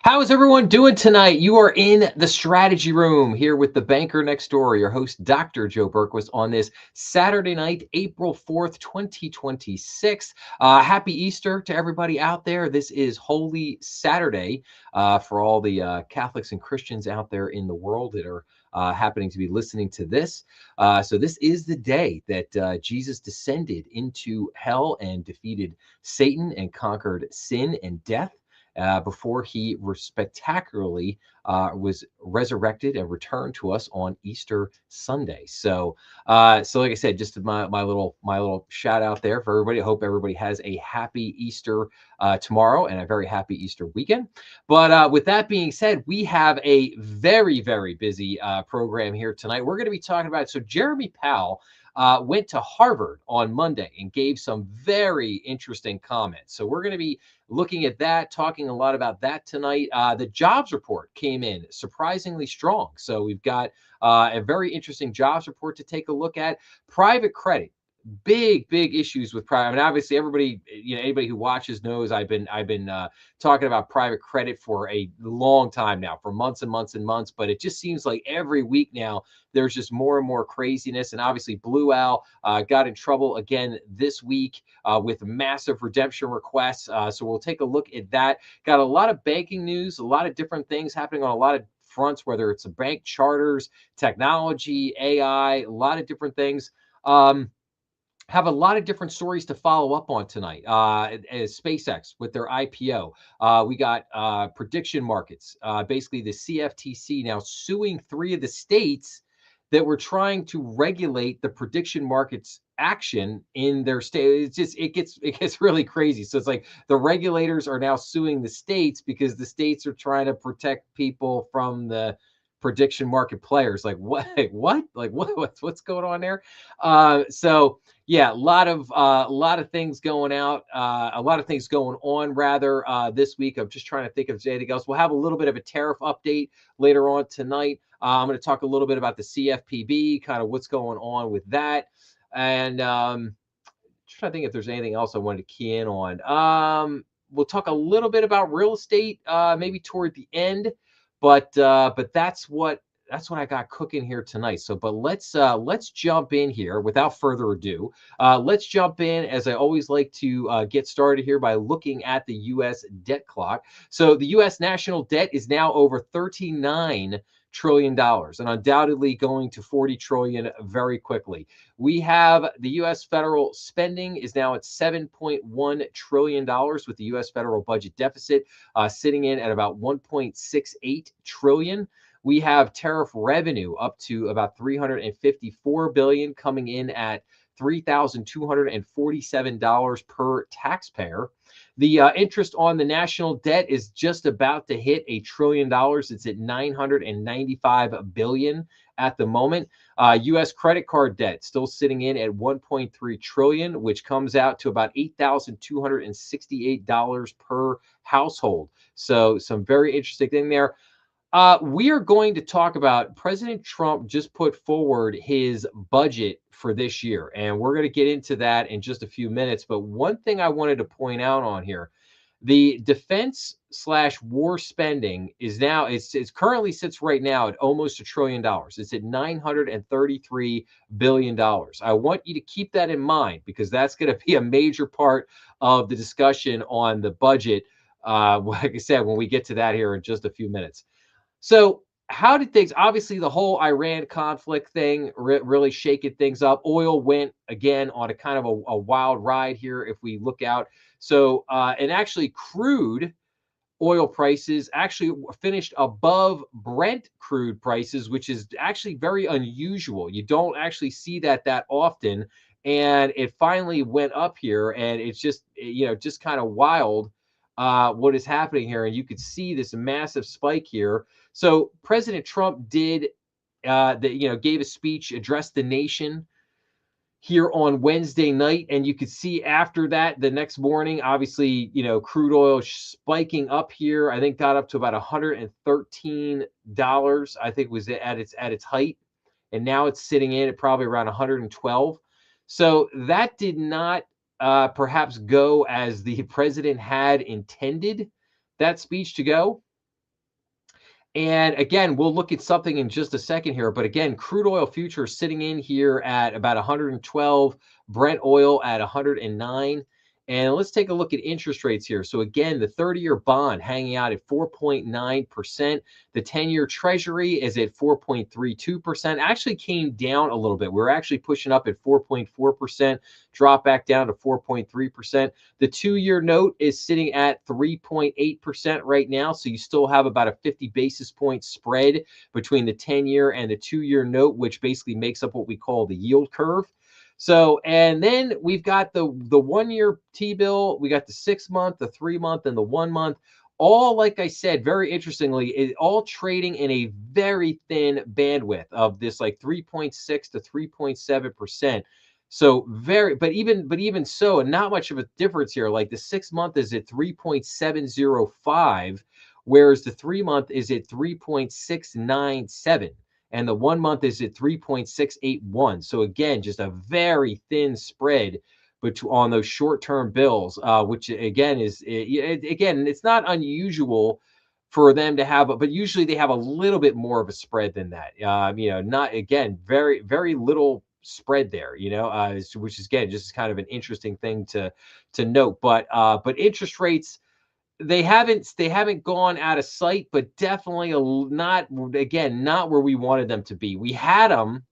How is everyone doing tonight? You are in the strategy room here with the banker next door, your host, Dr. Joe Berquist, on this Saturday night, April 4th, 2026. Happy Easter to everybody out there. This is Holy Saturday for all the Catholics and Christians out there in the world that are happening to be listening to this. So, this is the day that Jesus descended into hell and defeated Satan and conquered sin and death before he spectacularly was resurrected and returned to us on Easter Sunday. So like I said, just my little shout out there for everybody. I hope everybody has a happy Easter tomorrow and a very happy Easter weekend. But with that being said, we have a very busy program here tonight. We're going to be talking about Jeremy Powell. Went to Harvard on Monday and gave some very interesting comments. So we're going to be looking at that, talking a lot about that tonight. The jobs report came in surprisingly strong. So we've got a very interesting jobs report to take a look at. Private credit. Big issues with private. I mean, obviously, everybody, anybody who watches knows I've been talking about private credit for a long time now, for months and months and months. But it just seems like every week now there's just more and more craziness. And obviously, Blue Owl got in trouble again this week with massive redemption requests. So we'll take a look at that. Got a lot of banking news, a lot of different things happening on a lot of fronts, whether it's the bank charters, technology, AI, a lot of different things. Have a lot of different stories to follow up on tonight. As SpaceX with their IPO, we got prediction markets. Basically, the CFTC now suing three of the states that were trying to regulate the prediction markets action in their state. It gets really crazy. So it's like the regulators are now suing the states because the states are trying to protect people from the prediction market players. Like what? What? Like what's going on there? So yeah, a lot of things going out, a lot of things going on rather this week. I'm just trying to think of anything else. We'll have a little bit of a tariff update later on tonight. I'm going to talk a little bit about the CFPB, kind of what's going on with that, and just trying to think if there's anything else I wanted to key in on. We'll talk a little bit about real estate, maybe toward the end, but that's what I got cooking here tonight. So, but let's jump in here without further ado. Let's jump in, as I always like to get started here by looking at the U.S. debt clock. So the U.S. national debt is now over $39 trillion and undoubtedly going to 40 trillion very quickly. We have the U.S. federal spending is now at $7.1 trillion with the U.S. federal budget deficit sitting in at about 1.68 trillion. We have tariff revenue up to about 354 billion, coming in at $3,247 per taxpayer. The interest on the national debt is just about to hit $1 trillion. It's at 995 billion at the moment. U.S. credit card debt still sitting in at 1.3 trillion, which comes out to about $8,268 per household. So some very interesting thing there. We are going to talk about President Trump just put forward his budget for this year, and we're going to get into that in just a few minutes. But one thing I wanted to point out on here, the defense slash war spending is now it's currently sits right now at almost $1 trillion. It's at $933 billion. I want you to keep that in mind because that's going to be a major part of the discussion on the budget. Like I said, when we get to that here in just a few minutes. So how did things, obviously the whole Iran conflict thing really shaking things up. Oil went again on a kind of a wild ride here if we look out. So, and actually crude oil prices actually finished above Brent crude prices, which is actually very unusual. You don't actually see that often. And it finally went up here and it's just, just kind of wild what is happening here. And you could see this massive spike here. So President Trump gave a speech, addressed the nation here on Wednesday night. And you could see after that, the next morning, obviously, crude oil spiking up here. I think got up to about $113, I think was at its height. And now it's sitting in at probably around 112. So that did not perhaps go as the president had intended that speech to go. And again, we'll look at something in just a second here. But again, crude oil futures sitting in here at about 112, Brent oil at 109. And let's take a look at interest rates here. So again, the 30-year bond hanging out at 4.9%. The 10-year treasury is at 4.32%. Actually came down a little bit. We're actually pushing up at 4.4%, drop back down to 4.3%. The 2-year note is sitting at 3.8% right now. So you still have about a 50 basis point spread between the 10-year and the 2-year note, which basically makes up what we call the yield curve. So, and then we've got the 1-year T-bill, we got the 6-month, the 3-month, and the 1-month. All, like I said, very interestingly, all trading in a very thin bandwidth of this like 3.6 to 3.7%. So but even so, not much of a difference here. Like the 6-month is at 3.705, whereas the 3-month is at 3.697 and the 1-month is at 3.681. So again, just a very thin spread on those short-term bills, which again again, it's not unusual for them to have, but usually they have a little bit more of a spread than that. Not again, very, very little spread there, which is again just kind of an interesting thing to note. But interest rates, they haven't gone out of sight, but definitely not where we wanted them to be. We had them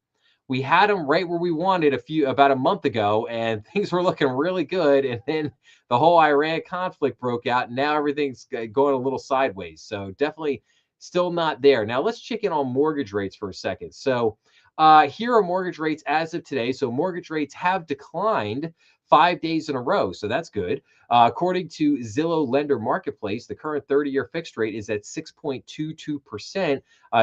right where we wanted about a month ago, and things were looking really good. And then the whole Iran conflict broke out, and now everything's going a little sideways. So definitely still not there. Now let's check in on mortgage rates for a second. So here are mortgage rates as of today. So mortgage rates have declined 5 days in a row. So that's good. According to Zillow Lender Marketplace, the current 30-year fixed rate is at 6.22%,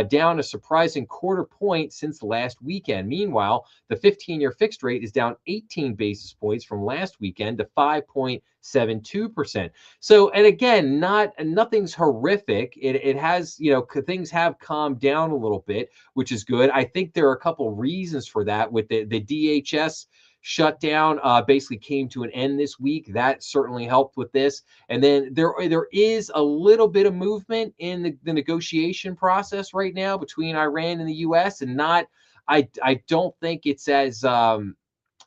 down a surprising quarter point since last weekend. Meanwhile, the 15-year fixed rate is down 18 basis points from last weekend to 5.72%. So, and again, nothing's horrific. It has, things have calmed down a little bit, which is good. I think there are a couple reasons for that. With the DHS shutdown basically came to an end this week. That certainly helped with this. And then there is a little bit of movement in the negotiation process right now between Iran and the U.S. and I don't think it's as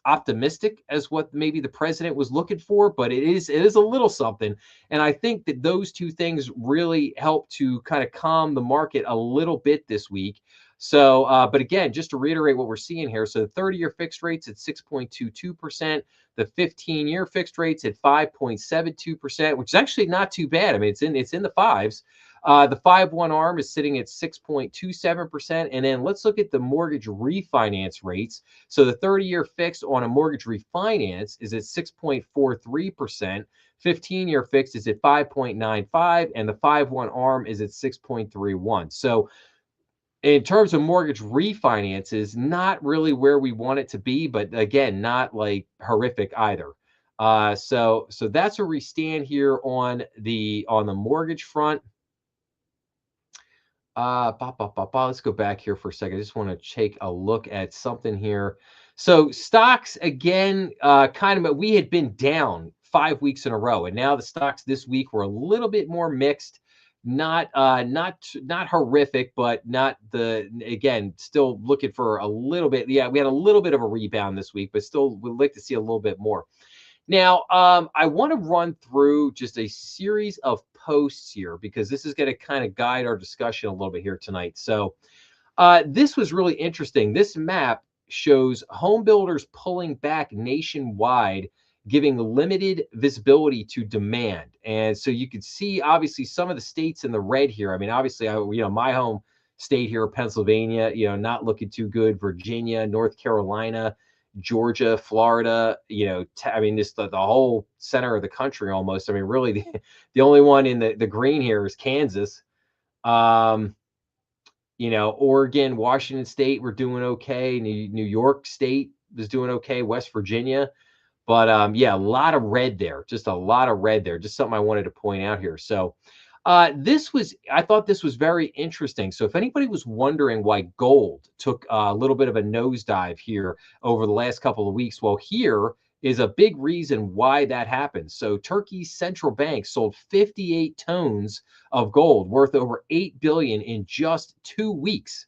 optimistic as what maybe the president was looking for, but it is a little something. And I think that those two things really help to kind of calm the market a little bit this week. So, but again, just to reiterate what we're seeing here, so the 30-year fixed rates at 6.22%, the 15-year fixed rates at 5.72%, which is actually not too bad. I mean, it's in the fives. The 5/1 ARM is sitting at 6.27%. And then let's look at the mortgage refinance rates. So the 30-year fixed on a mortgage refinance is at 6.43%. 15-year fixed is at 5.95, and the 5/1 ARM is at 6.31. So in terms of mortgage refinances, not really where we want it to be, but again, not like horrific either. So that's where we stand here on the mortgage front. Let's go back here for a second. I just want to take a look at something here. So stocks again, we had been down 5 weeks in a row, and now the stocks this week were a little bit more mixed. Not horrific, but still looking for a little bit. Yeah, we had a little bit of a rebound this week, but still would like to see a little bit more. Now, I want to run through just a series of posts here because this is going to kind of guide our discussion a little bit here tonight. So this was really interesting. This map shows home builders pulling back nationwide, giving limited visibility to demand. And so you can see, obviously, some of the states in the red here. I mean, obviously, my home state here, Pennsylvania, not looking too good. Virginia, North Carolina, Georgia, Florida, just the whole center of the country almost. I mean, really, the only one in the green here is Kansas. Oregon, Washington State, we're doing okay. New York State is doing okay. West Virginia. But a lot of red there, just a lot of red there. Just something I wanted to point out here. So I thought this was very interesting. So if anybody was wondering why gold took a little bit of a nosedive here over the last couple of weeks, well, here is a big reason why that happens. So Turkey's central bank sold 58 tons of gold worth over 8 billion in just 2 weeks.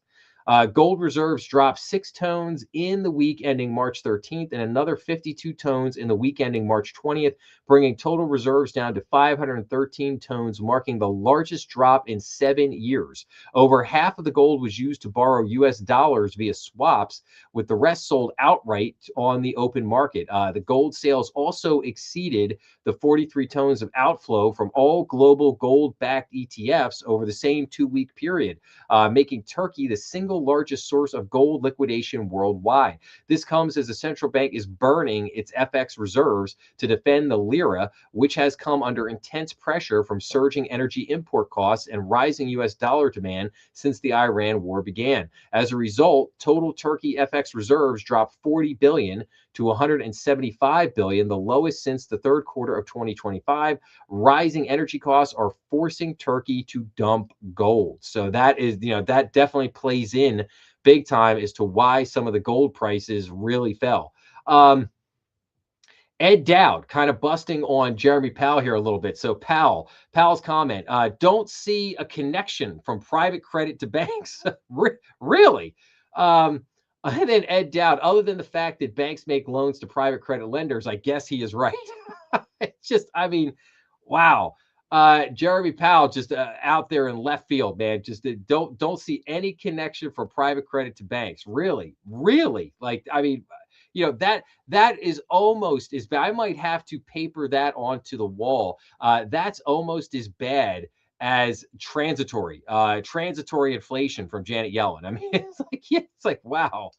Gold reserves dropped 6 tons in the week ending March 13th and another 52 tons in the week ending March 20th, bringing total reserves down to 513 tons, marking the largest drop in 7 years. Over half of the gold was used to borrow US dollars via swaps, with the rest sold outright on the open market. The gold sales also exceeded the 43 tons of outflow from all global gold-backed ETFs over the same 2-week period, making Turkey the single largest source of gold liquidation worldwide. This comes as the central bank is burning its FX reserves to defend the lira, which has come under intense pressure from surging energy import costs and rising US dollar demand since the Iran war began. As a result, total Turkey FX reserves dropped 40 billion to 175 billion, the lowest since the third quarter of 2025. Rising energy costs are forcing Turkey to dump gold. So that is, that definitely plays in big time as to why some of the gold prices really fell. Ed Dowd kind of busting on Jeremy Powell here a little bit. So Powell's comment, don't see a connection from private credit to banks. Really? And then Ed Dowd, other than the fact that banks make loans to private credit lenders, I guess he is right. It's just, I mean, wow. Jeremy Powell just out there in left field, man. Just don't see any connection from private credit to banks. Really? Like, I mean, that is almost as bad. I might have to paper that onto the wall. That's almost as bad as transitory inflation from Janet Yellen. I mean, it's like wow.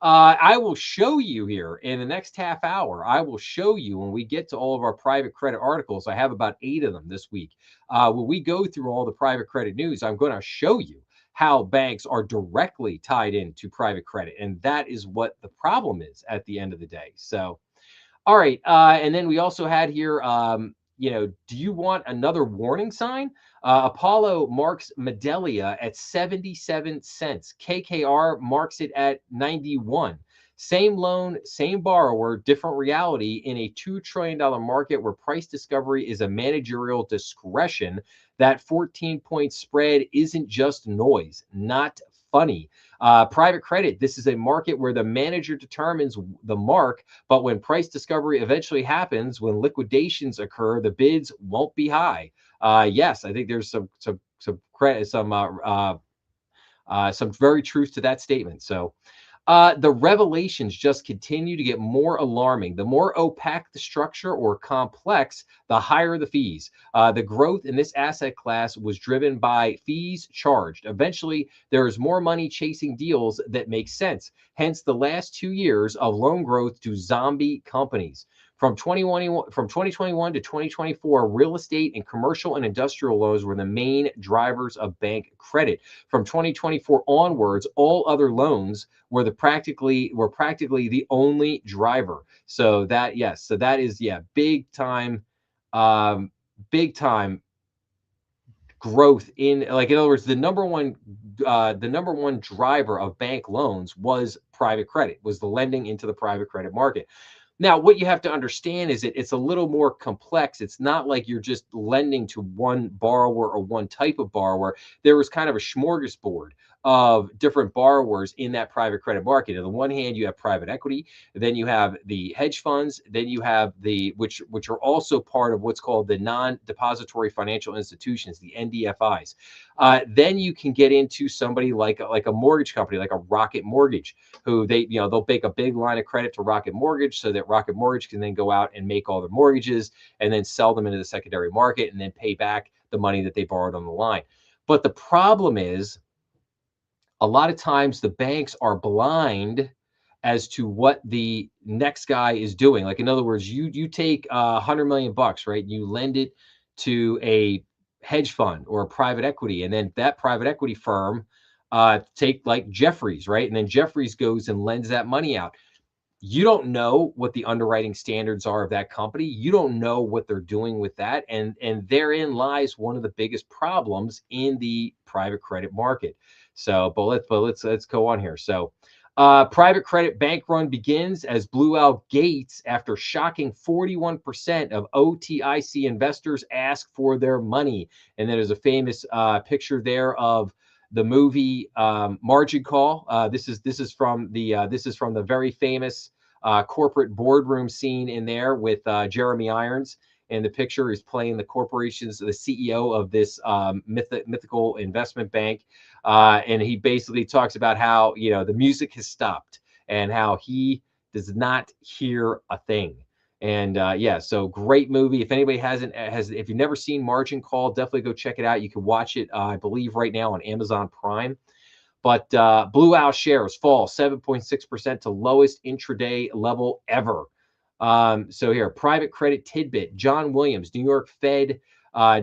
I will show you here in the next half hour. I will show you when we get to all of our private credit articles. I have about 8 of them this week. When we go through all the private credit news, I'm going to show you how banks are directly tied into private credit. And that is what the problem is at the end of the day. So, all right. And then we also had here, do you want another warning sign? Apollo marks Medelia at 77 cents. KKR marks it at 91. Same loan, same borrower, different reality in a $2 trillion market where price discovery is a managerial discretion. That 14-point spread isn't just noise, not funny. Private credit, this is a market where the manager determines the mark, but when price discovery eventually happens, when liquidations occur, the bids won't be high. Yes, I think there's some credit, some very truth to that statement. So the revelations just continue to get more alarming. The more opaque the structure or complex, the higher the fees. The growth in this asset class was driven by fees charged. Eventually, there is more money chasing deals that make sense. Hence, the last 2 years of loan growth to zombie companies. From 2021 to 2024, real estate and commercial and industrial loans were the main drivers of bank credit. From 2024 onwards, all other loans were practically the only driver. So that is big time growth in other words, the number one driver of bank loans was private credit, was the lending into the private credit market. Now, what you have to understand is it's a little more complex. It's not like you're just lending to one borrower or one type of borrower. There was kind of a smorgasbord of different borrowers in that private credit market. On the one hand, you have private equity, then you have the hedge funds, then you have which are also part of what's called the non-depository financial institutions, the NDFIs. Then you can get into somebody like a mortgage company, like a Rocket Mortgage, who they'll make a big line of credit to Rocket Mortgage so that Rocket Mortgage can then go out and make all the mortgages and then sell them into the secondary market and then pay back the money that they borrowed on the line. But the problem is, a lot of times the banks are blind as to what the next guy is doing. Like, in other words, you take $100 million, right? You lend it to a hedge fund or a private equity, and then that private equity firm take like Jeffries, right? And then Jeffries goes and lends that money out. You don't know what the underwriting standards are of that company. You don't know what they're doing with that, and therein lies one of the biggest problems in the private credit market. So, but let's go on here. So, Private credit bank run begins as blew out gates after shocking 41% of OTIC investors ask for their money. And then there's a famous picture there of the movie Margin Call. This is from the very famous corporate boardroom scene in there with Jeremy Irons. And the picture is playing the corporation's the CEO of this mythical investment bank, and he basically talks about how the music has stopped and how he does not hear a thing. And yeah, so great movie. If anybody if you've never seen Margin Call, definitely go check it out. You can watch it, I believe, right now on Amazon Prime. But Blue Owl shares fall 7.6% to lowest intraday level ever. So here, private credit tidbit. John Williams, New York New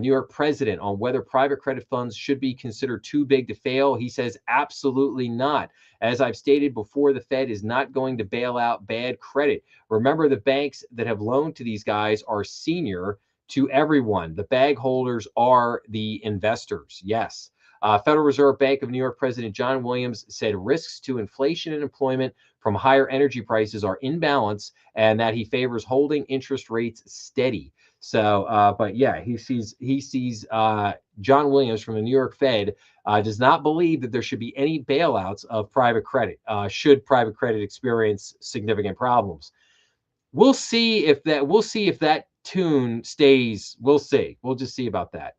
York president, on whether private credit funds should be considered too big to fail. He says absolutely not. As I've stated before, the Fed is not going to bail out bad credit. Remember, the banks that have loaned to these guys are senior to everyone. The bag holders are the investors. Yes. Federal Reserve Bank of New York President John Williams said risks to inflation and employment from higher energy prices are in balance, and that he favors holding interest rates steady. So, but yeah, he sees John Williams from the New York Fed does not believe that there should be any bailouts of private credit. Should private credit experience significant problems, we'll see if that tune stays. We'll see. We'll just see about that.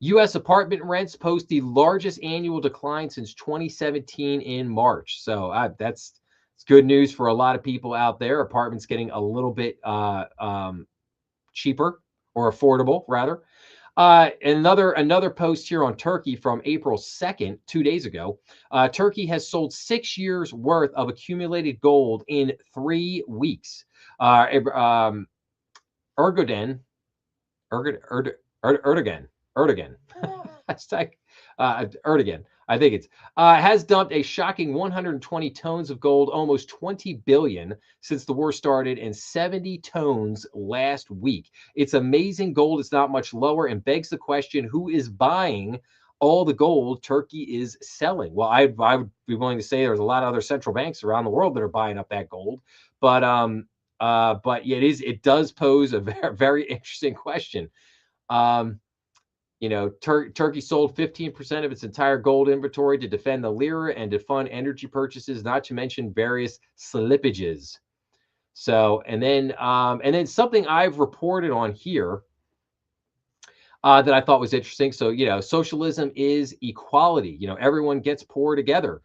U.S. apartment rents post the largest annual decline since 2017 in March. So that's good news for a lot of people out there. Apartments getting a little bit cheaper or affordable, rather. Another post here on Turkey from April 2nd, 2 days ago. Turkey has sold 6 years worth of accumulated gold in 3 weeks. Erdogan, Erdogan. It's like Erdogan. I think it's has dumped a shocking 120 tons of gold, almost 20 billion since the war started, and 70 tons last week. It's amazing. Gold is not much lower, and begs the question: who is buying all the gold Turkey is selling? Well, I would be willing to say there's a lot of other central banks around the world that are buying up that gold, but yeah, it does pose a very, very interesting question. Turkey sold 15% of its entire gold inventory to defend the lira and to fund energy purchases, not to mention various slippages. So, and then something I've reported on here that I thought was interesting. So, socialism is equality. Everyone gets poor together.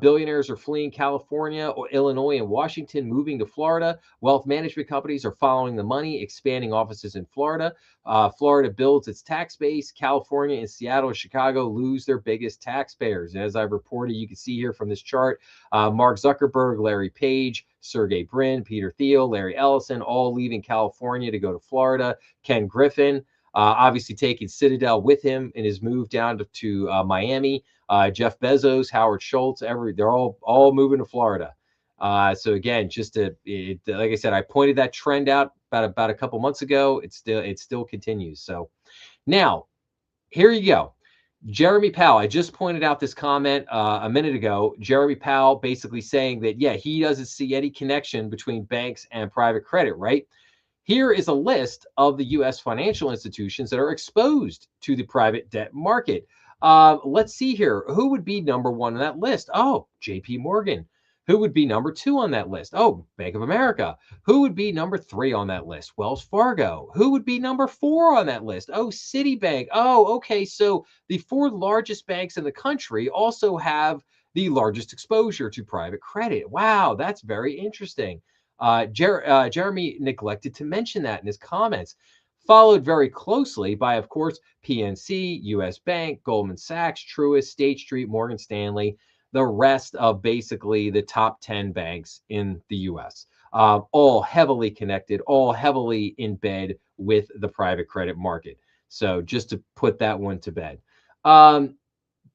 Billionaires are fleeing California, or Illinois, and Washington, moving to Florida. Wealth management companies are following the money, expanding offices in Florida. Florida builds its tax base. California and Seattle and Chicago lose their biggest taxpayers. And as I've reported, you can see here from this chart, Mark Zuckerberg, Larry Page, Sergey Brin, Peter Thiel, Larry Ellison, all leaving California to go to Florida. Ken Griffin, obviously taking Citadel with him in his move down to Miami. Jeff Bezos, Howard Schultz, they're all moving to Florida. So again, like I said, I pointed that trend out about a couple months ago. It still continues. So now here you go. Jeremy Powell, I just pointed out this comment a minute ago. Jeremy Powell basically saying that, yeah, he doesn't see any connection between banks and private credit, right? Here is a list of the U.S. financial institutions that are exposed to the private debt market. Let's see here. Who would be number one on that list? Oh, J.P. Morgan. Who would be number two on that list? Oh, Bank of America. Who would be number three on that list? Wells Fargo. Who would be number four on that list? Oh, Citibank. Oh, okay. So the 4 largest banks in the country also have the largest exposure to private credit. Wow, that's very interesting. Jeremy neglected to mention that in his comments, followed very closely by, of course, PNC, U.S. Bank, Goldman Sachs, Truist, State Street, Morgan Stanley, the rest of basically the top 10 banks in the U.S., all heavily connected, all heavily in bed with the private credit market. So just to put that one to bed.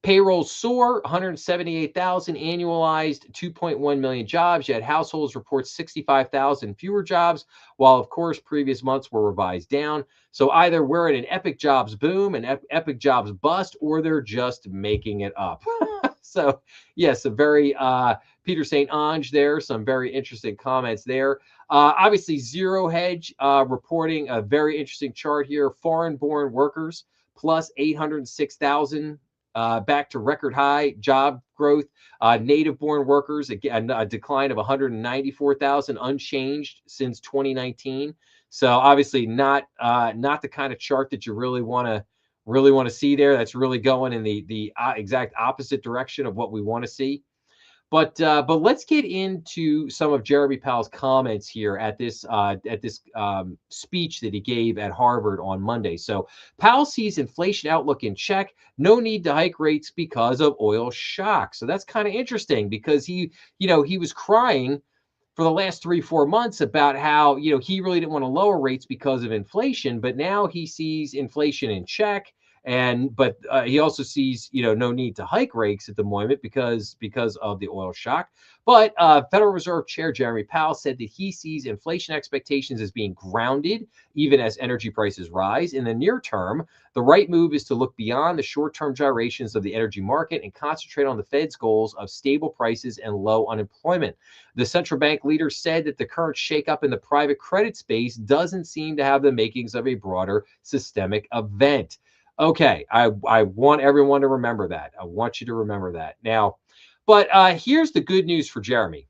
Payrolls soar, 178,000 annualized, 2.1 million jobs, yet households report 65,000 fewer jobs, while, of course, previous months were revised down. So either we're in an epic jobs boom, an epic jobs bust, or they're just making it up. So, yes, a very Peter St. Ange there, some very interesting comments there. Obviously, Zero Hedge reporting a very interesting chart here. Foreign born workers plus 806,000, back to record high job growth. Native born workers, again, a decline of 194,000, unchanged since 2019. So obviously not the kind of chart that you really want to see there. That's really going in the exact opposite direction of what we want to see. But let's get into some of Jeremy Powell's comments here at this speech that he gave at Harvard on Monday. So Powell sees inflation outlook in check. No need to hike rates because of oil shock. So that's kind of interesting because he was crying for the last 3-4 months about how he really didn't want to lower rates because of inflation, but now he sees inflation in check. But he also sees no need to hike rates at the moment because of the oil shock. But Federal Reserve Chair Jeremy Powell said that he sees inflation expectations as being grounded even as energy prices rise. In the near term, the right move is to look beyond the short-term gyrations of the energy market and concentrate on the Fed's goals of stable prices and low unemployment. The central bank leader said that the current shakeup in the private credit space doesn't seem to have the makings of a broader systemic event. Okay, I want everyone to remember that. I want you to remember that. Now, but here's the good news for Jeremy.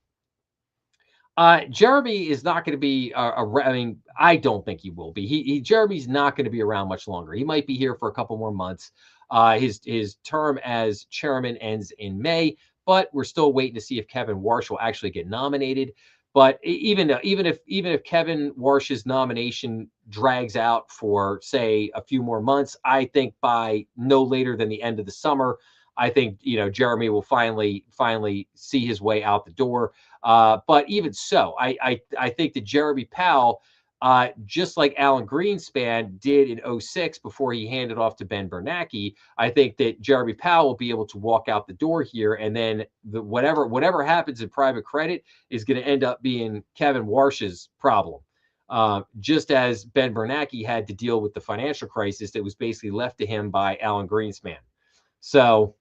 Jeremy is not going to be I mean, I don't think he will be. Jeremy's not going to be around much longer. He might be here for a couple more months. His term as chairman ends in May, but we're still waiting to see if Kevin Warsh will actually get nominated. But even if Kevin Warsh's nomination drags out for say a few more months, I think by no later than the end of the summer, I think Jeremy will finally see his way out the door. But even so, I think that Jeremy Powell, just like Alan Greenspan did in 06 before he handed off to Ben Bernanke, I think that Jeremy Powell will be able to walk out the door here, and then whatever happens in private credit is going to end up being Kevin Warsh's problem. Just as Ben Bernanke had to deal with the financial crisis that was basically left to him by Alan Greenspan. So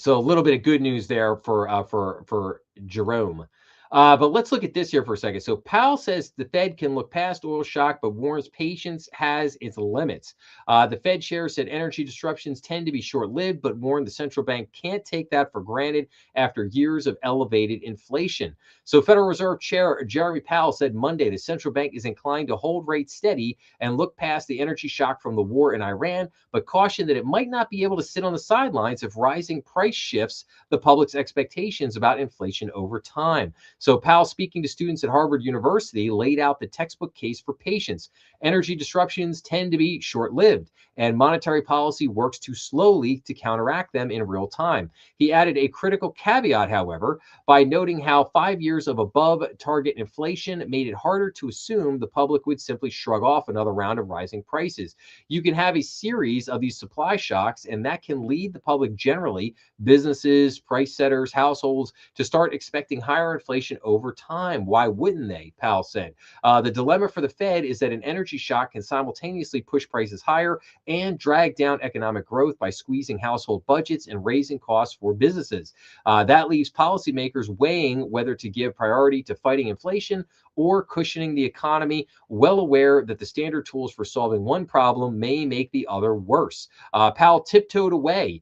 a little bit of good news there for Jerome. But let's look at this here for a second. So Powell says the Fed can look past oil shock, but warns patience has its limits. The Fed chair said energy disruptions tend to be short-lived, but warned the central bank can't take that for granted after years of elevated inflation. So Federal Reserve Chair Jeremy Powell said Monday the central bank is inclined to hold rates steady and look past the energy shock from the war in Iran, but cautioned that it might not be able to sit on the sidelines if rising price shifts the public's expectations about inflation over time. So Powell, speaking to students at Harvard University, laid out the textbook case for patience. Energy disruptions tend to be short-lived, and monetary policy works too slowly to counteract them in real time. He added a critical caveat, however, by noting how 5 years of above-target inflation made it harder to assume the public would simply shrug off another round of rising prices. You can have a series of these supply shocks, and that can lead the public generally, businesses, price setters, households, to start expecting higher inflation over time. Why wouldn't they? Powell said. The dilemma for the Fed is that an energy shock can simultaneously push prices higher and drag down economic growth by squeezing household budgets and raising costs for businesses. That leaves policymakers weighing whether to give priority to fighting inflation or cushioning the economy, well aware that the standard tools for solving one problem may make the other worse. Powell tiptoed away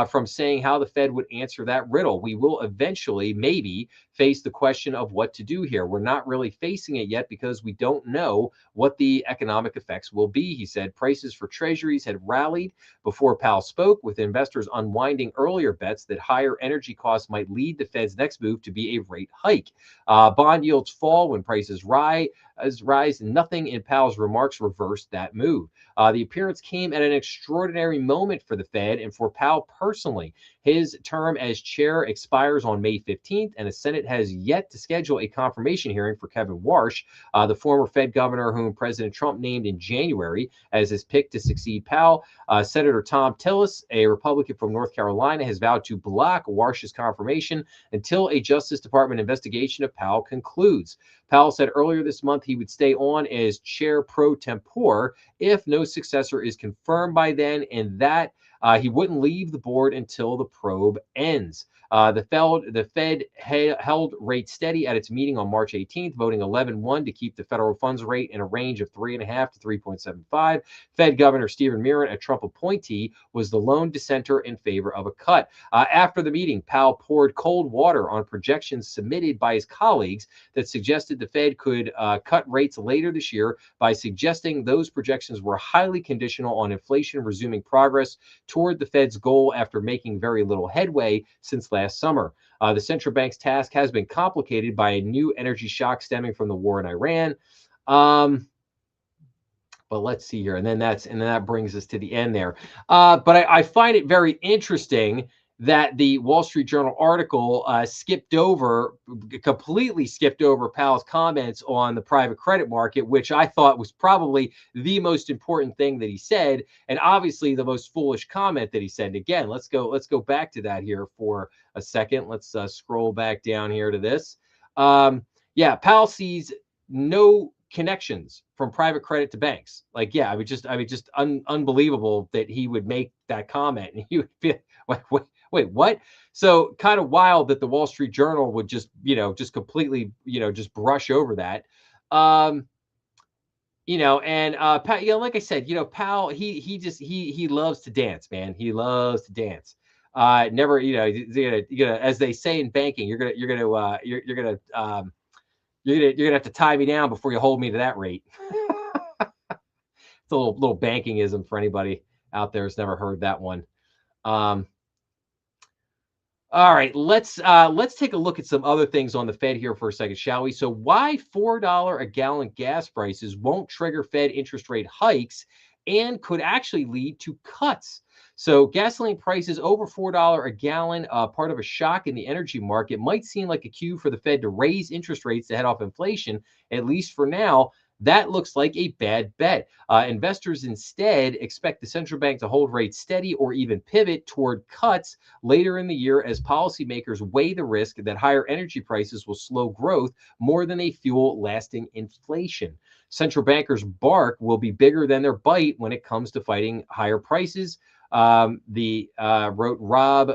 from saying how the Fed would answer that riddle. We will eventually, maybe, face the question of what to do here. We're not really facing it yet because we don't know what the economic effects will be, he said. Prices for treasuries had rallied before Powell spoke, with investors unwinding earlier bets that higher energy costs might lead the Fed's next move to be a rate hike. Bond yields fall when prices rise. Nothing in Powell's remarks reversed that move. The appearance came at an extraordinary moment for the Fed and for Powell personally. His term as chair expires on May 15th, and the Senate has yet to schedule a confirmation hearing for Kevin Warsh, the former Fed governor whom President Trump named in January as his pick to succeed Powell. Senator Tom Tillis, a Republican from North Carolina, has vowed to block Warsh's confirmation until a Justice Department investigation of Powell concludes. Powell said earlier this month he would stay on as chair pro tempore if no successor is confirmed by then, and that He wouldn't leave the board until the probe ends. The Fed held rates steady at its meeting on March 18th, voting 11-1 to keep the federal funds rate in a range of 3.5 to 3.75. Fed Governor Stephen Miron, a Trump appointee, was the lone dissenter in favor of a cut. After the meeting, Powell poured cold water on projections submitted by his colleagues that suggested the Fed could cut rates later this year by suggesting those projections were highly conditional on inflation resuming progress toward the Fed's goal after making very little headway since last summer. The central bank's task has been complicated by a new energy shock stemming from the war in Iran. But let's see here, and then that brings us to the end there. But I find it very interesting that the Wall Street Journal article completely skipped over Powell's comments on the private credit market, which I thought was probably the most important thing that he said, and obviously the most foolish comment that he said. And again, let's go back to that here for a second. Let's scroll back down here to this. Yeah, Powell sees no connections from private credit to banks. Like, yeah, unbelievable that he would make that comment. And you would feel, wait, what? So kind of wild that the Wall Street Journal would just completely, just brush over that. And like I said, Powell, he loves to dance, man. He loves to dance. Never, you're gonna, as they say in banking, you're gonna have to tie me down before you hold me to that rate. It's a little bankingism for anybody out there who's never heard that one. All right, let's take a look at some other things on the Fed here for a second, shall we? So why $4 a gallon gas prices won't trigger Fed interest rate hikes and could actually lead to cuts. So gasoline prices over $4 a gallon, part of a shock in the energy market, might seem like a cue for the Fed to raise interest rates to head off inflation, at least for now. That looks like a bad bet. Investors instead expect the central bank to hold rates steady or even pivot toward cuts later in the year as policymakers weigh the risk that higher energy prices will slow growth more than they fuel lasting inflation. Central bankers' bark will be bigger than their bite when it comes to fighting higher prices. Wrote Rob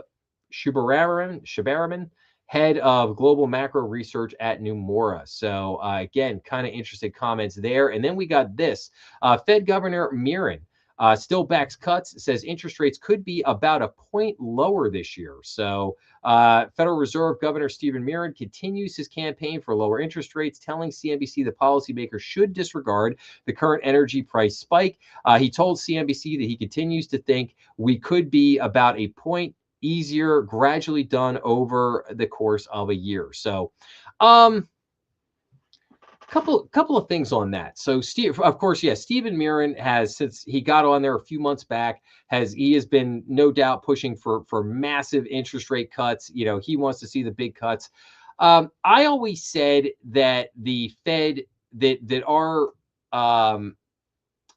Shubarman, head of global macro research at Nomura. So again, kind of interesting comments there. And then we got this. Fed Governor Miron still backs cuts, says interest rates could be about a point lower this year. So Federal Reserve Governor Stephen Miron continues his campaign for lower interest rates, telling CNBC the policymakers should disregard the current energy price spike. He told CNBC that he continues to think we could be about a point easier, gradually done over the course of a year. So couple of things on that. So of course, Stephen Miron has, since he got on there a few months back, he has been no doubt pushing for massive interest rate cuts. He wants to see the big cuts. I always said that the Fed, that our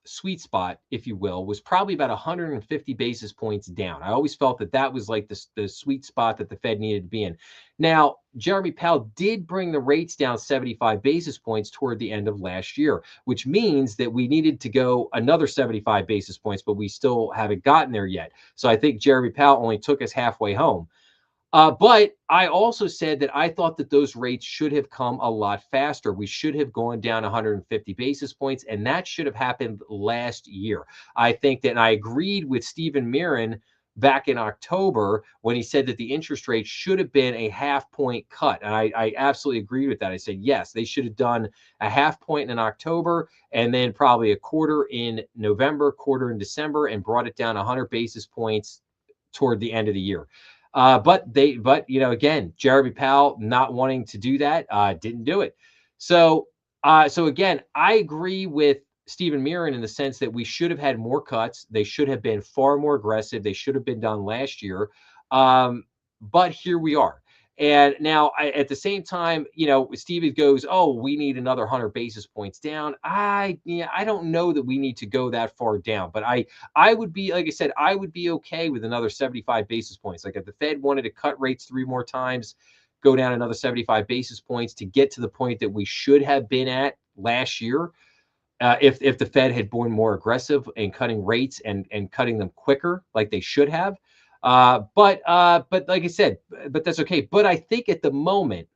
sweet spot, if you will, was probably about 150 basis points down. I always felt that was like the sweet spot that the Fed needed to be in. Now, Jeremy Powell did bring the rates down 75 basis points toward the end of last year, which means that we needed to go another 75 basis points, but we still haven't gotten there yet. So I think Jeremy Powell only took us halfway home. But I also said that I thought that those rates should have come a lot faster. We should have gone down 150 basis points, and that should have happened last year. I think that, and I agreed with Stephen Miron back in October when he said that the interest rate should have been a half-point cut. And I absolutely agreed with that. I said, yes, they should have done a half point in October and then probably a quarter in November, quarter in December, and brought it down 100 basis points toward the end of the year. But again, Jeremy Powell not wanting to do that, didn't do it. So again, I agree with Stephen Miron in the sense that we should have had more cuts. They should have been far more aggressive. They should have been done last year. But here we are. And now at the same time, Steve goes, oh, we need another 100 basis points down. I don't know that we need to go that far down, but I would be, like I said, I would be okay with another 75 basis points. Like if the Fed wanted to cut rates 3 more times, go down another 75 basis points to get to the point that we should have been at last year. if the Fed had been more aggressive in cutting rates and cutting them quicker, like they should have. But like I said, but that's okay. But I think at the moment,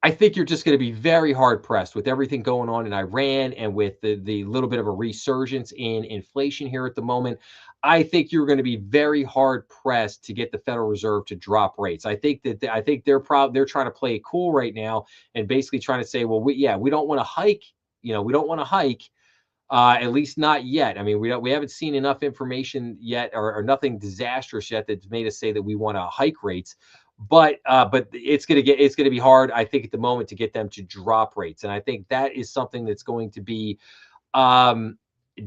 I think you're just going to be very hard pressed with everything going on in Iran and with the little bit of a resurgence in inflation here at the moment. I think you're going to be very hard pressed to get the Federal Reserve to drop rates. I think that I think they're trying to play it cool right now and basically trying to say, well, we don't want to hike. We don't want to hike. At least not yet. I mean, we haven't seen enough information yet, or nothing disastrous yet that's made us say that we want to hike rates. But it's gonna be hard, I think, at the moment to get them to drop rates, and I think that is something that's going to be um,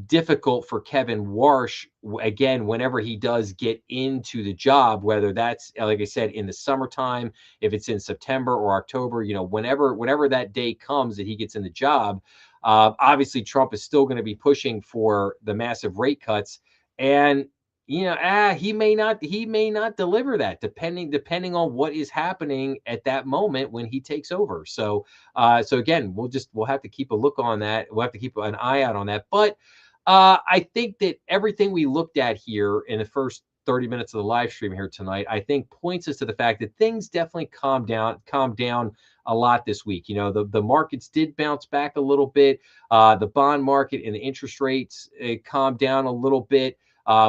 difficult for Kevin Warsh again whenever he does get into the job, whether that's like I said in the summertime, if it's in September or October, whenever that day comes that he gets in the job. Obviously, Trump is still going to be pushing for the massive rate cuts, and he may not deliver that depending on what is happening at that moment when he takes over. So again, we'll have to keep a look on that. We'll have to keep an eye out on that. But I think that everything we looked at here in the first 30 minutes of the live stream here tonight, I think points us to the fact that things definitely calmed down a lot this week. The markets did bounce back a little bit. The bond market and the interest rates calmed down a little bit.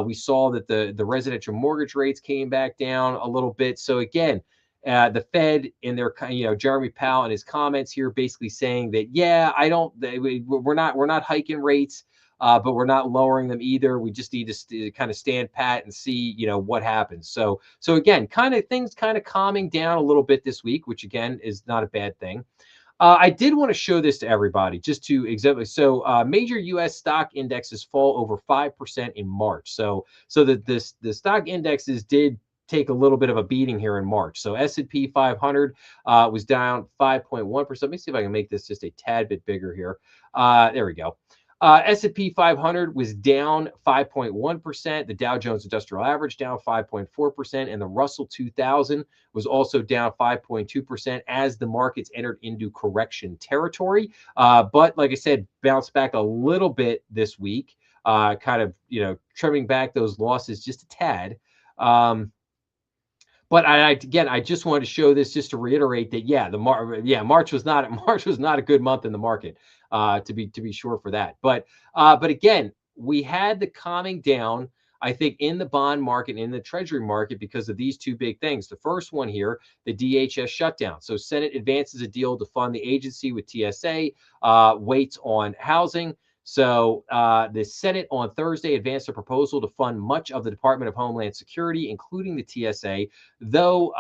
We saw that the residential mortgage rates came back down a little bit. So again, the Fed in their, Jeremy Powell and his comments here basically saying that, yeah, we're not hiking rates, but we're not lowering them either. We just need to kind of stand pat and see, what happens. So again, things kind of calming down a little bit this week, which again is not a bad thing. I did want to show this to everybody just to exemplify. So major U.S. stock indexes fall over 5% in March. So the stock indexes did take a little bit of a beating here in March. So S&P 500 was down 5.1%. Let me see if I can make this just a tad bit bigger here. There we go. S&P 500 was down 5.1%. The Dow Jones Industrial Average down 5.4%, and the Russell 2000 was also down 5.2% as the markets entered into correction territory. But like I said, bounced back a little bit this week, kind of trimming back those losses just a tad. But again, I just wanted to show this just to reiterate that March was not a good month in the market, to be sure for that. But again, we had the calming down, I think, in the bond market, in the treasury market, because of these two big things. The first one here, the DHS shutdown. So Senate advances a deal to fund the agency with TSA, waits on housing. So the Senate on Thursday advanced a proposal to fund much of the Department of Homeland Security, including the TSA, though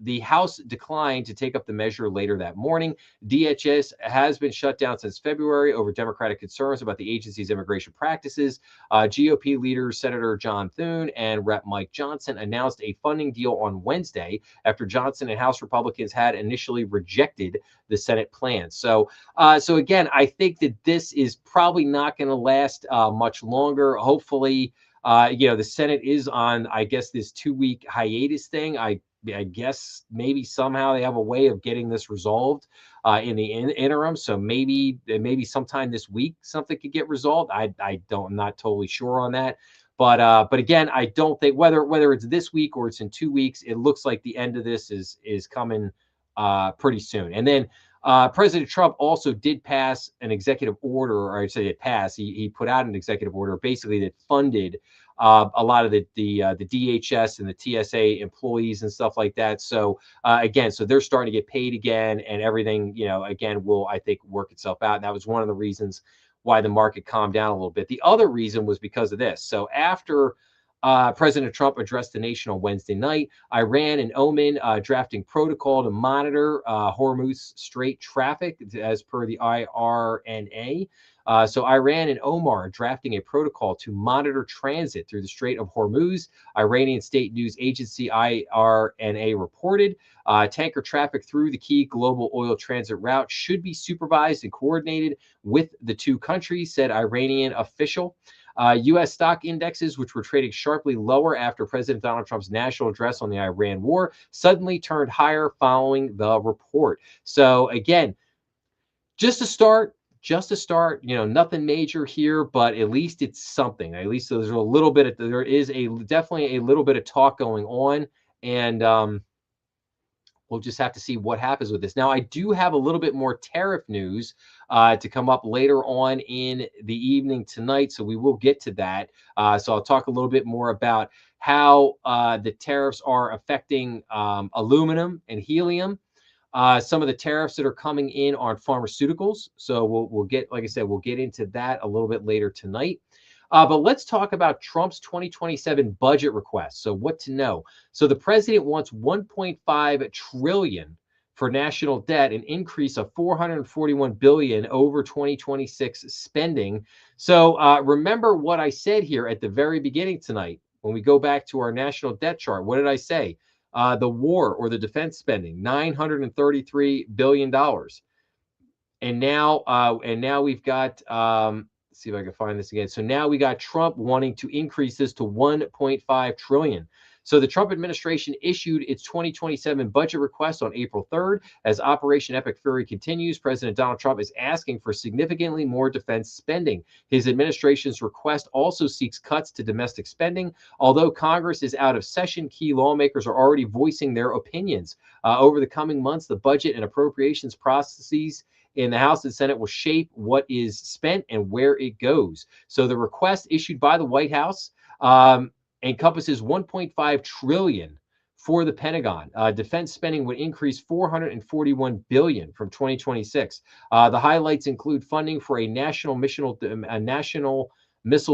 the House declined to take up the measure later that morning. DHS has been shut down since February over Democratic concerns about the agency's immigration practices. GOP leaders Senator John Thune and Rep. Mike Johnson announced a funding deal on Wednesday after Johnson and House Republicans had initially rejected the Senate plan. So again, I think that this is probably not going to last much longer. Hopefully, the Senate is on, I guess, this 2-week hiatus thing. I guess maybe somehow they have a way of getting this resolved in the interim. So maybe sometime this week something could get resolved. I'm not totally sure on that. But again, I don't think whether it's this week or it's in 2 weeks, it looks like the end of this is coming pretty soon. And then President Trump also did pass an executive order, or I say it passed. He put out an executive order basically that funded a lot of the DHS and the TSA employees and stuff like that. So again, so they're starting to get paid again, and everything, again, will, I think, work itself out. And that was one of the reasons why the market calmed down a little bit. The other reason was because of this. So after President Trump addressed the nation on Wednesday night, Iran and Oman drafting protocol to monitor Hormuz Strait traffic, as per the IRNA. So Iran and Oman drafting a protocol to monitor transit through the Strait of Hormuz. Iranian state news agency IRNA reported tanker traffic through the key global oil transit route should be supervised and coordinated with the two countries, said Iranian official. U.S. stock indexes, which were trading sharply lower after President Donald Trump's national address on the Iran war, suddenly turned higher following the report. So again, just to start, just a start. Nothing major here, but at least it's something. At least there's a little bit of, there is definitely a little bit of talk going on, and we'll just have to see what happens with this. Now, I do have a little bit more tariff news to come up later on in the evening tonight, so we will get to that. So I'll talk a little bit more about how the tariffs are affecting aluminum and helium. Some of the tariffs that are coming in on pharmaceuticals. So we'll get, like I said, we'll get into that a little bit later tonight. But let's talk about Trump's 2027 budget request. So what to know? So the president wants 1.5 trillion for national debt, an increase of 441 billion over 2026 spending. So remember what I said here at the very beginning tonight. When we go back to our national debt chart, what did I say? The war or the defense spending, $933 billion. And now we've got, let's see if I can find this again. So now we got Trump wanting to increase this to 1.5 trillion. So the Trump administration issued its 2027 budget request on April 3rd. As Operation Epic Fury continues, President Donald Trump is asking for significantly more defense spending. His administration's request also seeks cuts to domestic spending. Although Congress is out of session, key lawmakers are already voicing their opinions. Over the coming months, the budget and appropriations processes in the House and Senate will shape what is spent and where it goes. So the request issued by the White House encompasses 1.5 trillion for the Pentagon. Defense spending would increase 441 billion from 2026. The highlights include funding for a national missile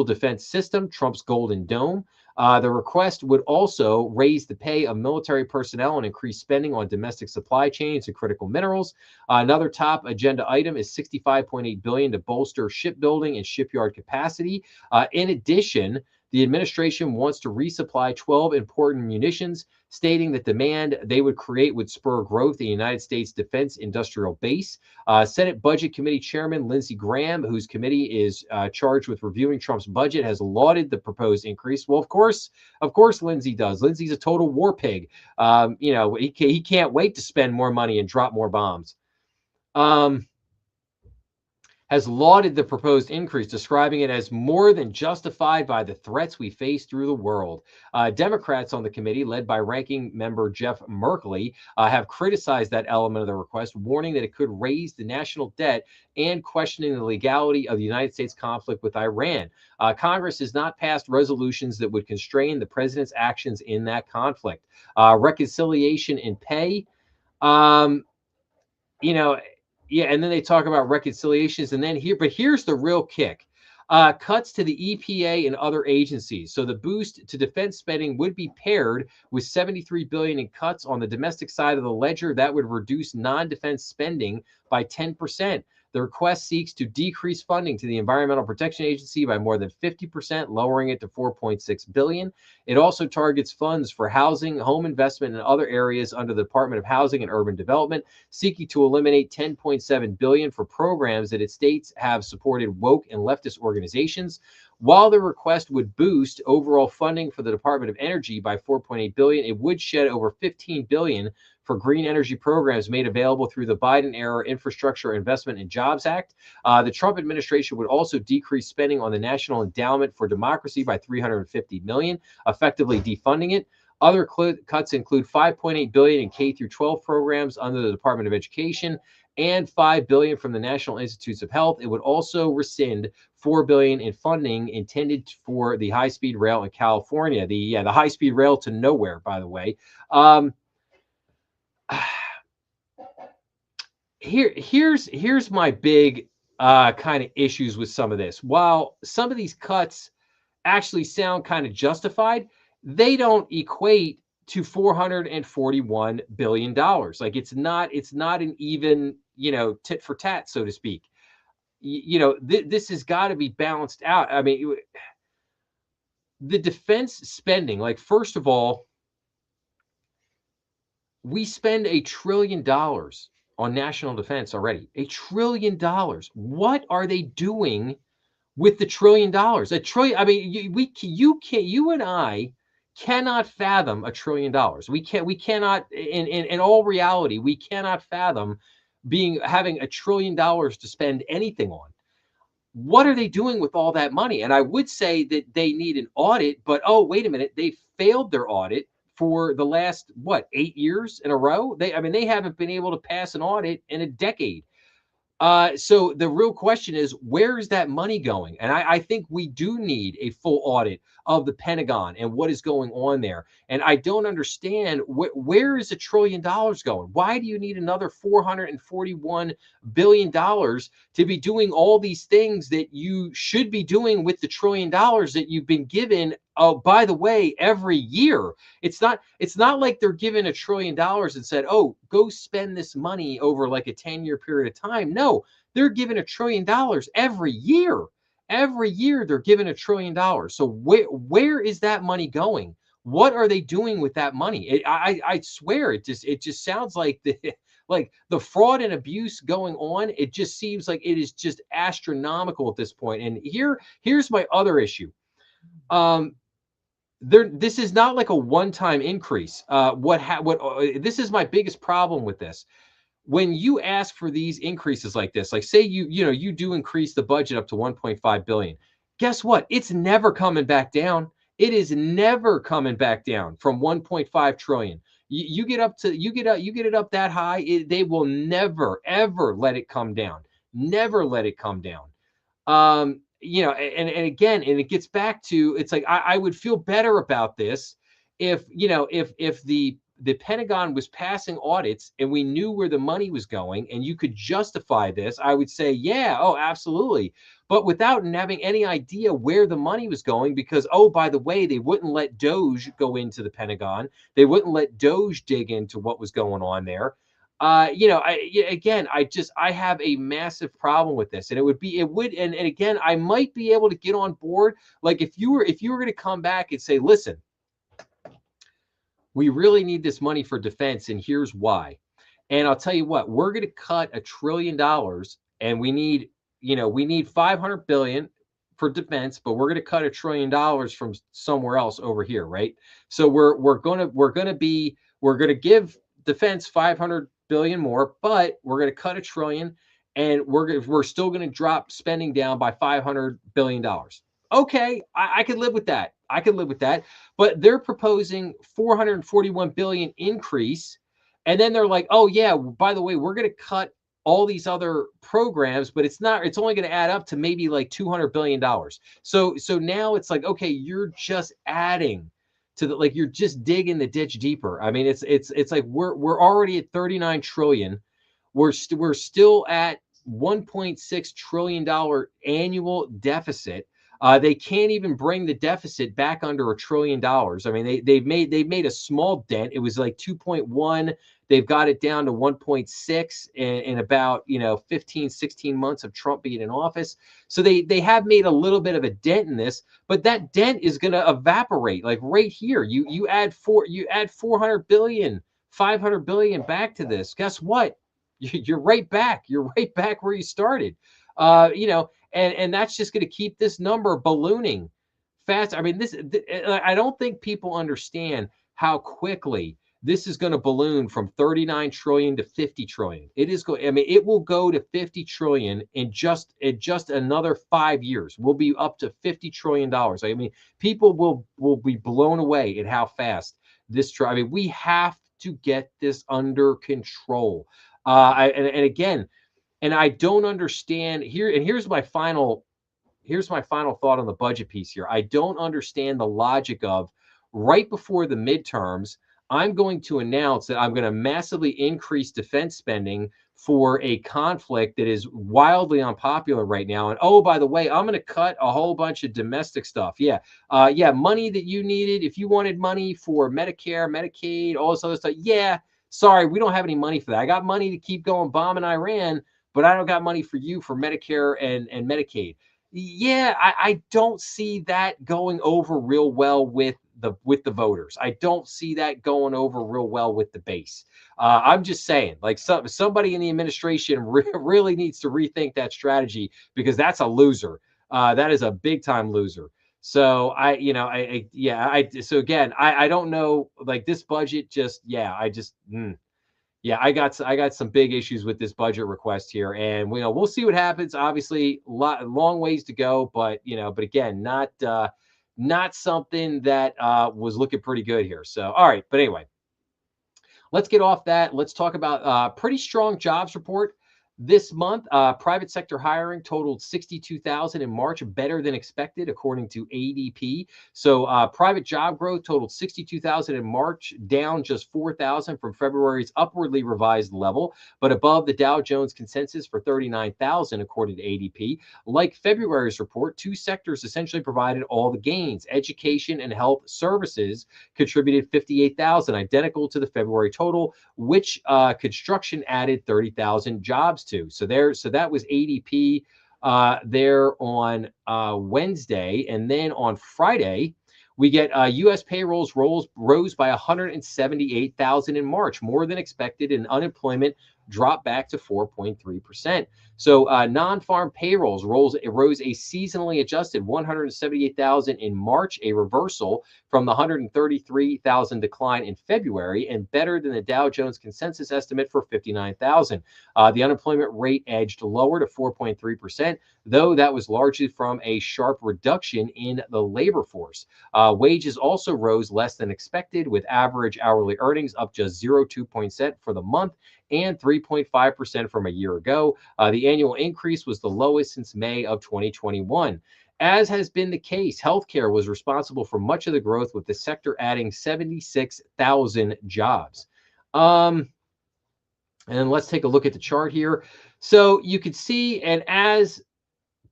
defense system, Trump's Golden Dome. The request would also raise the pay of military personnel and increase spending on domestic supply chains and critical minerals. Another top agenda item is 65.8 billion to bolster shipbuilding and shipyard capacity. In addition, the administration wants to resupply 12 important munitions, stating that demand they would create would spur growth in the United States defense industrial base. Senate Budget Committee Chairman Lindsey Graham, whose committee is charged with reviewing Trump's budget, has lauded the proposed increase. Well, of course, Lindsey does. Lindsey's a total war pig. He can't wait to spend more money and drop more bombs. Has lauded the proposed increase, describing it as more than justified by the threats we face through the world. Democrats on the committee, led by ranking member Jeff Merkley, have criticized that element of the request, warning that it could raise the national debt and questioning the legality of the United States conflict with Iran. Congress has not passed resolutions that would constrain the president's actions in that conflict. Reconciliation in pay. Yeah, and then they talk about reconciliations, and then here's the real kick. Cuts to the EPA and other agencies. So the boost to defense spending would be paired with 73 billion in cuts on the domestic side of the ledger. That would reduce non-defense spending by 10%. The request seeks to decrease funding to the Environmental Protection Agency by more than 50%, lowering it to 4.6 billion. It also targets funds for housing, home investment, and other areas under the Department of Housing and Urban Development, seeking to eliminate 10.7 billion for programs that its states have supported woke and leftist organizations. While the request would boost overall funding for the Department of Energy by 4.8 billion, it would shed over 15 billion for green energy programs made available through the Biden-era Infrastructure Investment and Jobs Act. The Trump administration would also decrease spending on the National Endowment for Democracy by 350 million, effectively defunding it. Other cuts include 5.8 billion in K through 12 programs under the Department of Education and 5 billion from the National Institutes of Health. It would also rescind 4 billion in funding intended for the high-speed rail in California. The high-speed rail to nowhere, by the way. Here's my big kind of issues with some of this. While some of these cuts actually sound kind of justified, they don't equate to $441 billion. Like it's not an even, tit for tat, so to speak. This has got to be balanced out. I mean, the defense spending, like, first of all, we spend $1 trillion on national defense already. $1 trillion. What are they doing with the $1 trillion? $1 trillion. I mean, you and I cannot fathom $1 trillion. We cannot, in all reality, we cannot fathom having $1 trillion to spend anything on. What are they doing with all that money? And I would say that they need an audit, but oh, wait a minute, they failed their audit for the last, what, 8 years in a row? I mean, they haven't been able to pass an audit in a decade. So the real question is, where is that money going? And I think we do need a full audit of the Pentagon and what is going on there. And I don't understand where is $1 trillion going? Why do you need another $441 billion to be doing all these things that you should be doing with the $1 trillion that you've been given? Oh, by the way, every year. It's not like they're given $1 trillion and said, oh, go spend this money over like a 10-year period of time. No, they're given $1 trillion every year. Every year they're given $1 trillion. So where is that money going? What are they doing with that money? I swear it just sounds like the fraud and abuse going on. It just seems like it is just astronomical at this point. And here's my other issue. This is not like a one-time increase. This is my biggest problem with this. When you ask for these increases like this, like say you do increase the budget up to 1.5 billion, guess what? It's never coming back down. It is never coming back down from 1.5 trillion. You get it up that high, they will never ever let it come down. Never let it come down. And again, and it gets back to, it's like I would feel better about this if the Pentagon was passing audits and we knew where the money was going and you could justify this. I would say, yeah, oh, absolutely. But without having any idea where the money was going, because, oh, by the way, they wouldn't let Doge go into the Pentagon. They wouldn't let Doge dig into what was going on there. I have a massive problem with this, and and again, I might be able to get on board. Like if you were going to come back and say, listen, we really need this money for defense, and here's why. And I'll tell you what, we're going to cut $1 trillion, and we need 500 billion for defense, but we're going to cut $1 trillion from somewhere else over here, right? So we're going to give defense 500 billion more, but we're going to cut $1 trillion, and we're still going to drop spending down by $500 billion. Okay, I could live with that. I could live with that. But they're proposing 441 billion increase, and then they're like, oh yeah, by the way, we're going to cut all these other programs, but it's only going to add up to maybe like $200 billion. So now it's like, okay, you're just adding to you're just digging the ditch deeper. I mean, it's like we're already at 39 trillion. We're still at $1.6 trillion annual deficit. They can't even bring the deficit back under $1 trillion. I mean, they've made a small dent. It was like 2.1. They've got it down to 1.6 in about 15, 16 months of Trump being in office. So they have made a little bit of a dent in this, but that dent is going to evaporate. Like right here, you add 400 billion, 500 billion back to this. Guess what? You're right back. You're right back where you started. And that's just going to keep this number ballooning fast. I mean, I don't think people understand how quickly this is going to balloon from 39 trillion to 50 trillion. It will go to 50 trillion in just another 5 years. We'll be up to $50 trillion. I mean, people will be blown away at how fast we have to get this under control. Again, and I don't understand here. And here's my final thought on the budget piece here. I don't understand the logic of right before the midterms, I'm going to announce that I'm going to massively increase defense spending for a conflict that is wildly unpopular right now. And oh, by the way, I'm going to cut a whole bunch of domestic stuff. Yeah. Money that you needed. If you wanted money for Medicare, Medicaid, all this other stuff. Yeah. Sorry, we don't have any money for that. I got money to keep going bombing Iran, but I don't got money for you for Medicare and Medicaid. Yeah, I don't see that going over real well with the voters. I don't see that going over real well with the base. I'm just saying, like somebody in the administration really needs to rethink that strategy, because that's a loser. That is a big time loser. So so again, I don't know, like this budget just, Yeah, I got some big issues with this budget request here, and we'll see what happens. Obviously, long ways to go, but but again, not something that was looking pretty good here. So, all right, but anyway, let's get off that. Let's talk about pretty strong jobs report this month. Private sector hiring totaled 62,000 in March, better than expected, according to ADP. So private job growth totaled 62,000 in March, down just 4,000 from February's upwardly revised level, but above the Dow Jones consensus for 39,000, according to ADP. Like February's report, two sectors essentially provided all the gains. Education and health services contributed 58,000, identical to the February total, which construction added 30,000 jobs to. So that was ADP there on Wednesday, and then on Friday we get U.S. payrolls rose by 178,000 in March, more than expected, and unemployment dropped back to 4.3%. So non-farm payrolls rose a seasonally adjusted 178,000 in March, a reversal from the 133,000 decline in February, and better than the Dow Jones consensus estimate for 59,000. The unemployment rate edged lower to 4.3%, though that was largely from a sharp reduction in the labor force. Wages also rose less than expected, with average hourly earnings up just 0.2% for the month and 3.5% from a year ago. The annual increase was the lowest since May of 2021. As has been the case, healthcare was responsible for much of the growth, with the sector adding 76,000 jobs. And let's take a look at the chart here. So you could see, and as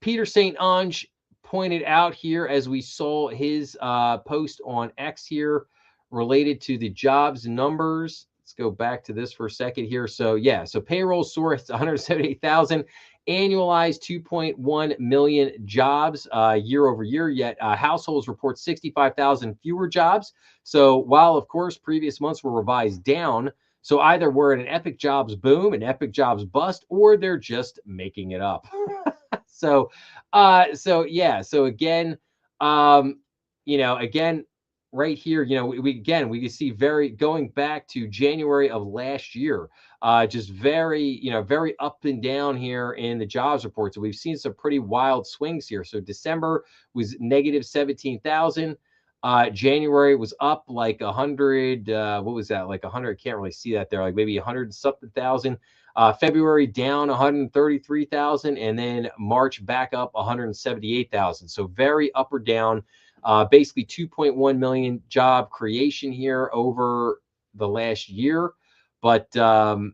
Peter St. Onge pointed out here, as we saw his post on X here related to the jobs numbers. Let's go back to this for a second here. So yeah, so payroll soared 178,000, annualized 2.1 million jobs year over year, yet households report 65,000 fewer jobs. So while, of course, previous months were revised down, so either we're in an epic jobs boom, an epic jobs bust, or they're just making it up. So yeah, so again, again, right here, we can see going back to January of last year, just very up and down here in the jobs reports. So we've seen some pretty wild swings here. So December was negative 17,000. January was up like 100. What was that? Like 100. Can't really see that there. Like maybe 100 something thousand. February down 133,000, and then March back up 178,000. So very up or down. Basically 2.1 million job creation here over the last year, but not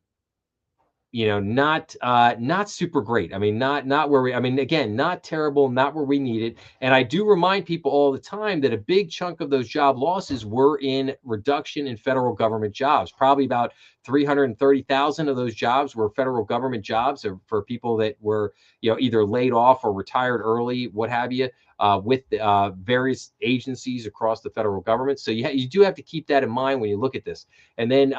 super great. I mean, not where we. I mean, again, not terrible, not where we need it. And I do remind people all the time that a big chunk of those job losses were in reduction in federal government jobs. Probably about 330,000 of those jobs were federal government jobs, or for people that were either laid off or retired early, what have you, with various agencies across the federal government. So you do have to keep that in mind when you look at this. And then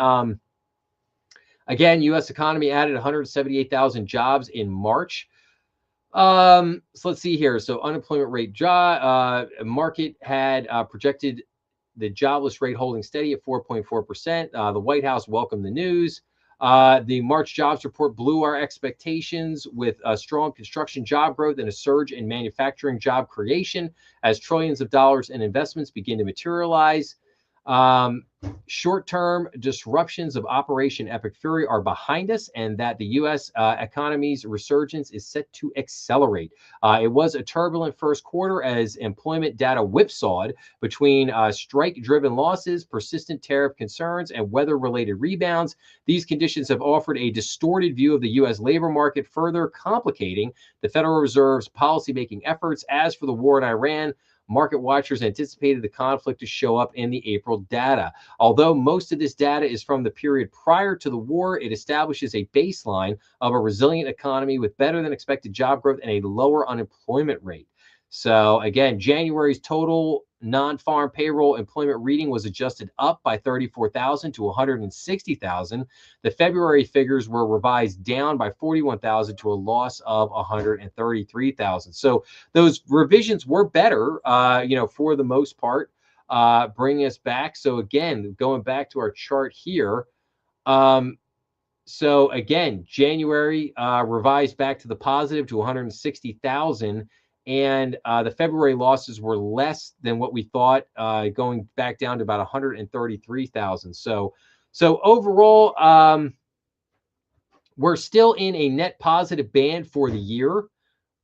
again, U.S. economy added 178,000 jobs in March. So let's see here. So unemployment rate market had projected the jobless rate holding steady at 4.4%. The White House welcomed the news. The March jobs report blew our expectations, with a strong construction job growth and a surge in manufacturing job creation as trillions of dollars in investments begin to materialize. Short-term disruptions of Operation Epic Fury are behind us, and that the U.S. Economy's resurgence is set to accelerate. It was a turbulent first quarter as employment data whipsawed between strike-driven losses, persistent tariff concerns, and weather-related rebounds. These conditions have offered a distorted view of the U.S. labor market, further complicating the Federal Reserve's policymaking efforts. As for the war in Iran, market watchers anticipated the conflict to show up in the April data. Although most of this data is from the period prior to the war, it establishes a baseline of a resilient economy with better than expected job growth and a lower unemployment rate. So again, January's total non-farm payroll employment reading was adjusted up by 34,000 to 160,000. The February figures were revised down by 41,000 to a loss of 133,000. So those revisions were better, for the most part, bringing us back. So again, going back to our chart here, So again, January revised back to the positive to 160,000, and the February losses were less than what we thought, going back down to about 133,000. So overall, we're still in a net positive band for the year,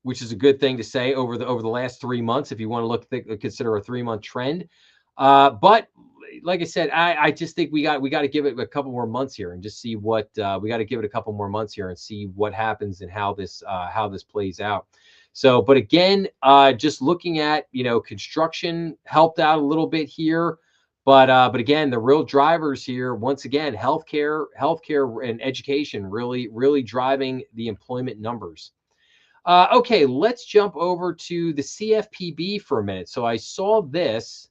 which is a good thing to say over the last 3 months, if you want to consider a 3-month trend. But like I said, I just think we got to give it a couple more months here and just see what we got to give it a couple more months here and see what happens and how this plays out. So, but again, just looking at, construction helped out a little bit here. But again, the real drivers here, once again, healthcare and education really driving the employment numbers. Okay, let's jump over to the CFPB for a minute. So I saw this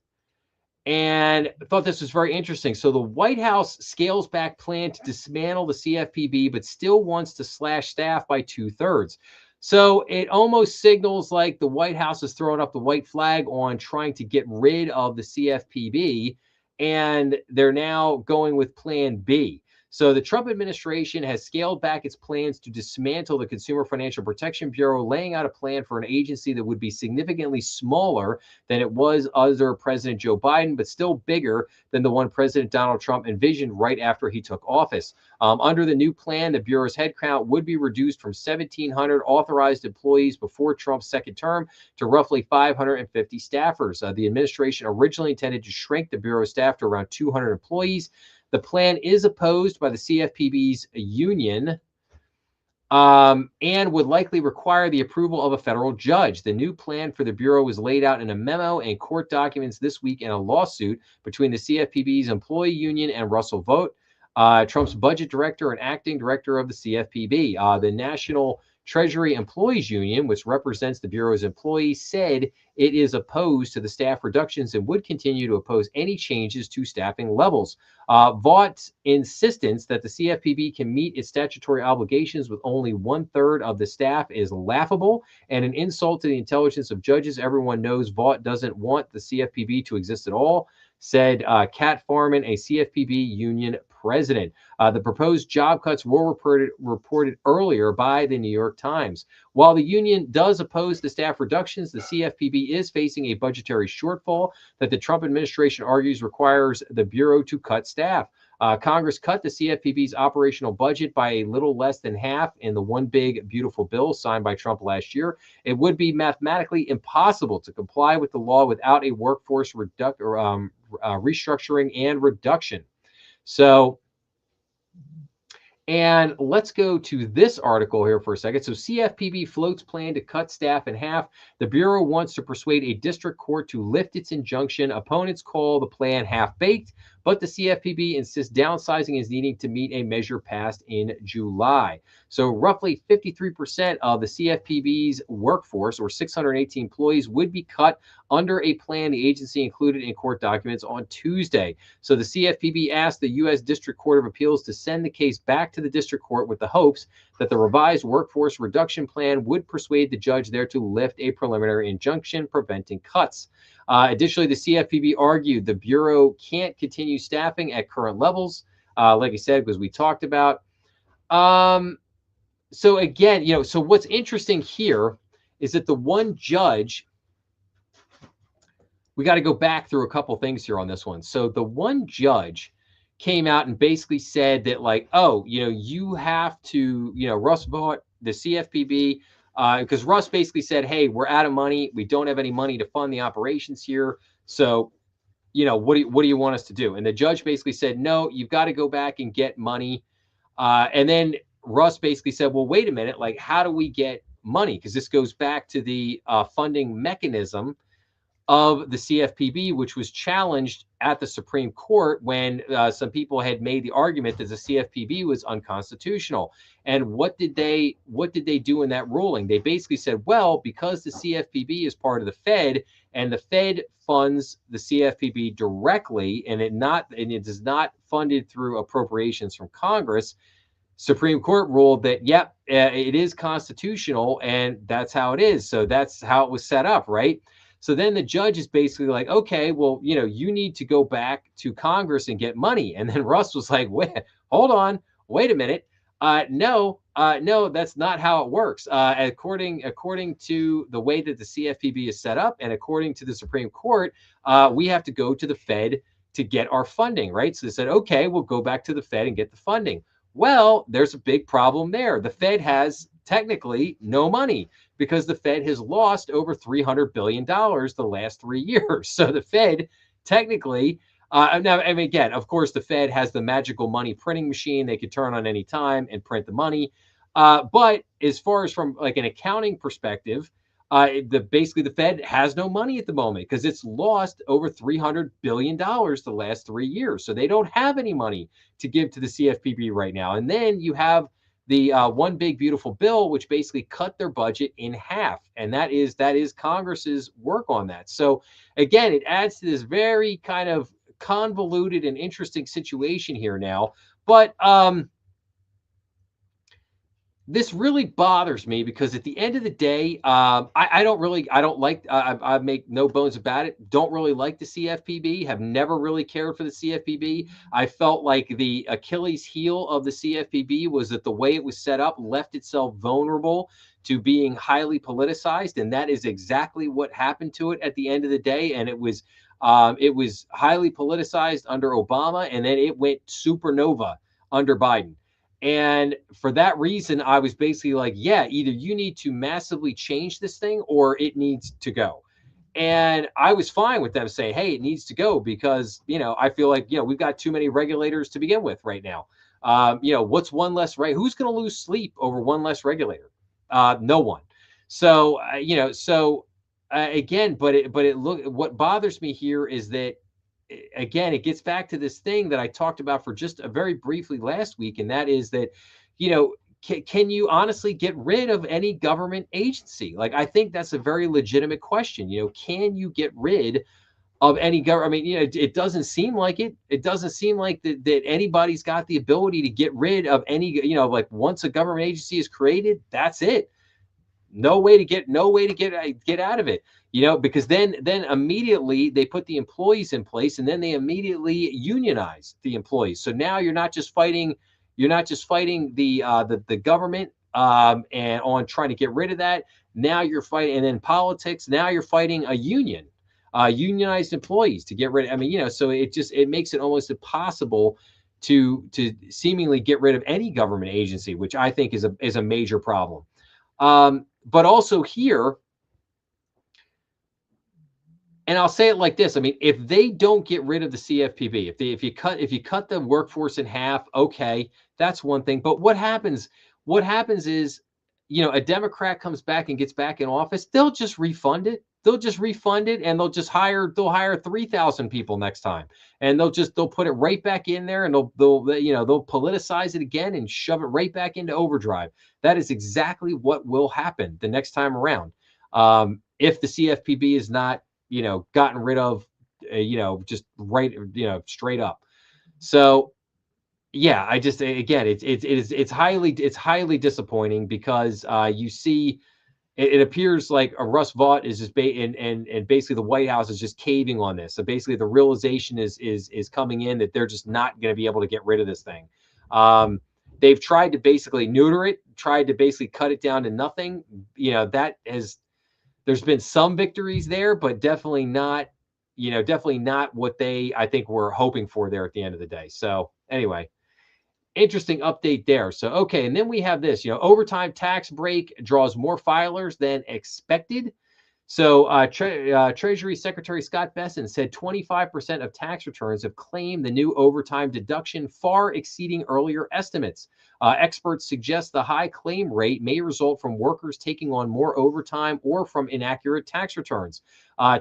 and thought this was very interesting. So the White House scales back plan to dismantle the CFPB, but still wants to slash staff by 2/3. So it almost signals like the White House is throwing up the white flag on trying to get rid of the CFPB, and they're now going with Plan B. So the Trump administration has scaled back its plans to dismantle the Consumer Financial Protection Bureau, laying out a plan for an agency that would be significantly smaller than it was under President Joe Biden, but still bigger than the one President Donald Trump envisioned right after he took office. Under the new plan, the Bureau's headcount would be reduced from 1,700 authorized employees before Trump's second term to roughly 550 staffers. The administration originally intended to shrink the Bureau's staff to around 200 employees. The plan is opposed by the CFPB's union, and would likely require the approval of a federal judge. The new plan for the Bureau was laid out in a memo and court documents this week in a lawsuit between the CFPB's employee union and Russell Vought, Trump's budget director and acting director of the CFPB. The National Treasury Employees Union, which represents the Bureau's employees, said it is opposed to the staff reductions and would continue to oppose any changes to staffing levels. Vaught's insistence that the CFPB can meet its statutory obligations with only 1/3 of the staff is laughable and an insult to the intelligence of judges. Everyone knows Vaught doesn't want the CFPB to exist at all, said Kat Farman, a CFPB union president. The proposed job cuts were reported earlier by the New York Times. While the union does oppose the staff reductions, the CFPB is facing a budgetary shortfall that the Trump administration argues requires the Bureau to cut staff. Congress cut the CFPB's operational budget by a little less than half in the One Big Beautiful Bill signed by Trump last year. It would be mathematically impossible to comply with the law without a workforce restructuring and reduction. So, and let's go to this article here for a second. So CFPB floats plan to cut staff in half. The Bureau wants to persuade a district court to lift its injunction. Opponents call the plan half-baked, but the CFPB insists downsizing is needing to meet a measure passed in July. So roughly 53% of the CFPB's workforce, or 618 employees, would be cut under a plan the agency included in court documents on Tuesday. So the CFPB asked the U.S. District Court of Appeals to send the case back to the district court with the hopes that the revised workforce reduction plan would persuade the judge there to lift a preliminary injunction preventing cuts. Additionally, the CFPB argued the Bureau can't continue staffing at current levels, like I said, because we talked about. So again, so what's interesting here is that the one judge, we got to go back through a couple things here on this one. So the one judge came out and basically said that, like, oh, you have to, Russ Vought, the CFPB, because Russ basically said, hey, we're out of money. We don't have any money to fund the operations here. So, what do you want us to do? And the judge basically said, no, you've got to go back and get money. And then Russ basically said, well, wait a minute, like, how do we get money? Because this goes back to the funding mechanism of the CFPB, which was challenged at the Supreme Court when some people had made the argument that the CFPB was unconstitutional. And what did they do in that ruling? They basically said, well, because the CFPB is part of the Fed and the Fed funds the CFPB directly, and it is not funded through appropriations from Congress, Supreme Court ruled that, yep, it is constitutional, and that's how it is. So that's how it was set up, right? So then the judge is basically like, okay, well, you need to go back to Congress and get money. And then Russ was like, wait, hold on, wait a minute. No, that's not how it works. According to the way that the CFPB is set up, and according to the Supreme Court, we have to go to the Fed to get our funding, right? So they said, okay, we'll go back to the Fed and get the funding. Well, there's a big problem there. The Fed has technically no money because the Fed has lost over $300 billion the last 3 years. So the Fed technically now, I mean, again, of course, the Fed has the magical money printing machine they could turn on any time and print the money. But as far as from like an accounting perspective, basically the Fed has no money at the moment because it's lost over $300 billion the last 3 years. So they don't have any money to give to the CFPB right now. And then you have the one big beautiful bill, which basically cut their budget in half, and that is Congress's work on that. So again, it adds to this very kind of convoluted and interesting situation here now. But this really bothers me because at the end of the day, I don't like, I make no bones about it. Don't really like the CFPB, have never really cared for the CFPB. I felt like the Achilles heel of the CFPB was that the way it was set up left itself vulnerable to being highly politicized. And that is exactly what happened to it at the end of the day. And it was highly politicized under Obama, and then it went supernova under Biden. And for that reason, I was basically like, yeah, either you need to massively change this thing or it needs to go. And I was fine with them saying, hey, it needs to go because, I feel like, we've got too many regulators to begin with right now. What's one less, right? Who's going to lose sleep over one less regulator? No one. So, again, what bothers me here is that, again, it gets back to this thing that I talked about for just a very briefly last week, and that is that, can you honestly get rid of any government agency? Like, I think that's a very legitimate question. Can you get rid of any government? I mean, it doesn't seem like it. It doesn't seem like that anybody's got the ability to get rid of any, like once a government agency is created, that's it. No way to get out of it, because then immediately they put the employees in place, and then they immediately unionize the employees. So now you're not just fighting the government and on trying to get rid of that. Now you're fighting, and then politics. Now you're fighting a union, unionized employees to get rid of. I mean, so it makes it almost impossible to seemingly get rid of any government agency, which I think is a major problem. But also here, and I'll say it like this. I mean, if they don't get rid of the CFPB, if you cut the workforce in half, okay, that's one thing. But what happens is, a Democrat comes back and gets back in office, they'll just refund it. And they'll hire 3,000 people next time. And they'll put it right back in there, and they'll politicize it again and shove it right back into overdrive. That is exactly what will happen the next time around. If the CFPB is not, gotten rid of, just right, straight up. So yeah, I just, again, it's highly disappointing because you see, it appears like a Russ Vought is just and basically the White House is just caving on this. So basically the realization is coming in that they're just not going to be able to get rid of this thing. They've tried to basically neuter it, tried to basically cut it down to nothing. There's been some victories there, but definitely not what they, I think, were hoping for there at the end of the day. So anyway, interesting update there. So, okay. And then we have this, overtime tax break draws more filers than expected. So Treasury Secretary Scott Bessent said 25% of tax returns have claimed the new overtime deduction, far exceeding earlier estimates. Experts suggest the high claim rate may result from workers taking on more overtime or from inaccurate tax returns.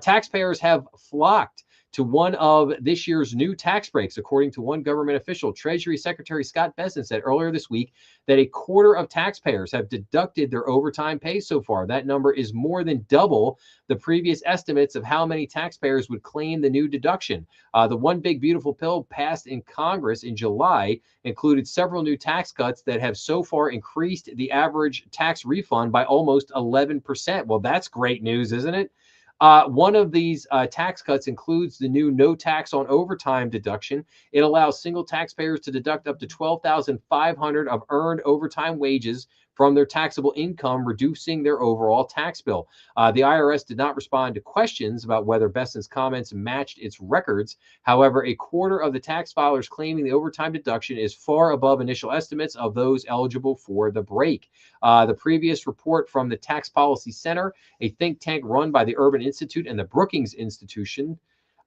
Taxpayers have flocked to one of this year's new tax breaks, according to one government official. Treasury Secretary Scott Bessent said earlier this week that a quarter of taxpayers have deducted their overtime pay so far. That number is more than double the previous estimates of how many taxpayers would claim the new deduction. The One Big Beautiful Bill passed in Congress in July included several new tax cuts that have so far increased the average tax refund by almost 11%. Well, that's great news, isn't it? One of these tax cuts includes the new no tax on overtime deduction. It allows single taxpayers to deduct up to $12,500 of earned overtime wages from their taxable income, reducing their overall tax bill. The IRS did not respond to questions about whether Besson's comments matched its records. However, a quarter of the tax filers claiming the overtime deduction is far above initial estimates of those eligible for the break. The previous report from the Tax Policy Center, a think tank run by the Urban Institute and the Brookings Institution,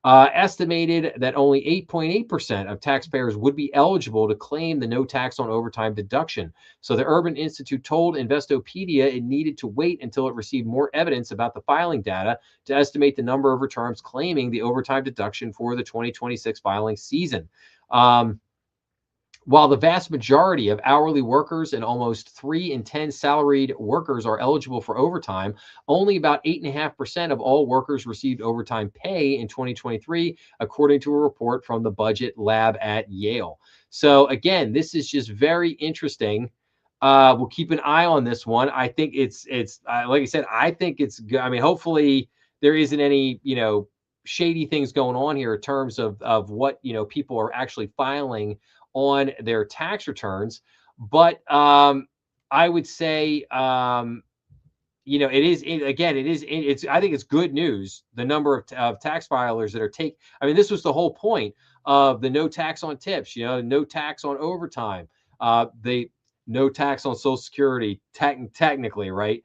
estimated that only 8.8% of taxpayers would be eligible to claim the no tax on overtime deduction. So the Urban Institute told Investopedia it needed to wait until it received more evidence about the filing data to estimate the number of returns claiming the overtime deduction for the 2026 filing season. While the vast majority of hourly workers and almost 3 in 10 salaried workers are eligible for overtime, only about 8.5% of all workers received overtime pay in 2023, according to a report from the Budget Lab at Yale. So again, this is just very interesting. We'll keep an eye on this one. I think it's like I said, I think it's good. I mean, hopefully there isn't any, shady things going on here in terms of what, people are actually filing on their tax returns. But I would say, I think it's good news. The number of tax filers that are I mean, this was the whole point of the no tax on tips, no tax on overtime, the no tax on Social Security, technically, right,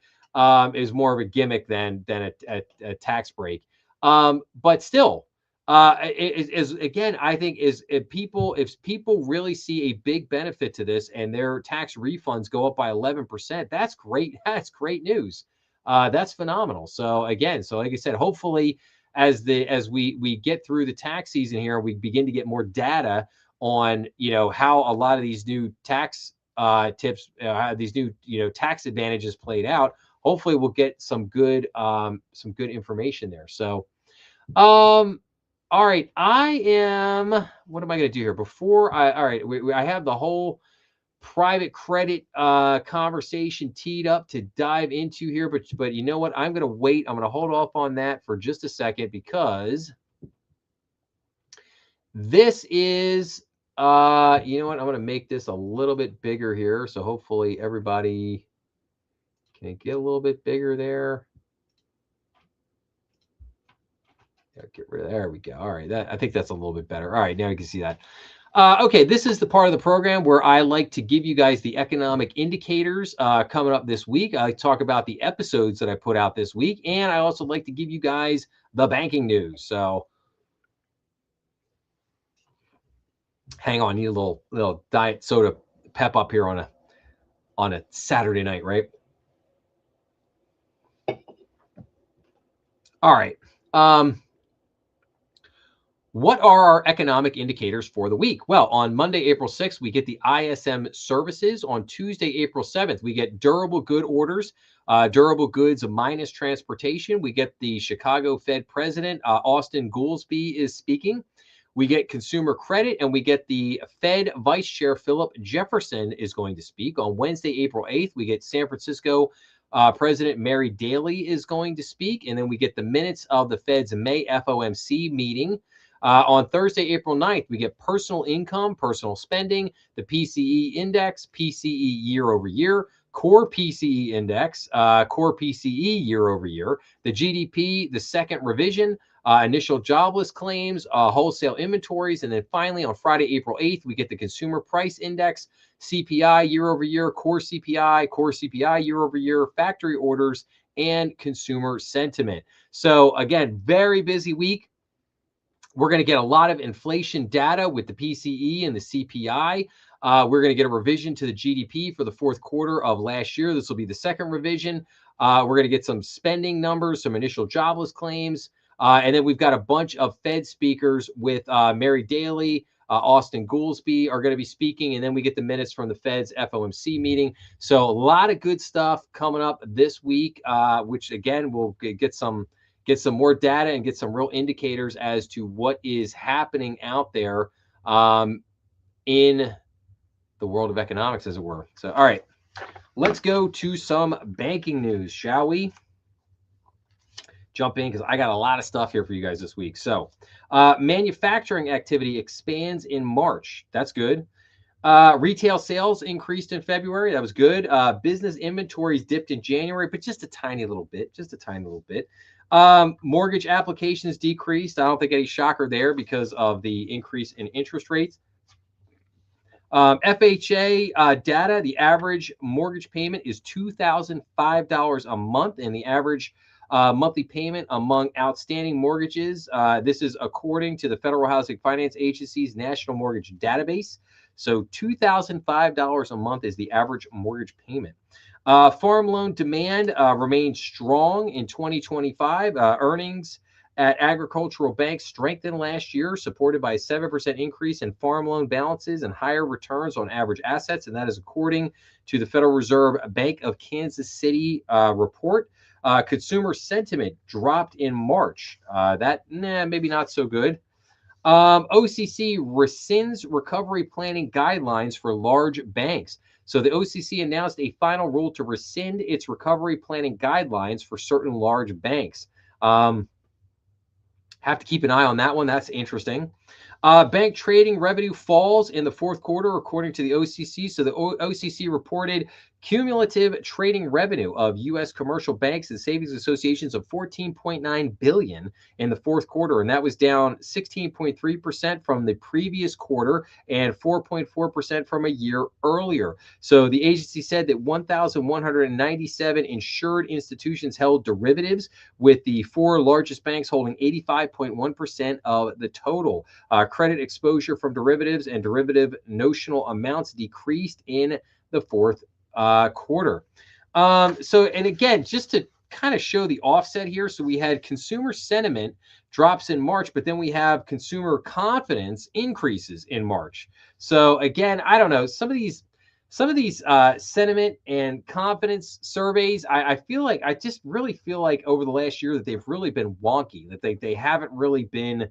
is more of a gimmick than a tax break. But still, again, I think if people really see a big benefit to this and their tax refunds go up by 11%, that's great. That's great news. That's phenomenal. So again, like I said, hopefully as we get through the tax season here, we begin to get more data on how a lot of these new tax tips, these new tax advantages played out. Hopefully we'll get some good information there. So all right, what am I going to do here all right, I have the whole private credit conversation teed up to dive into here, but you know what? I'm going to wait. I'm going to hold off on that for just a second because this is, you know what? I'm going to make this a little bit bigger here. So hopefully everybody can get a little bit bigger there. Get rid of there we go. All right, I think that's a little bit better. All right, now you can see that. Okay, this is the part of the program where I like to give you guys the economic indicators coming up this week. I talk about the episodes that I put out this week, and I also like to give you guys the banking news. So hang on, need a little diet soda pep up here on a Saturday night, right? All right. What are our economic indicators for the week? Well, on Monday, April 6th, we get the ISM services. On Tuesday, April 7th, we get durable good orders, durable goods minus transportation. We get the Chicago Fed president, Austin Goolsbee, is speaking. We get consumer credit, and we get the Fed Vice Chair, Philip Jefferson, is going to speak. On Wednesday, April 8th, we get San Francisco President Mary Daly is going to speak. And then we get the minutes of the Fed's May FOMC meeting. On Thursday, April 9th, we get personal income, personal spending, the PCE index, PCE year over year, core PCE index, core PCE year over year, the GDP, the second revision, initial jobless claims, wholesale inventories, and then finally on Friday, April 8th, we get the consumer price index, CPI year over year, core CPI year over year, factory orders, and consumer sentiment. So again, very busy week. We're going to get a lot of inflation data with the PCE and the CPI. We're going to get a revision to the GDP for the fourth quarter of last year. This will be the second revision. We're going to get some spending numbers, some initial jobless claims. And then we've got a bunch of Fed speakers with Mary Daly, Austin Goolsbee are going to be speaking. And then we get the minutes from the Fed's FOMC meeting. So a lot of good stuff coming up this week, which again, we'll get some more data and get some real indicators as to what is happening out there in the world of economics, as it were. So, all right, let's go to some banking news, shall we? jump in because I got a lot of stuff here for you guys this week. So, manufacturing activity expands in March. That's good. Retail sales increased in February. That was good. Business inventories dipped in January, but just a tiny little bit, just a tiny little bit. Mortgage applications decreased. I don't think any shocker there because of the increase in interest rates. FHA data, the average mortgage payment is $2,005 a month, and the average monthly payment among outstanding mortgages. This is according to the Federal Housing Finance Agency's National Mortgage Database. So $2,005 a month is the average mortgage payment. Farm loan demand remained strong in 2025. Earnings at agricultural banks strengthened last year, supported by a 7% increase in farm loan balances and higher returns on average assets. And that is according to the Federal Reserve Bank of Kansas City report. Consumer sentiment dropped in March. Maybe not so good. OCC rescinds recovery planning guidelines for large banks. So the OCC announced a final rule to rescind its recovery planning guidelines for certain large banks. Have to keep an eye on that one. That's interesting. Bank trading revenue falls in the fourth quarter, according to the OCC. So the OCC reported cumulative trading revenue of U.S. commercial banks and savings associations of $14.9 billion in the fourth quarter, and that was down 16.3% from the previous quarter and 4.4% from a year earlier. So the agency said that 1,197 insured institutions held derivatives, with the four largest banks holding 85.1% of the total. Credit exposure from derivatives and derivative notional amounts decreased in the fourth quarter. And again, just to kind of show the offset here, so we had consumer sentiment drops in March, but then we have consumer confidence increases in March. So again, I don't know, some of these sentiment and confidence surveys, I just really feel like over the last year that they've really been wonky, that they haven't really been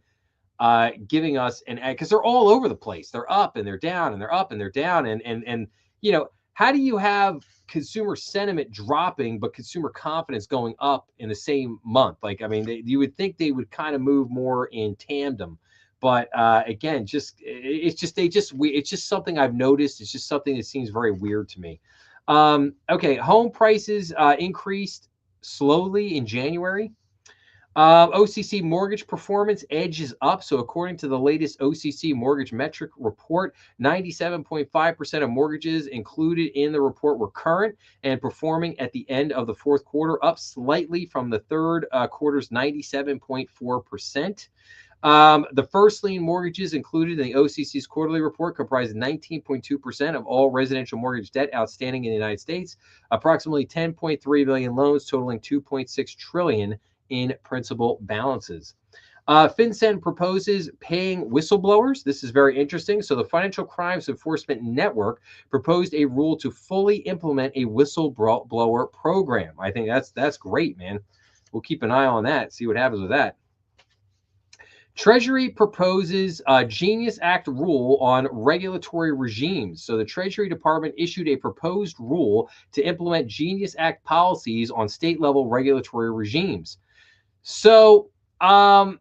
giving us because they're all over the place. They're up and they're down and they're up and they're down. And how do you have consumer sentiment dropping, but consumer confidence going up in the same month? Like, I mean, you would think they would kind of move more in tandem. But again, it's just something I've noticed. It's just something that seems very weird to me. Okay, home prices increased slowly in January. OCC mortgage performance edges up. So according to the latest OCC mortgage metric report, 97.5% of mortgages included in the report were current and performing at the end of the fourth quarter, up slightly from the third quarter's 97.4%. The first lien mortgages included in the OCC's quarterly report comprise 19.2% of all residential mortgage debt outstanding in the United States, approximately 10.3 million loans totaling $2.6 trillion in principal balances. FinCEN proposes paying whistleblowers. This is very interesting. So the Financial Crimes Enforcement Network proposed a rule to fully implement a whistleblower program. I think that's great, man. We'll keep an eye on that, see what happens with that. Treasury proposes a Genius Act rule on regulatory regimes. So the Treasury Department issued a proposed rule to implement Genius Act policies on state-level regulatory regimes. So I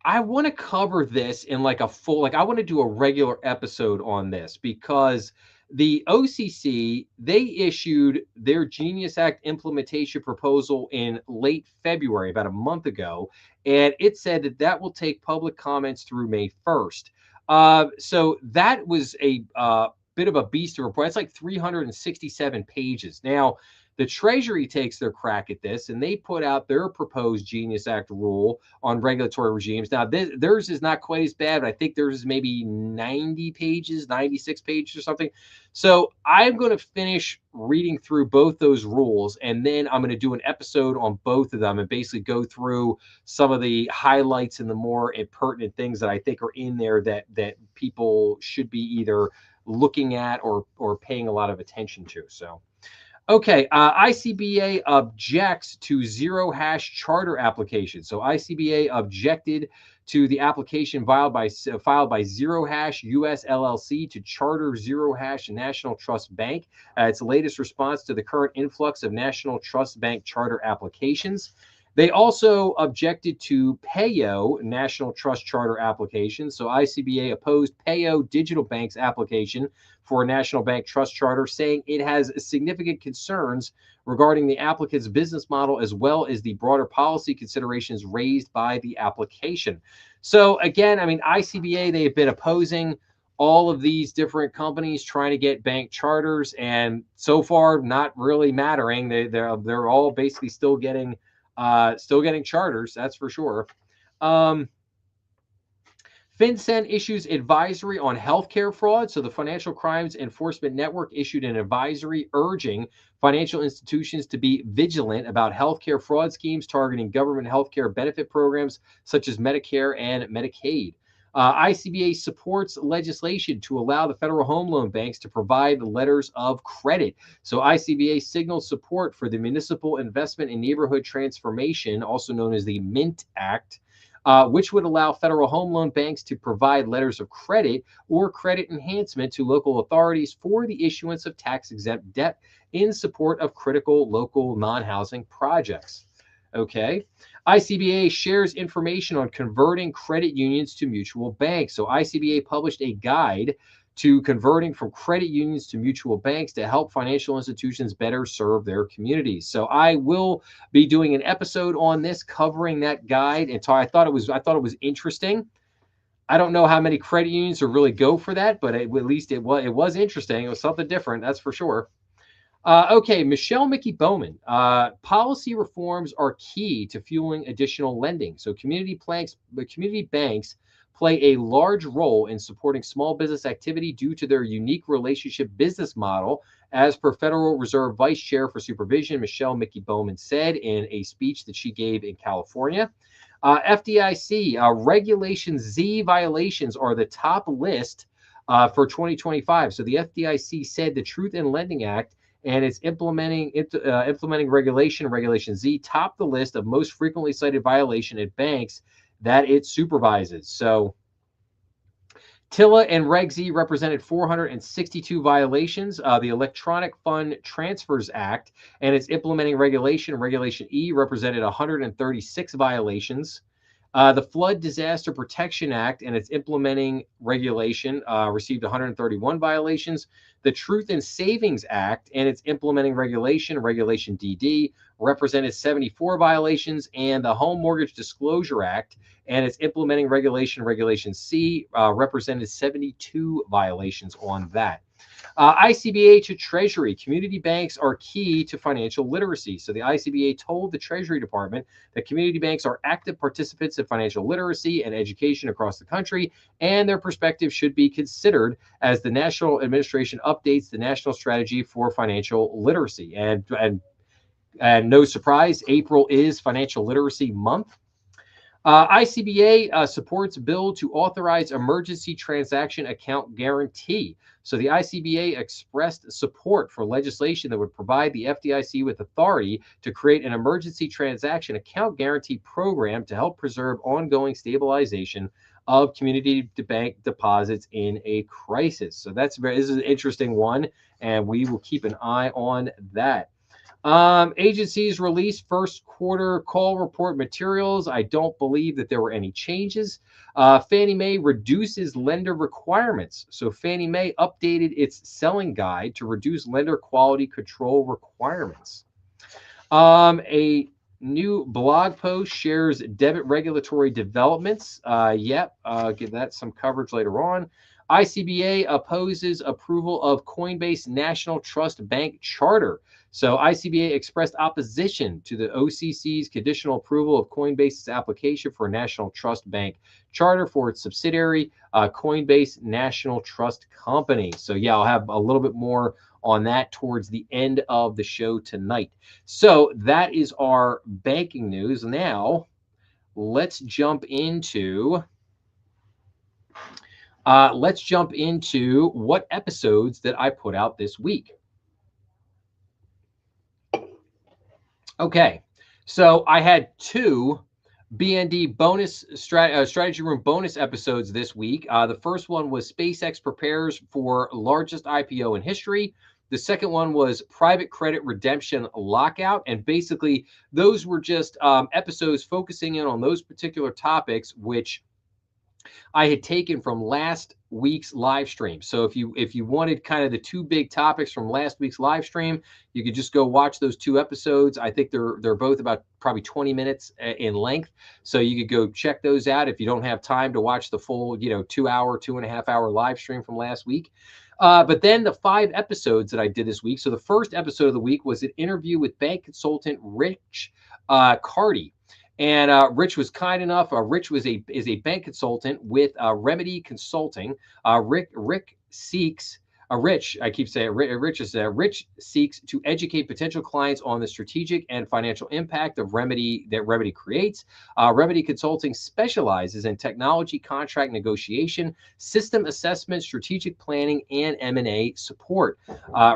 want to cover this in like a full, I want to do a regular episode on this, because the OCC, they issued their Genius Act implementation proposal in late February, about a month ago, and it said that will take public comments through May 1st. So that was a bit of a beast to report. It's like 367 pages. Now, the Treasury takes their crack at this, and they put out their proposed Genius Act rule on regulatory regimes. Now, theirs is not quite as bad, but I think theirs is maybe 90 pages, 96 pages or something. So I'm going to finish reading through both those rules, and then I'm going to do an episode on both of them and basically go through some of the highlights and the more pertinent things that I think are in there that people should be either looking at or paying a lot of attention to. So. Okay, ICBA objects to zero hash charter application. So ICBA objected to the application filed by Zero Hash US LLC to charter Zero Hash National Trust Bank. Its latest response to the current influx of National Trust Bank charter applications. They also objected to PAYO National Trust Charter application. So ICBA opposed PAYO Digital Bank's application for a national bank trust charter, saying it has significant concerns regarding the applicant's business model as well as the broader policy considerations raised by the application. So again, I mean, ICBA, they have been opposing all of these different companies trying to get bank charters, and so far not really mattering. They're all basically still getting charters, that's for sure. FinCEN issues advisory on healthcare fraud. So the Financial Crimes Enforcement Network issued an advisory urging financial institutions to be vigilant about healthcare fraud schemes targeting government healthcare benefit programs such as Medicare and Medicaid. ICBA supports legislation to allow the federal home loan banks to provide letters of credit. So ICBA signals support for the Municipal Investment in Neighborhood Transformation, also known as the MINT Act, which would allow federal home loan banks to provide letters of credit or credit enhancement to local authorities for the issuance of tax-exempt debt in support of critical local non-housing projects. Okay. ICBA shares information on converting credit unions to mutual banks. So ICBA published a guide to converting from credit unions to mutual banks to help financial institutions better serve their communities. So I will be doing an episode on this, covering that guide. And so I thought it was interesting. I don't know how many credit unions will really go for that, but at least it was interesting. It was something different, that's for sure. Okay, Michelle Mickey Bowman. Policy reforms are key to fueling additional lending. So community banks play a large role in supporting small business activity due to their unique relationship business model, as per Federal Reserve Vice Chair for Supervision, Michelle Mickey Bowman said in a speech that she gave in California. FDIC, Regulation Z violations are the top list for 2025. So the FDIC said the Truth in Lending Act and it's implementing Regulation Z topped the list of most frequently cited violation at banks that it supervises. So TILA and Reg Z represented 462 violations. The Electronic Fund Transfers Act and its implementing Regulation E, represented 136 violations. The Flood Disaster Protection Act and its implementing regulation received 131 violations. The Truth in Savings Act and its implementing Regulation DD, represented 74 violations. And the Home Mortgage Disclosure Act and its implementing Regulation C, represented 72 violations on that. ICBA to Treasury. Community banks are key to financial literacy. So the ICBA told the Treasury Department that community banks are active participants in financial literacy and education across the country, and their perspective should be considered as the National Administration updates the National Strategy for Financial Literacy. And no surprise, April is Financial Literacy Month. ICBA supports bill to authorize emergency transaction account guarantee. So the ICBA expressed support for legislation that would provide the FDIC with authority to create an emergency transaction account guarantee program to help preserve ongoing stabilization of community bank deposits in a crisis. So this is an interesting one, and we will keep an eye on that. Agencies released first quarter call report materials. I don't believe that there were any changes. Fannie Mae reduces lender requirements. So Fannie Mae updated its selling guide to reduce lender quality control requirements. A new blog post shares debit regulatory developments. Give that some coverage later on. ICBA opposes approval of Coinbase National Trust Bank Charter. So ICBA expressed opposition to the OCC's conditional approval of Coinbase's application for a national trust bank charter for its subsidiary, Coinbase National Trust Company. So yeah, I'll have a little bit more on that towards the end of the show tonight. So that is our banking news. Now, let's jump into what episodes that I put out this week. Okay, so I had two BND bonus strategy room bonus episodes this week. The first one was SpaceX prepares for largest IPO in history. The second one was private credit redemption lockout. And basically, those were just episodes focusing in on those particular topics, which I had taken from last week's live stream. So if you wanted kind of the two big topics from last week's live stream, you could just go watch those two episodes. I think they're both about probably 20 minutes in length. So you could go check those out if you don't have time to watch the full, 2 hour, 2.5 hour live stream from last week. But then the 5 episodes that I did this week. So the first episode of the week was an interview with bank consultant Rich Carty. And Rich was kind enough. Rich is a bank consultant with Remedy Consulting. Rick seeks. Rich, I keep saying Rich seeks to educate potential clients on the strategic and financial impact of Remedy that Remedy creates. Remedy Consulting specializes in technology contract negotiation, system assessment, strategic planning, and M&A support.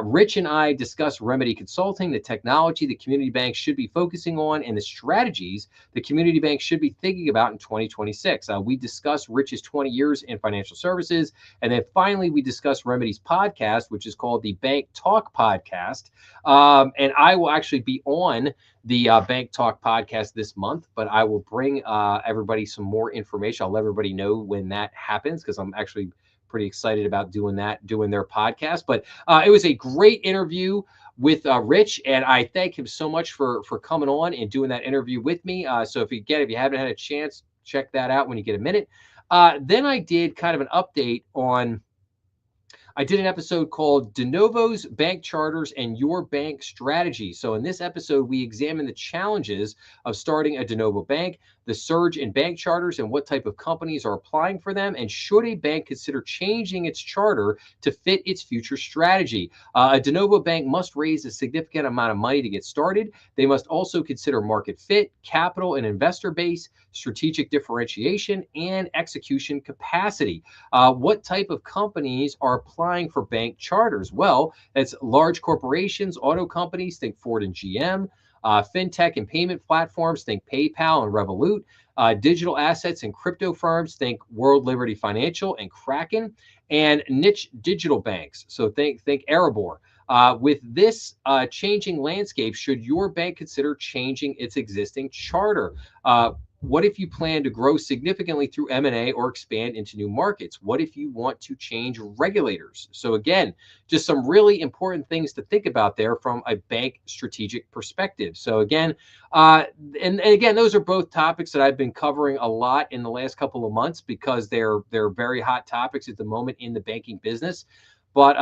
Rich and I discuss Remedy Consulting, the technology the community bank should be focusing on, and the strategies the community bank should be thinking about in 2026. We discuss Rich's 20 years in financial services, and then finally we discuss Remedy's podcast, which is called the Bank Talk Podcast. And I will actually be on the Bank Talk podcast this month, but I will bring everybody some more information. I'll let everybody know when that happens, because I'm actually pretty excited about doing their podcast. But it was a great interview with Rich, and I thank him so much for coming on and doing that interview with me. So if you haven't had a chance, check that out when you get a minute. Then I did kind of an update on. I did an episode called De Novo's Bank Charters and Your Bank Strategy. So in this episode, we examine the challenges of starting a de novo bank, the surge in bank charters and what type of companies are applying for them, and should a bank consider changing its charter to fit its future strategy. A de novo bank must raise a significant amount of money to get started. They must also consider market fit, capital and investor base, strategic differentiation, and execution capacity. What type of companies are applying for bank charters? Well, it's large corporations, auto companies, think Ford and GM, fintech and payment platforms, think PayPal and Revolut, digital assets and crypto firms, think World Liberty Financial and Kraken, and niche digital banks. So think Erebor. With this changing landscape, should your bank consider changing its existing charter? What if you plan to grow significantly through M&A or expand into new markets? What if you want to change regulators? So again, just some really important things to think about there from a bank strategic perspective. So again, and again, those are both topics that I've been covering a lot in the last couple of months, because they're very hot topics at the moment in the banking business. But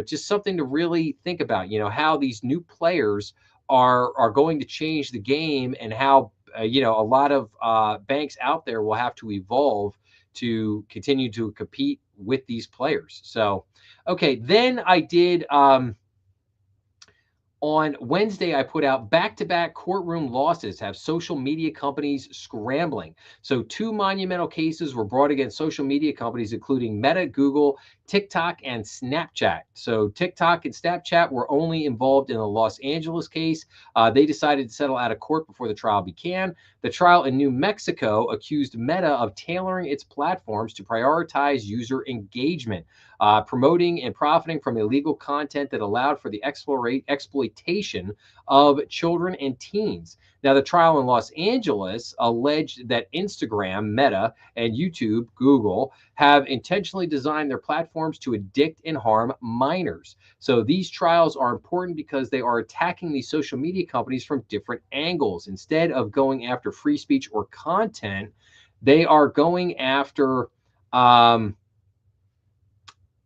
just something to really think about, how these new players are going to change the game, and how a lot of banks out there will have to evolve to continue to compete with these players. So, okay, then I did on Wednesday, I put out back-to-back courtroom losses have social media companies scrambling. So 2 monumental cases were brought against social media companies, including Meta, Google, TikTok, and Snapchat. So TikTok and Snapchat were only involved in the Los Angeles case. They decided to settle out of court before the trial began. The trial in New Mexico accused Meta of tailoring its platforms to prioritize user engagement, promoting and profiting from illegal content that allowed for the exploitation of children and teens. Now, the trial in Los Angeles alleged that Instagram, Meta, and YouTube, Google, have intentionally designed their platforms to addict and harm minors. So these trials are important because they are attacking these social media companies from different angles. Instead of going after free speech or content, they are going after I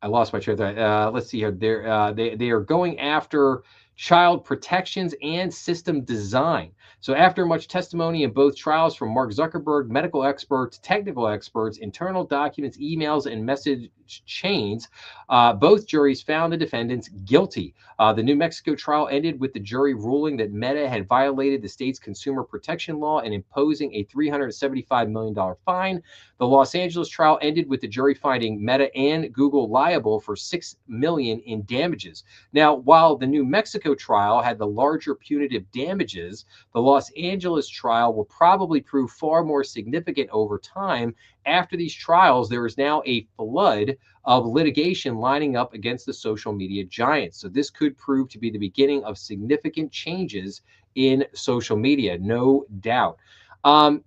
lost my train of thought. Let's see here. They are going after child protections and system design. So after much testimony in both trials from Mark Zuckerberg, medical experts, technical experts, internal documents, emails, and message chains, both juries found the defendants guilty. The New Mexico trial ended with the jury ruling that Meta had violated the state's consumer protection law and imposing a $375 million fine. The Los Angeles trial ended with the jury finding Meta and Google liable for $6 million in damages. Now, while the New Mexico trial had the larger punitive damages, The Los Angeles trial will probably prove far more significant over time. After these trials, there is now a flood of litigation lining up against the social media giants. So this could prove to be the beginning of significant changes in social media, no doubt.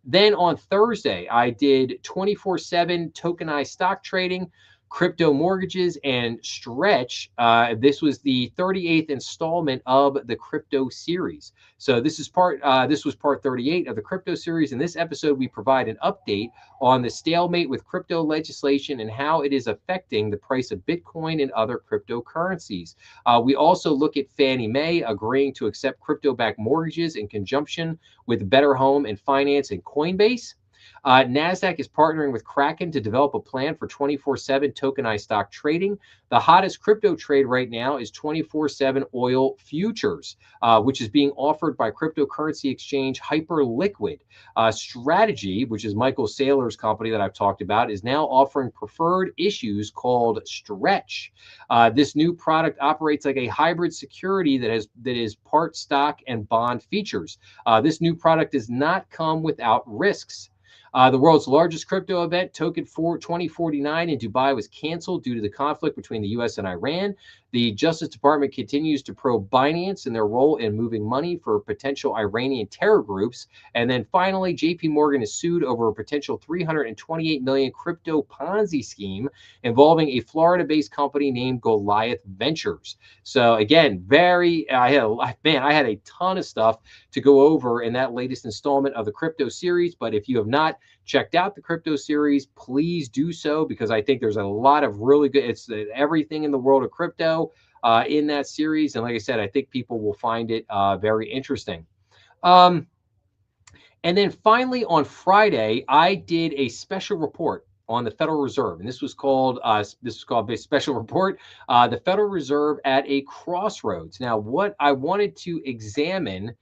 Then on Thursday, I did 24/7 tokenized stock trading, crypto mortgages, and stretch. This was the 38th installment of the crypto series. So this was part 38 of the crypto series. In this episode, we provide an update on the stalemate with crypto legislation and how it is affecting the price of Bitcoin and other cryptocurrencies. We also look at Fannie Mae agreeing to accept crypto-backed mortgages in conjunction with Better Home and Finance and Coinbase. NASDAQ is partnering with Kraken to develop a plan for 24/7 tokenized stock trading. The hottest crypto trade right now is 24/7 oil futures, which is being offered by cryptocurrency exchange Hyperliquid. Strategy, which is Michael Saylor's company that I've talked about, is now offering preferred issues called Stretch. This new product operates like a hybrid security that is part stock and bond features. This new product does not come without risks. The world's largest crypto event, Token 2049 in Dubai, was canceled due to the conflict between the U.S. and Iran. The Justice Department continues to probe Binance and their role in moving money for potential Iranian terror groups. And then finally, JP Morgan is sued over a potential 328 million crypto Ponzi scheme involving a Florida-based company named Goliath Ventures. So again, I had a ton of stuff to go over in that latest installment of the crypto series. But if you have not checked out the crypto series, please do so, because I think there's a lot of really good, it's everything in the world of crypto in that series. And like I said, I think people will find it very interesting. And then finally on Friday, I did a special report on the Federal Reserve, and this was called a special report, the Federal Reserve at a Crossroads. Now, what I wanted to examine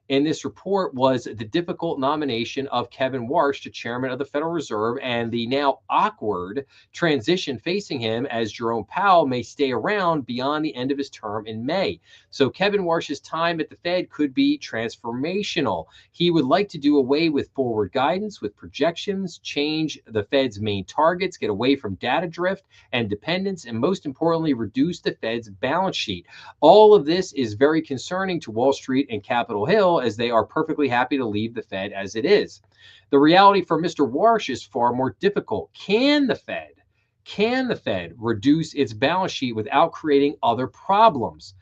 in this report was the difficult nomination of Kevin Warsh to chairman of the Federal Reserve and the now awkward transition facing him as Jerome Powell may stay around beyond the end of his term in May. So Kevin Warsh's time at the Fed could be transformational. He would like to do away with forward guidance, with projections, change the Fed's main targets, get away from data drift and dependence, and most importantly, reduce the Fed's balance sheet. All of this is very concerning to Wall Street and Capitol Hill, as they are perfectly happy to leave the Fed as it is. The reality for Mr. Warsh is far more difficult. Can the Fed reduce its balance sheet without creating other problems?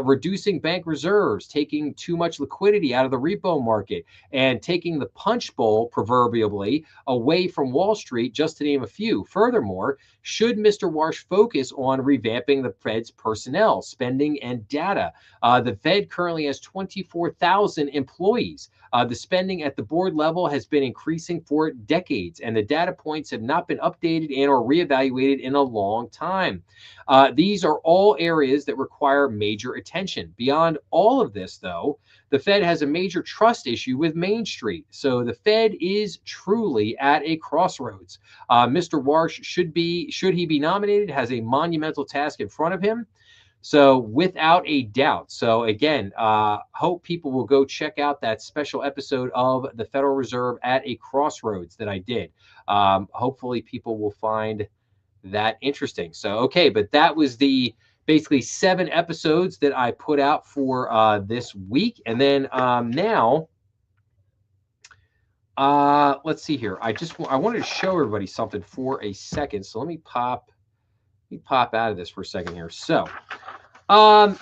Reducing bank reserves, taking too much liquidity out of the repo market, and taking the punch bowl, proverbially, away from Wall Street, just to name a few. Furthermore, should Mr. Warsh focus on revamping the Fed's personnel, spending, and data? The Fed currently has 24,000 employees. The spending at the board level has been increasing for decades, and the data points have not been updated and or reevaluated in a long time. These are all areas that require major attention. Beyond all of this, though, the Fed has a major trust issue with Main Street. So the Fed is truly at a crossroads. Mr. Warsh should he be nominated, has a monumental task in front of him. So without a doubt. So again, hope people will go check out that special episode of the Federal Reserve at a Crossroads that I did. Hopefully people will find that interesting. So, okay, but that was the basically 7 episodes that I put out for this week. And then now, let's see here. I wanted to show everybody something for a second. So let me pop out of this for a second here. So, I'm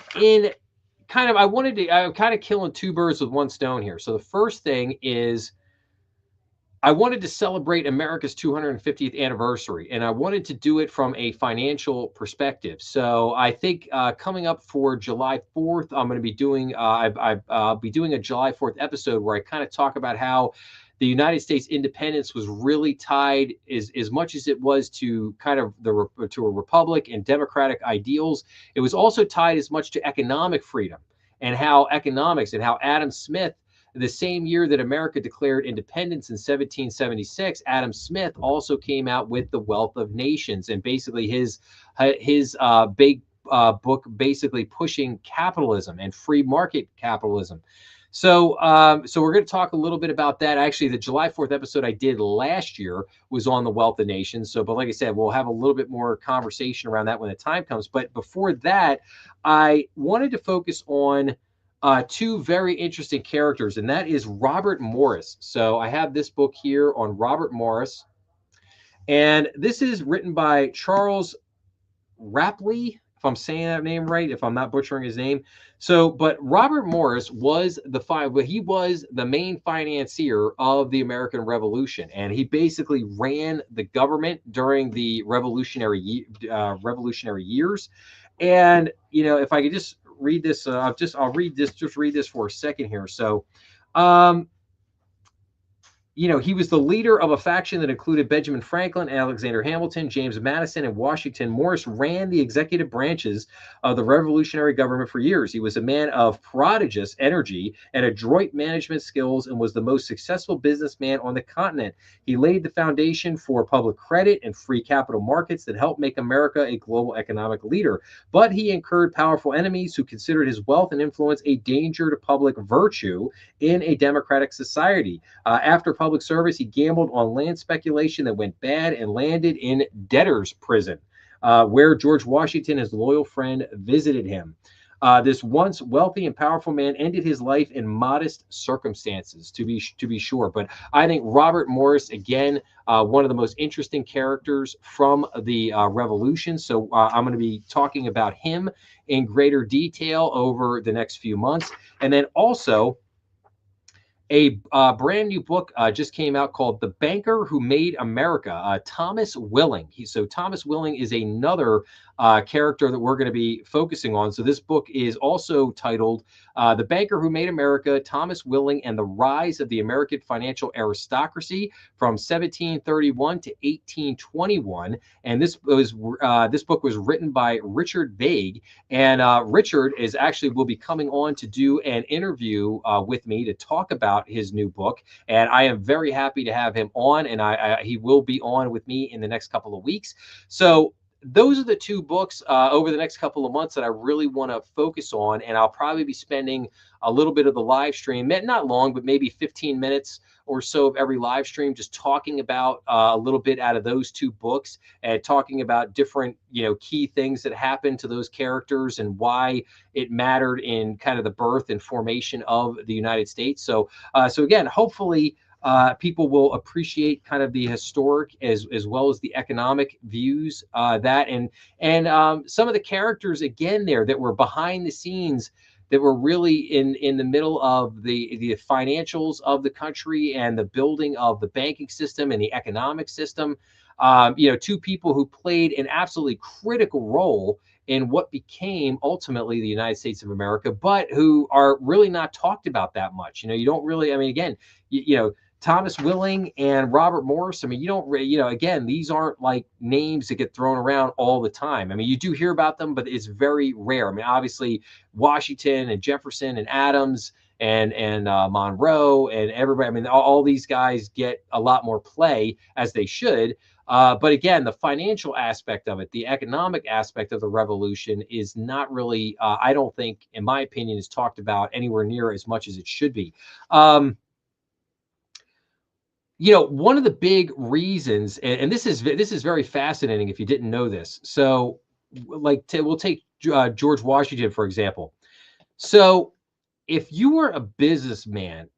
kind of killing 2 birds with 1 stone here. So the first thing is, I wanted to celebrate America's 250th anniversary, and I wanted to do it from a financial perspective. So I think coming up for July 4th, I'm going to be doing I'll be doing a July 4th episode where I kind of talk about how the United States independence was really tied as much as it was to kind of to a republic and democratic ideals. It was also tied as much to economic freedom and how Adam Smith, the same year that America declared independence in 1776, Adam Smith also came out with The Wealth of Nations, and basically his big book basically pushing capitalism and free market capitalism. So we're going to talk a little bit about that. Actually, the July 4th episode I did last year was on the wealth of nations. So, but like I said, we'll have a little bit more conversation around that when the time comes. But before that, I wanted to focus on two very interesting characters, and that is Robert Morris. So I have this book here on Robert Morris, and this is written by Charles Rapley, if I'm saying that name right, if I'm not butchering his name. So, but Robert Morris was he was the main financier of the American Revolution, and he basically ran the government during the revolutionary years. And if I could just read this, I'll read this for a second here. So, um, he was the leader of a faction that included Benjamin Franklin, Alexander Hamilton, James Madison, and Washington. Morris ran the executive branches of the revolutionary government for years. He was a man of prodigious energy and adroit management skills and was the most successful businessman on the continent. He laid the foundation for public credit and free capital markets that helped make America a global economic leader. But he incurred powerful enemies who considered his wealth and influence a danger to public virtue in a democratic society. After public service, he gambled on land speculation that went bad and landed in debtor's prison, where George Washington, his loyal friend, visited him. This once wealthy and powerful man ended his life in modest circumstances, to be sure. But I think Robert Morris, again, one of the most interesting characters from the Revolution. So I'm going to be talking about him in greater detail over the next few months, and then also a brand new book just came out called The Banker Who Made America, Thomas Willing. Thomas Willing is another character that we're going to be focusing on. So this book is also titled The Banker Who Made America, Thomas Willing and the Rise of the American Financial Aristocracy from 1731 to 1821. And this book was written by Richard Vague. And Richard will be coming on to do an interview with me to talk about his new book. And I am very happy to have him on, and he will be on with me in the next couple of weeks. So those are the two books over the next couple of months that I really want to focus on. And I'll probably be spending a little bit of the live stream, not long, but maybe 15 minutes or so of every live stream, just talking about a little bit out of those two books and talking about different, key things that happened to those characters and why it mattered in kind of the birth and formation of the United States. So again, hopefully, people will appreciate kind of the historic as well as the economic views that and some of the characters again there that were behind the scenes, that were really in the middle of the financials of the country and the building of the banking system and the economic system. Two people who played an absolutely critical role in what became ultimately the United States of America, but who are really not talked about that much. You don't really, again, Thomas Willing and Robert Morris. You don't, again, these aren't like names that get thrown around all the time. You do hear about them, but it's very rare. Obviously, Washington and Jefferson and Adams and Monroe and everybody. All these guys get a lot more play, as they should. But again, the financial aspect of it, the economic aspect of the revolution is not really, I don't think, in my opinion, is talked about anywhere near as much as it should be. One of the big reasons, and this is very fascinating if you didn't know this. So, we'll take George Washington, for example. So, if you were a businessman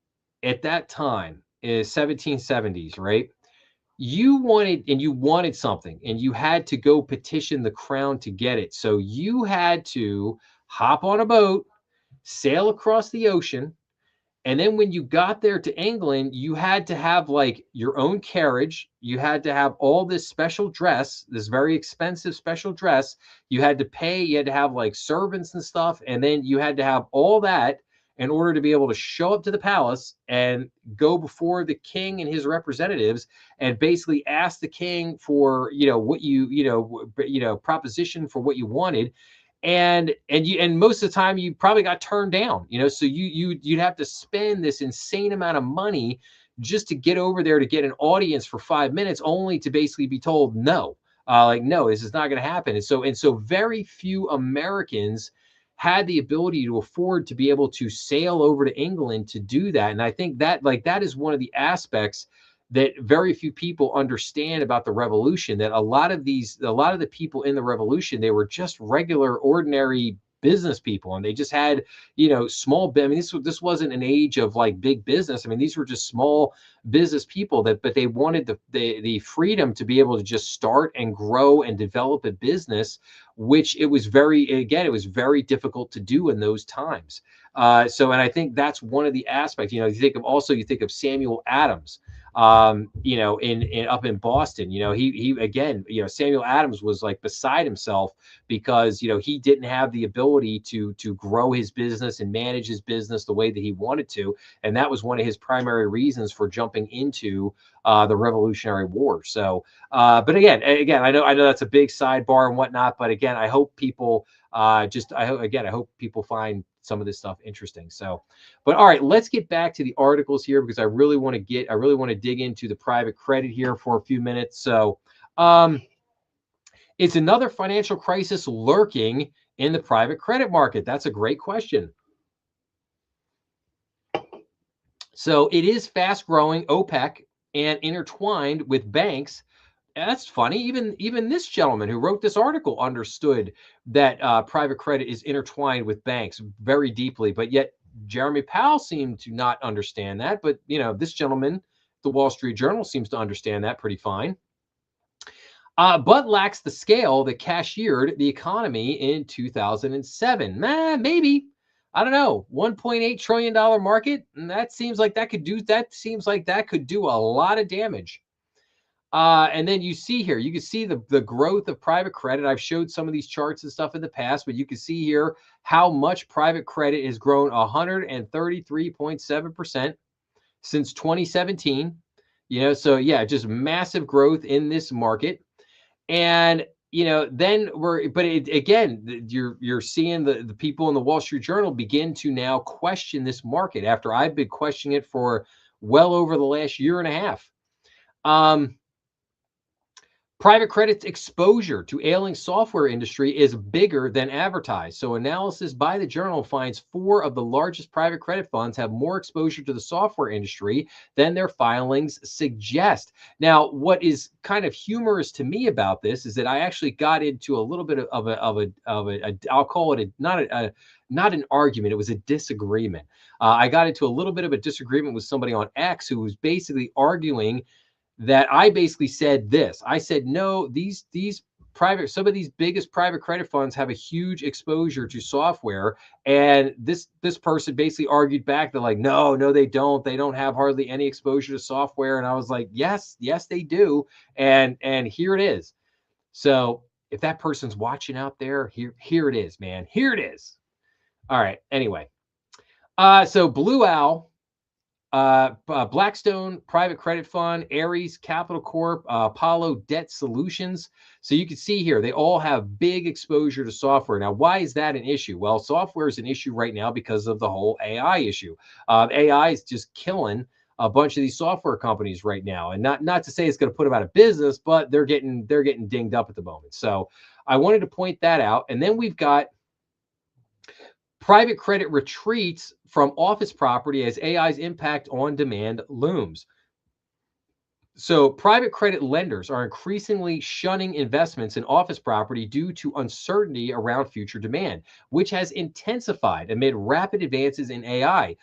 at that time in 1770s, right? You wanted something, and you had to go petition the crown to get it. So you had to hop on a boat, sail across the ocean, and then when you got there to England, you had to have like your own carriage. You had to have all this special dress, this very expensive special dress. You had to pay, you had to have like servants and stuff. And then you had to have all that in order to be able to show up to the palace and go before the king and his representatives and basically ask the king for, what proposition for what you wanted. And most of the time you probably got turned down, so you'd have to spend this insane amount of money just to get over there to get an audience for 5 minutes, only to basically be told no, no, this is not going to happen. And so very few Americans had the ability to afford to be able to sail over to England to do that. And I think that that is one of the aspects that very few people understand about the revolution, that a lot of the people in the revolution, they were just regular, ordinary business people, and they just had, small. I mean, this wasn't an age of like big business. I mean, these were just small business people but they wanted the freedom to be able to just start and grow and develop a business, which it was very difficult to do in those times. And I think that's one of the aspects. You think of Samuel Adams, in up in Boston. He again, Samuel Adams was like beside himself because he didn't have the ability to grow his business and manage his business the way that he wanted to, and that was one of his primary reasons for jumping into the Revolutionary War. So, but again, I know that's a big sidebar and whatnot, but again, I hope people I hope people find some of this stuff interesting. So, but all right, let's get back to the articles here, because I really want to dig into the private credit here for a few minutes. So, is another financial crisis lurking in the private credit market? That's a great question. So it is fast growing, opaque, and intertwined with banks. That's funny. Even this gentleman who wrote this article understood that private credit is intertwined with banks very deeply, but yet Jeremy Powell seemed to not understand that. But this gentleman, the Wall Street Journal, seems to understand that pretty fine. But lacks the scale that cashiered the economy in 2007. Maybe. I don't know. $1.8 trillion market. That seems like that could do a lot of damage. And then you see here, you can see the growth of private credit. I've showed some of these charts and stuff in the past, but you can see here how much private credit has grown 133.7% since 2017. So yeah, just massive growth in this market. And then you're seeing the people in the Wall Street Journal begin to now question this market after I've been questioning it for well over the last year and a half. Private credit's exposure to ailing software industry is bigger than advertised. So analysis by the journal finds 4 of the largest private credit funds have more exposure to the software industry than their filings suggest. Now, what is kind of humorous to me about this is that I actually got into a little bit of a I'll call it not an argument, it was a disagreement. I got into a little bit of a disagreement with somebody on X who was basically arguing that I basically said this. I said, no, some of these biggest private credit funds have a huge exposure to software. And this person basically argued back. They're like, no, they don't. They don't have hardly any exposure to software. And I was like, yes, they do. And here it is. So if that person's watching out there, here it is, man. Here it is. All right. Anyway. So Blue Owl, Blackstone Private Credit Fund, Ares Capital Corp, Apollo Debt Solutions. So you can see here, they all have big exposure to software. Now, why is that an issue? Well, software is an issue right now because of the whole AI issue. AI is just killing a bunch of these software companies right now. And not to say it's going to put them out of business, but they're getting dinged up at the moment. So I wanted to point that out. And then we've got private credit retreats from office property as AI's impact on demand looms. So private credit lenders are increasingly shunning investments in office property due to uncertainty around future demand, which has intensified amid rapid advances in AI.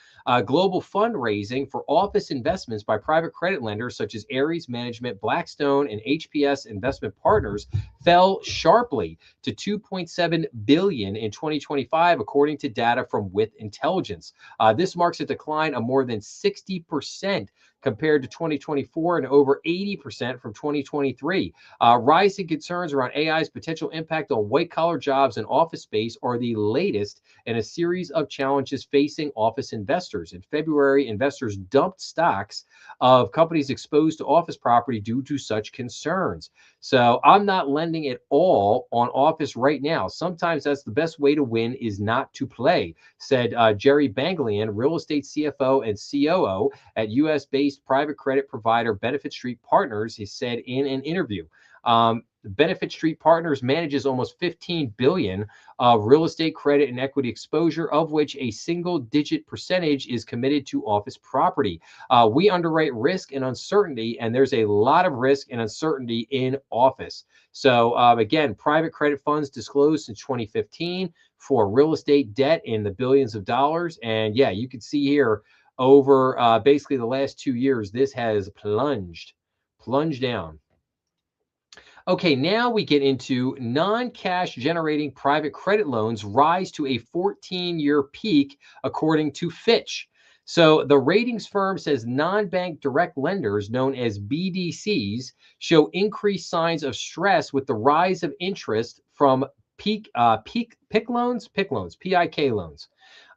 Global fundraising for office investments by private credit lenders such as Ares Management, Blackstone, and HPS Investment Partners fell sharply to $2.7 billion in 2025, according to data from With Intelligence. This marks a decline of more than 60% compared to 2024 and over 80% from 2023. Rising concerns around AI's potential impact on white-collar jobs and office space are the latest in a series of challenges facing office investors. In February, investors dumped stocks of companies exposed to office property due to such concerns. So I'm not lending at all on office right now. Sometimes that's the best way to win is not to play, said Jerry Banglian, real estate CFO and COO at U.S.-based based private credit provider Benefit Street Partners has said in an interview. Benefit Street Partners manages almost $15 billion of real estate credit and equity exposure, of which a single-digit percentage is committed to office property. We underwrite risk and uncertainty, and there's a lot of risk and uncertainty in office. So again, private credit funds disclosed since 2015 for real estate debt in the billions of dollars. And yeah, you can see here over basically the last 2 years, this has plunged down. Okay, now we get into non-cash generating private credit loans rise to a 14-year peak, according to Fitch. So the ratings firm says non-bank direct lenders, known as BDCs, show increased signs of stress with the rise of interest from PIK loans, PIK loans.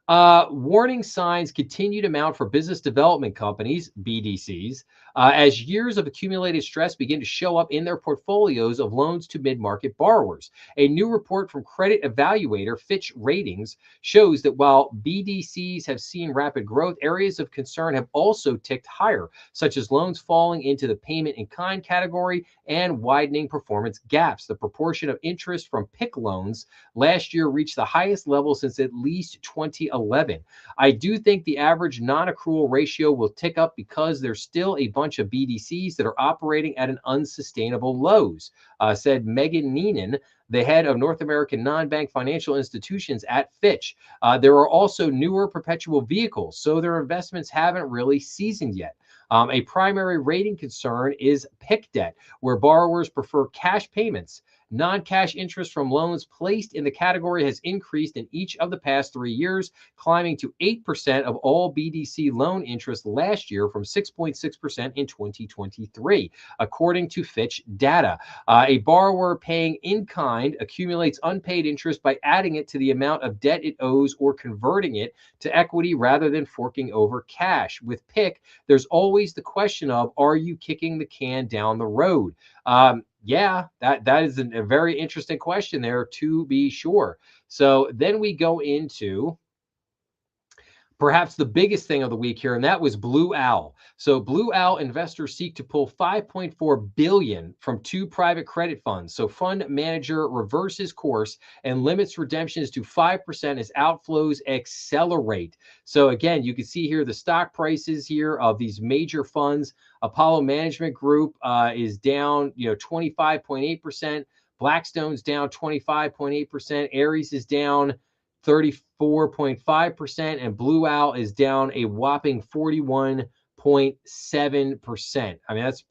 Warning signs continue to mount for business development companies, BDCs, as years of accumulated stress begin to show up in their portfolios of loans to mid-market borrowers. A new report from credit evaluator Fitch Ratings shows that while BDCs have seen rapid growth, areas of concern have also ticked higher, such as loans falling into the payment in kind category and widening performance gaps. The proportion of interest from PIK loans last year reached the highest level since at least 2011. I do think the average non-accrual ratio will tick up because there's still a bunch of BDCs that are operating at an unsustainable lows, said Megan Neenan, the head of North American non-bank financial institutions at Fitch. There are also newer perpetual vehicles, so their investments haven't really seasoned yet. A primary rating concern is PIK debt, where borrowers prefer cash payments. Non-cash interest from loans placed in the category has increased in each of the past 3 years, climbing to 8% of all BDC loan interest last year from 6.6% in 2023, according to Fitch data. A borrower paying in kind accumulates unpaid interest by adding it to the amount of debt it owes or converting it to equity rather than forking over cash. With PIK, there's always the question of, are you kicking the can down the road? Yeah, that is a very interesting question there, to be sure. So then we go into perhaps the biggest thing of the week here, and that was Blue Owl. So Blue Owl investors seek to pull $5.4 billion from 2 private credit funds. So fund manager reverses course and limits redemptions to 5% as outflows accelerate. So again, you can see here the stock prices here of these major funds. Apollo Management Group is down, 25.8%. Blackstone's down 25.8%. Ares is down 34.5%, and Blue Owl is down a whopping 41.7%. I mean, that's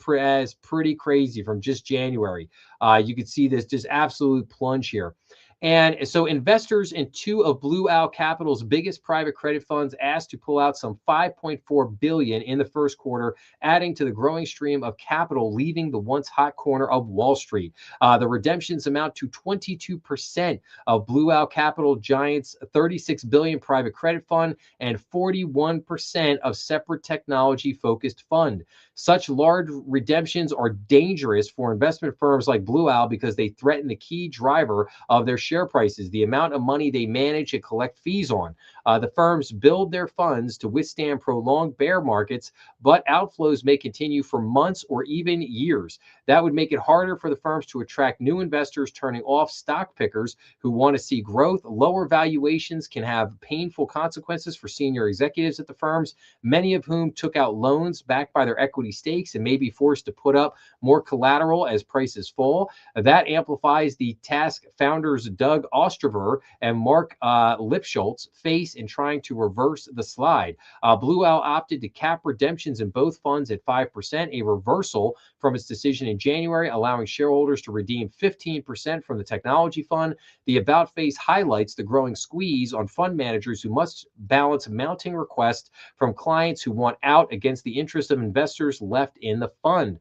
pretty crazy from just January. You can see this just absolute plunge here. And so investors in 2 of Blue Owl Capital's biggest private credit funds asked to pull out some $5.4 billion in the first quarter, adding to the growing stream of capital leaving the once hot corner of Wall Street. The redemptions amount to 22% of Blue Owl Capital Giant's $36 billion private credit fund and 41% of separate technology-focused fund. Such large redemptions are dangerous for investment firms like Blue Owl because they threaten the key driver of their share prices, the amount of money they manage and collect fees on. The firms build their funds to withstand prolonged bear markets, but outflows may continue for months or even years. That would make it harder for the firms to attract new investors, turning off stock pickers who want to see growth. Lower valuations can have painful consequences for senior executives at the firms, many of whom took out loans backed by their equity stakes and may be forced to put up more collateral as prices fall. That amplifies the task founders Doug Ostrover and Mark Lipschultz face in trying to reverse the slide. Blue Owl opted to cap redemptions in both funds at 5%, a reversal from its decision in January, allowing shareholders to redeem 15% from the technology fund. The about face highlights the growing squeeze on fund managers who must balance mounting requests from clients who want out against the interest of investors left in the fund.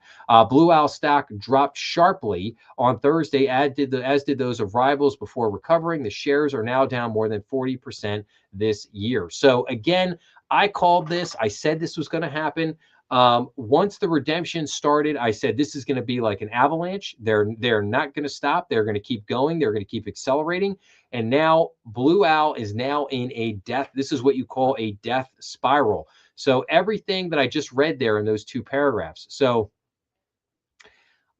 Blue Owl stock dropped sharply on Thursday, as did those of rivals before recovering. The shares are now down more than 40% this year. So again, I called this. I said this was going to happen. Once the redemption started, I said this is going to be like an avalanche. They're not going to stop. They're going to keep going. They're going to keep accelerating. And now Blue Owl is now in a death. This is what you call a death spiral. So everything that I just read there in those two paragraphs. So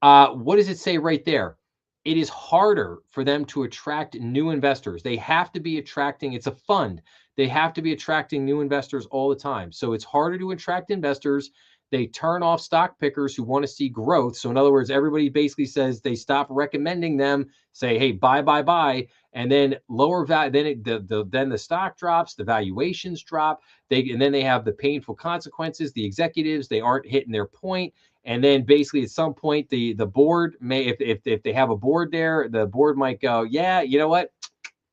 what does it say right there? It is harder for them to attract new investors. They have to be attracting, it's a fund. They have to be attracting new investors all the time. So it's harder to attract investors. They turn off stock pickers who want to see growth. So in other words, everybody basically says they stop recommending them, say, hey, buy, buy, buy, and then lower value. Then the stock drops, the valuations drop. And then they have the painful consequences. The executives, they aren't hitting their point. And then basically at some point, the board may, if they have a board there, the board might go, yeah, you know what,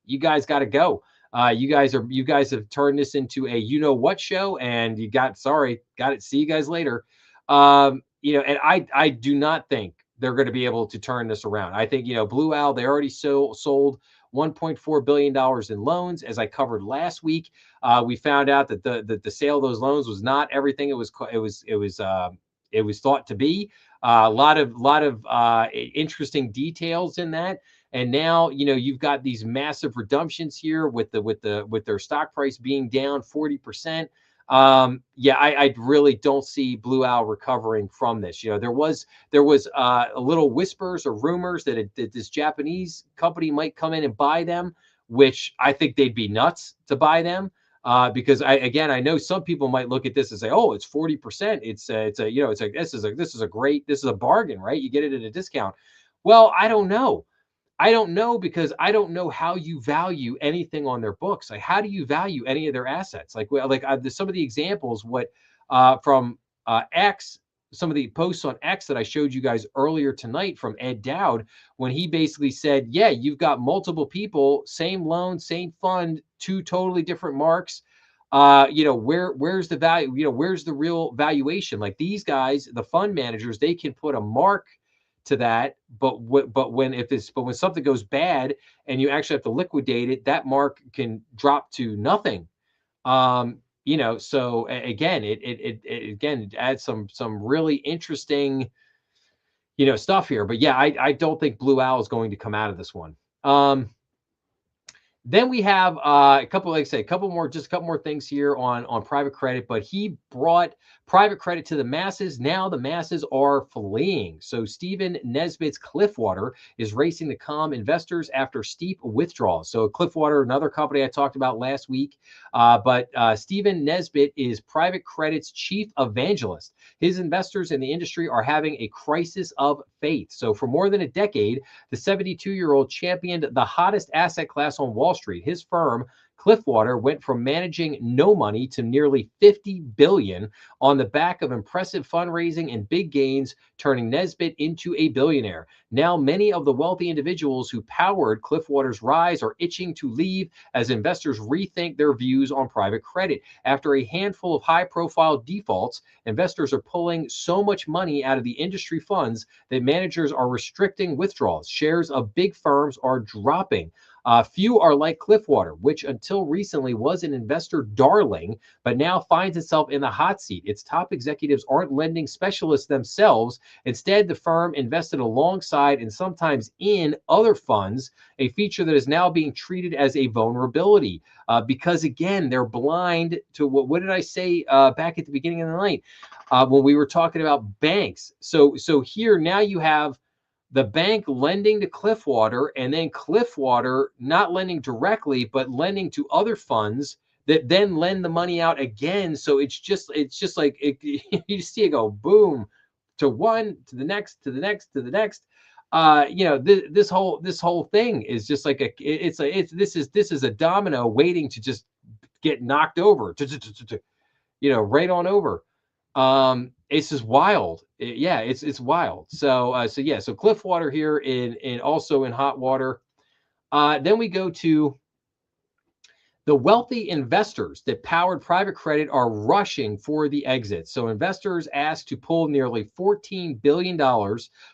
you guys got to go. You guys have turned this into a you know what show, and got it. See you guys later. And I do not think they're going to be able to turn this around. I think Blue Owl, they already sold $1.4 billion in loans. As I covered last week, we found out that the sale of those loans was not everything it was thought to be. A lot of interesting details in that. And now, you've got these massive redemptions here with their stock price being down 40%. I really don't see Blue Owl recovering from this. There was a little whispers or rumors that this Japanese company might come in and buy them, which I think they'd be nuts to buy them. Because I know some people might look at this and say, oh, it's 40%. This is a bargain, right? You get it at a discount. Well, I don't know. Because I don't know how you value anything on their books. Like, how do you value any of their assets? Some of the examples, from X, some of the posts on X that I showed you guys earlier tonight from Ed Dowd, when he basically said, yeah, you've got multiple people, same loan, same fund, two totally different marks. Where's the value? Where's the real valuation? Like, these guys, the fund managers, they can put a mark to that, but when something goes bad and you actually have to liquidate it, that mark can drop to nothing. So again, it adds some really interesting stuff here. But yeah, I don't think Blue Owl is going to come out of this one. Then we have a couple more things here on private credit, but he brought private credit to the masses. Now the masses are fleeing. So Stephen Nesbitt's Cliffwater is racing to calm investors after steep withdrawals. So Cliffwater, another company I talked about last week, but Stephen Nesbitt is private credit's chief evangelist. His investors in the industry are having a crisis of faith. So for more than a decade, the 72-year-old championed the hottest asset class on Wall Street. His firm, Cliffwater, went from managing no money to nearly $50 billion on the back of impressive fundraising and big gains, turning Nesbitt into a billionaire. Now, many of the wealthy individuals who powered Cliffwater's rise are itching to leave as investors rethink their views on private credit. After a handful of high-profile defaults, investors are pulling so much money out of the industry funds that managers are restricting withdrawals. Shares of big firms are dropping. Few are like Cliffwater, which until recently was an investor darling, but now finds itself in the hot seat. Its top executives aren't lending specialists themselves. Instead, the firm invested alongside and sometimes in other funds, a feature that is now being treated as a vulnerability because, again, they're blind to what did I say back at the beginning of the night when we were talking about banks. So here now you have the bank lending to Cliffwater, and then Cliffwater not lending directly, but lending to other funds that then lend the money out again. So it's just like you see it go boom to one, to the next, to the next, to the next. This whole thing is just like this is a domino waiting to just get knocked over, right on over. It's just wild. It's wild. So Cliffwater here in also in hot water. Then we go to the wealthy investors that powered private credit are rushing for the exit. So investors asked to pull nearly $14 billion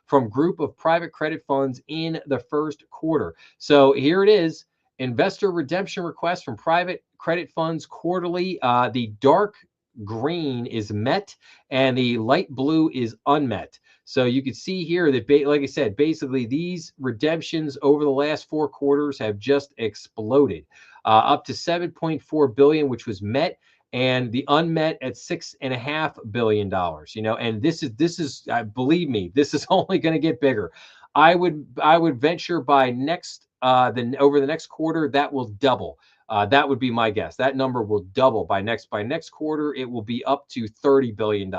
from group of private credit funds in the first quarter. So here it is. Investor redemption requests from private credit funds quarterly. The dark green is met and the light blue is unmet. So you can see here that, like I said, basically these redemptions over the last 4 quarters have just exploded, up to $7.4 billion, which was met. and the unmet at $6.5 billion. And this is believe me, this is only going to get bigger. I would venture by next over the next quarter that will double. That would be my guess. That number will double by next quarter. It will be up to $30 billion,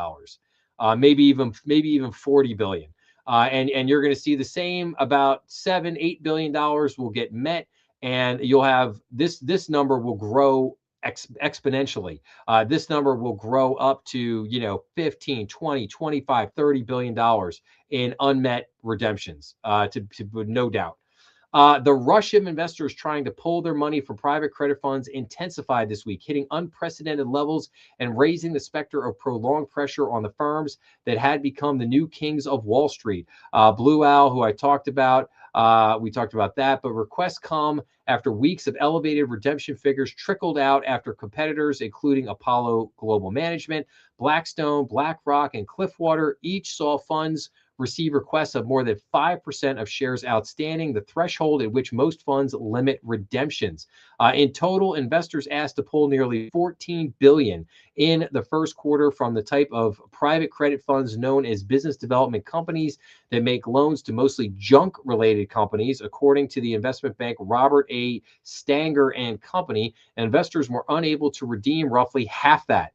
maybe even 40 billion. And you're going to see the same. About $7-8 billion will get met, and you'll have this number will grow exponentially. This number will grow up to 15, 20, 25, $30 billion in unmet redemptions, to no doubt. The rush of investors trying to pull their money from private credit funds intensified this week, hitting unprecedented levels and raising the specter of prolonged pressure on the firms that had become the new kings of Wall Street. Blue Owl, who I talked about, we talked about that, but requests come after weeks of elevated redemption figures trickled out after competitors, including Apollo Global Management, Blackstone, BlackRock, and Cliffwater, each saw funds receive requests of more than 5% of shares outstanding, the threshold at which most funds limit redemptions. In total, investors asked to pull nearly $14 billion in the first quarter from the type of private credit funds known as business development companies that make loans to mostly junk-related companies, according to the investment bank Robert A. Stanger and Company. Investors were unable to redeem roughly half that.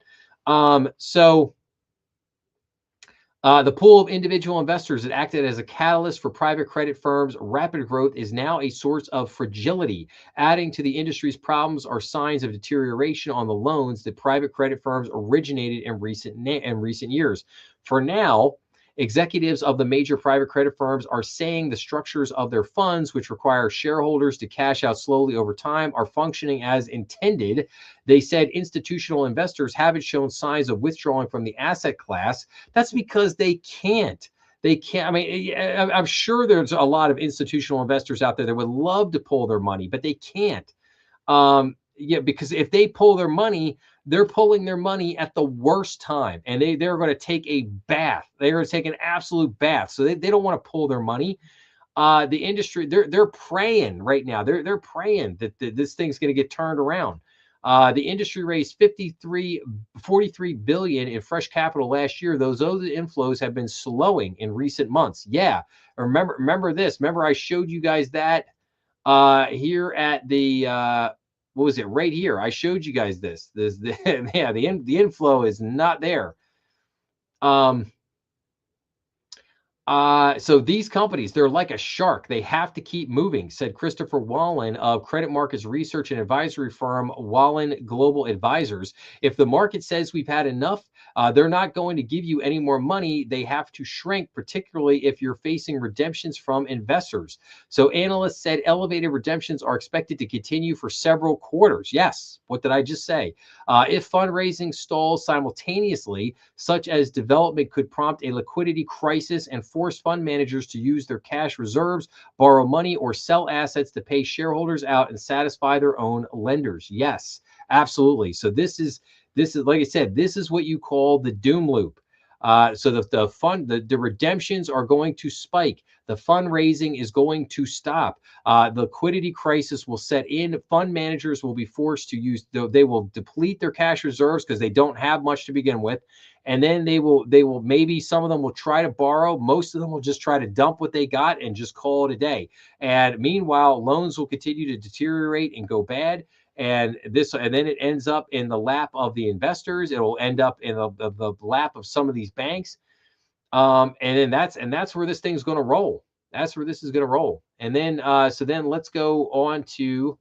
The pool of individual investors that acted as a catalyst for private credit firms' rapid growth is now a source of fragility. Adding to the industry's problems are signs of deterioration on the loans that private credit firms originated in recent years. For now, executives of the major private credit firms are saying the structures of their funds, which require shareholders to cash out slowly over time, are functioning as intended. They said institutional investors haven't shown signs of withdrawing from the asset class. That's because they can't. They can't. I mean, I'm sure there's a lot of institutional investors out there that would love to pull their money, but they can't. Because if they pull their money, they're pulling their money at the worst time, and they're going to take a bath. They're going to take an absolute bath. So they don't want to pull their money. The industry, they're praying right now. They're praying that this thing's going to get turned around. The industry raised 43 billion in fresh capital last year. Those inflows have been slowing in recent months. Yeah, remember this. Remember I showed you guys that here at the what was it, right here? I showed you guys this. Yeah, the inflow is not there. So these companies, they're like a shark. They have to keep moving, said Christopher Wallen of credit markets research and advisory firm Wallen Global Advisors. If the market says we've had enough, they're not going to give you any more money. They have to shrink, particularly if you're facing redemptions from investors. So analysts said elevated redemptions are expected to continue for several quarters. Yes, what did I just say? If fundraising stalls simultaneously, such as development could prompt a liquidity crisis and force fund managers to use their cash reserves, borrow money, or sell assets to pay shareholders out and satisfy their own lenders. Yes, absolutely. So this is like I said, this is what you call the doom loop. So the redemptions are going to spike. The fundraising is going to stop. The liquidity crisis will set in. Fund managers will be forced to they will deplete their cash reserves because they don't have much to begin with. And then they will maybe some of them will try to borrow. Most of them will just try to dump what they got and just call it a day. And meanwhile, loans will continue to deteriorate and go bad. And then it ends up in the lap of the investors. It will end up in the lap of some of these banks. And then that's where this thing's going to roll. That's where this is going to roll. And then so then let's go on to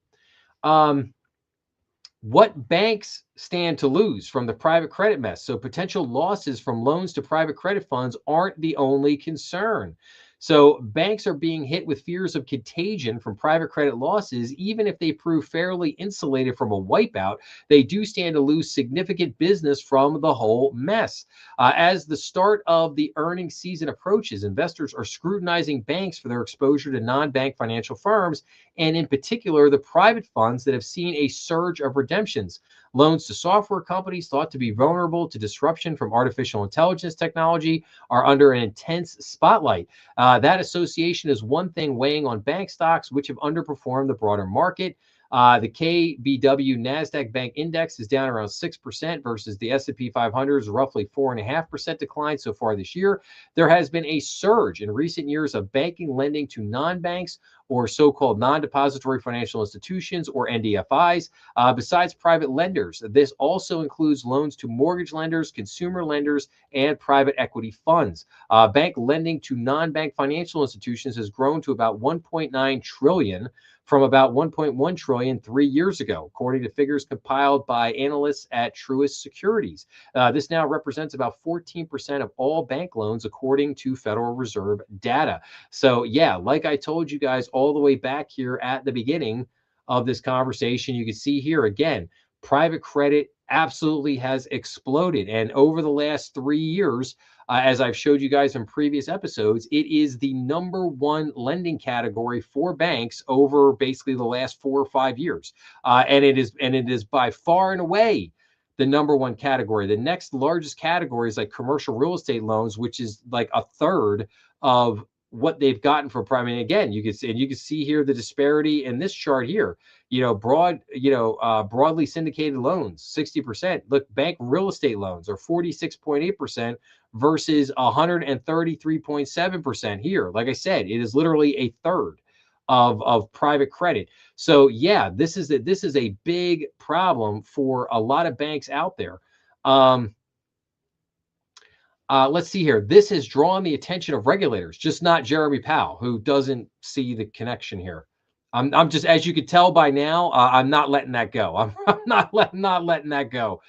what banks stand to lose from the private credit mess. So potential losses from loans to private credit funds aren't the only concern. So banks are being hit with fears of contagion from private credit losses. Even if they prove fairly insulated from a wipeout, they do stand to lose significant business from the whole mess. As the start of the earnings season approaches, investors are scrutinizing banks for their exposure to non-bank financial firms, and in particular, the private funds that have seen a surge of redemptions. Loans to software companies thought to be vulnerable to disruption from artificial intelligence technology are under an intense spotlight. That association is one thing weighing on bank stocks, which have underperformed the broader market. The KBW Nasdaq Bank Index is down around 6% versus the S&P 500 is roughly 4.5% decline so far this year. There has been a surge in recent years of banking lending to non-banks or so-called non-depository financial institutions, or NDFIs. Besides private lenders, this also includes loans to mortgage lenders, consumer lenders, and private equity funds. Bank lending to non-bank financial institutions has grown to about 1.9 trillion from about 1.1 trillion 3 years ago, according to figures compiled by analysts at Truist Securities. This now represents about 14% of all bank loans, according to Federal Reserve data. So yeah, like I told you guys all the way back here at the beginning of this conversation, you can see here again, private credit absolutely has exploded. And over the last 3 years, as I've showed you guys in previous episodes, it is the #1 lending category for banks over basically the last 4 or 5 years. And it is by far and away the #1 category. The next largest category is like commercial real estate loans, which is like a third of what they've gotten from prime. And again, you can see here the disparity in this chart here. Broadly syndicated loans, 60%. Look, bank real estate loans are 46.8% versus 133.7% here. Like I said, it is literally a third of private credit. So yeah, this is a big problem for a lot of banks out there. Let's see here. This has drawn the attention of regulators, just not Jeremy Powell, who doesn't see the connection here. I'm just, as you could tell by now, I'm not letting that go. I'm not letting that go.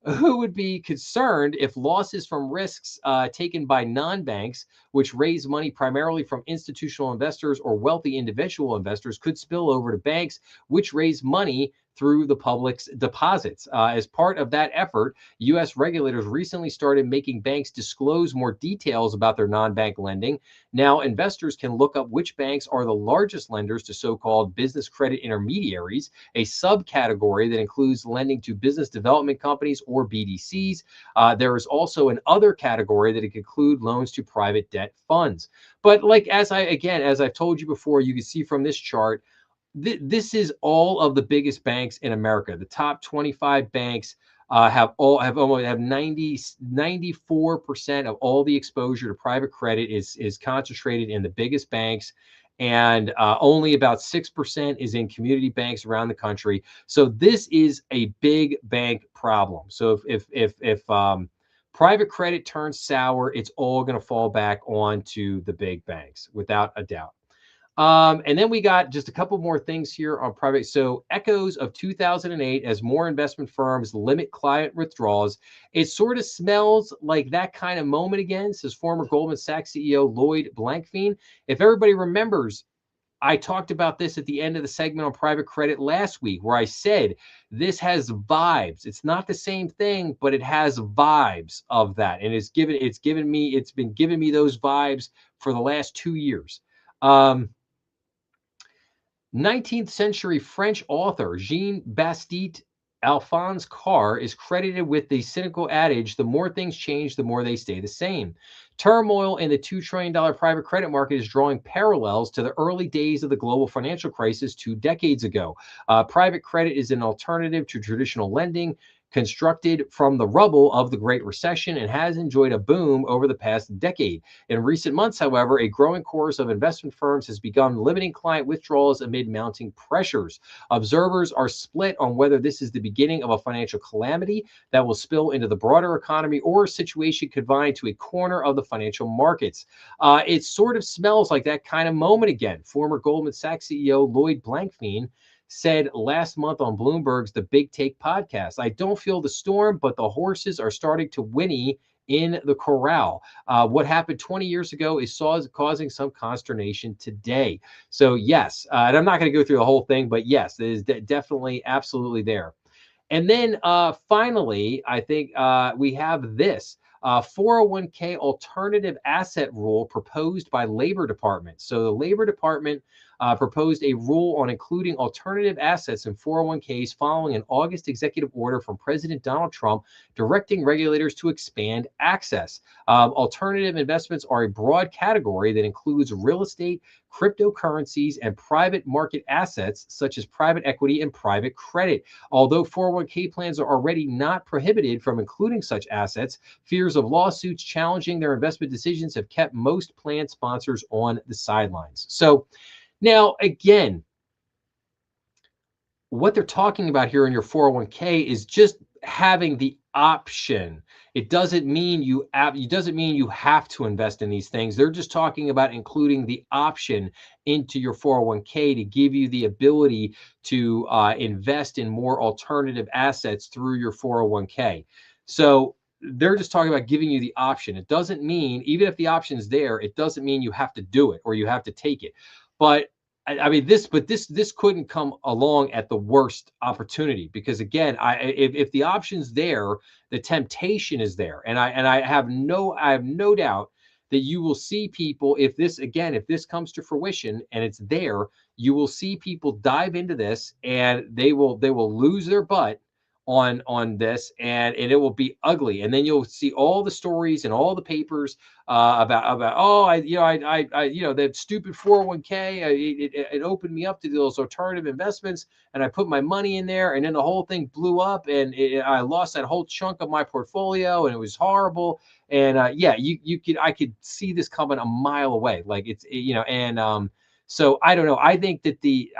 Who would be concerned if losses from risks taken by non-banks, which raise money primarily from institutional investors or wealthy individual investors, could spill over to banks, which raise money through the public's deposits? As part of that effort, U.S. regulators recently started making banks disclose more details about their non-bank lending. Now, investors can look up which banks are the largest lenders to so-called business credit intermediaries, a subcategory that includes lending to business development companies or BDCs. There is also an other category that can include loans to private debt funds. But like, as I've told you before, you can see from this chart, this is all of the biggest banks in America. The top 25 banks have 94% of all the exposure to private credit is concentrated in the biggest banks, and only about 6% is in community banks around the country. So this is a big bank problem. So if private credit turns sour, it's all going to fall back onto the big banks, without a doubt. And then we got just a couple more things here on private. So echoes of 2008 as more investment firms limit client withdrawals. It sort of smells like that kind of moment again, says former Goldman Sachs CEO Lloyd Blankfein. If everybody remembers, I talked about this at the end of the segment on private credit last week, where I said this has vibes. It's not the same thing, but it has vibes of that. And it's been giving me those vibes for the last 2 years. 19th century French author Jean-Baptiste Alphonse Karr is credited with the cynical adage, the more things change, the more they stay the same. Turmoil in the $2 trillion private credit market is drawing parallels to the early days of the global financial crisis 2 decades ago. Private credit is an alternative to traditional lending, constructed from the rubble of the Great Recession, and has enjoyed a boom over the past decade. In recent months, however, a growing chorus of investment firms has begun limiting client withdrawals amid mounting pressures. Observers are split on whether this is the beginning of a financial calamity that will spill into the broader economy, or a situation confined to a corner of the financial markets. It sort of smells like that kind of moment again. Former Goldman Sachs CEO Lloyd Blankfein said last month on Bloomberg's The Big Take podcast, "I don't feel the storm, but the horses are starting to whinny in the corral. What happened 20 years ago is causing some consternation today." So yes, and I'm not going to go through the whole thing, but yes, it is definitely absolutely there. And then finally, I think we have this 401k alternative asset rule proposed by Labor Department. So the Labor Department proposed a rule on including alternative assets in 401ks following an August executive order from President Donald Trump directing regulators to expand access. Alternative investments are a broad category that includes real estate, cryptocurrencies, and private market assets such as private equity and private credit. Although 401k plans are already not prohibited from including such assets, fears of lawsuits challenging their investment decisions have kept most plan sponsors on the sidelines. So now, again, what they're talking about here in your 401k is just having the option. It doesn't mean you have to invest in these things. They're just talking about including the option into your 401k to give you the ability to invest in more alternative assets through your 401k. So they're just talking about giving you the option. It doesn't mean, even if the option is there, it doesn't mean you have to do it or you have to take it. But I mean, this couldn't come along at the worst opportunity, because again, if the option's there, the temptation is there, and I have no doubt that you will see people, if this comes to fruition and it's there, you will see people dive into this, and they will lose their butt on this, and it will be ugly, and then you'll see all the stories and all the papers about that stupid 401k. It opened me up to those alternative investments, and I put my money in there, and then the whole thing blew up, and I lost that whole chunk of my portfolio, and it was horrible. And I could see this coming a mile away. Like so I don't know. I think that the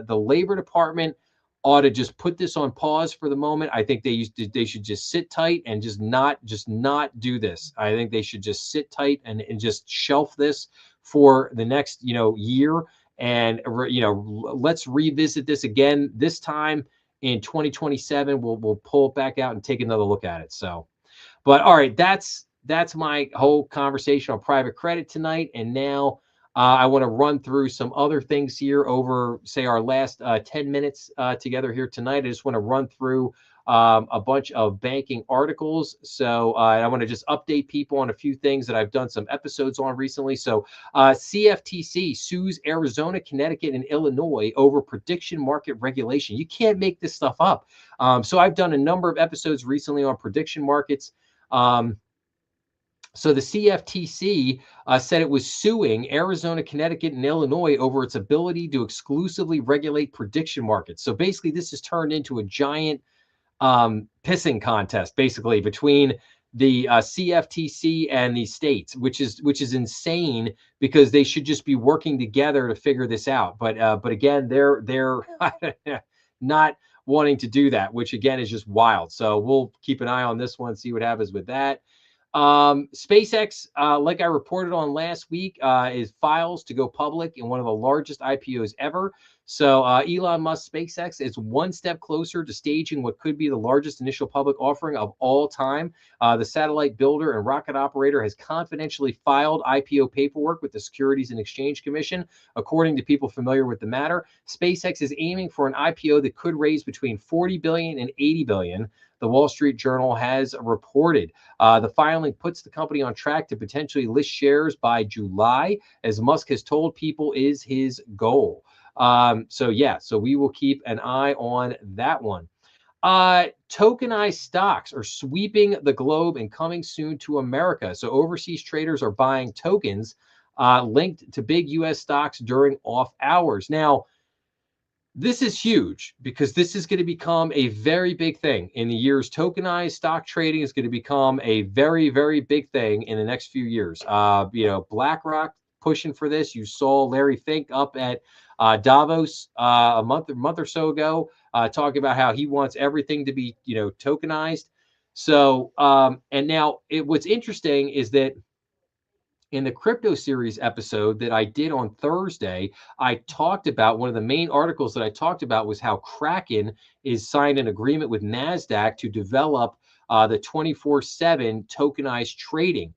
Labor Department ought to just put this on pause for the moment. I think they should just sit tight and just not do this. I think they should just sit tight and just shelf this for the next year, and let's revisit this again this time in 2027. We'll pull it back out and take another look at it. So, but all right, that's my whole conversation on private credit tonight. And now I want to run through some other things here over, say, our last 10 minutes together here tonight. I just want to run through a bunch of banking articles. So I want to just update people on a few things that I've done some episodes on recently. So CFTC sues Arizona, Connecticut, and Illinois over prediction market regulation. You can't make this stuff up. So I've done a number of episodes recently on prediction markets. So the CFTC said it was suing Arizona, Connecticut, and Illinois over its ability to exclusively regulate prediction markets. So basically, this has turned into a giant pissing contest, basically, between the CFTC and the states, which is insane, because they should just be working together to figure this out. But again, they're not wanting to do that, which again is just wild. So we'll keep an eye on this one, see what happens with that. SpaceX, like I reported on last week, is files to go public in one of the largest IPOs ever. So Elon Musk SpaceX is one step closer to staging what could be the largest initial public offering of all time. The satellite builder and rocket operator has confidentially filed IPO paperwork with the Securities and Exchange Commission. According to people familiar with the matter, SpaceX is aiming for an IPO that could raise between $40 billion and $80 billion. The Wall Street Journal has reported. The filing puts the company on track to potentially list shares by July, as Musk has told people is his goal. So we will keep an eye on that one. Tokenized stocks are sweeping the globe and coming soon to America. So overseas traders are buying tokens linked to big U.S. stocks during off hours. Now, this is huge, because this is going to become a very big thing in the years. Tokenized stock trading is going to become a very, very big thing in the next few years. BlackRock pushing for this. You saw Larry Fink up at Davos a month or so ago, talking about how he wants everything to be, tokenized. So, and now what's interesting is that in the Crypto Series episode that I did on Thursday, I talked about, one of the main articles that I talked about was how Kraken is signed an agreement with NASDAQ to develop the 24/7 tokenized trading.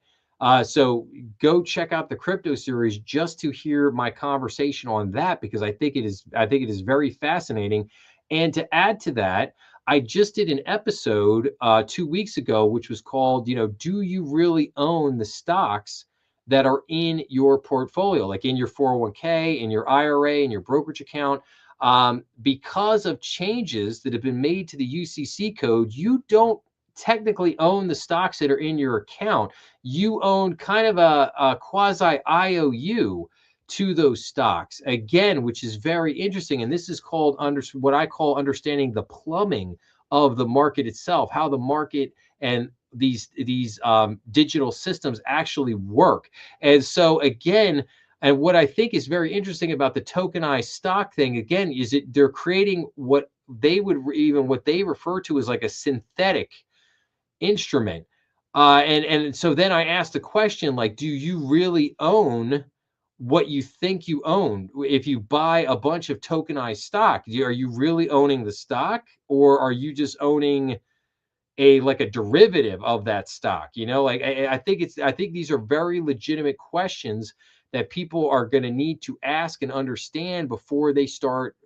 So go check out the Crypto Series just to hear my conversation on that, because I think it is very fascinating. And to add to that, I just did an episode 2 weeks ago, which was called, do you really own the stocks that are in your portfolio, like in your 401k, in your IRA, in your brokerage account. Because of changes that have been made to the UCC code, you don't technically own the stocks that are in your account. You own kind of a quasi IOU to those stocks, again, which is very interesting. And this is called what I call understanding the plumbing of the market itself, how the market and these digital systems actually work. And so again, and what I think is very interesting about the tokenized stock thing, again, is they're creating what they refer to as like a synthetic instrument. And so then I asked the question, like, do you really own what you think you own? If you buy a bunch of tokenized stock, are you really owning the stock, or are you just owning like a derivative of that stock? Like I think these are very legitimate questions that people are going to need to ask and understand before they start,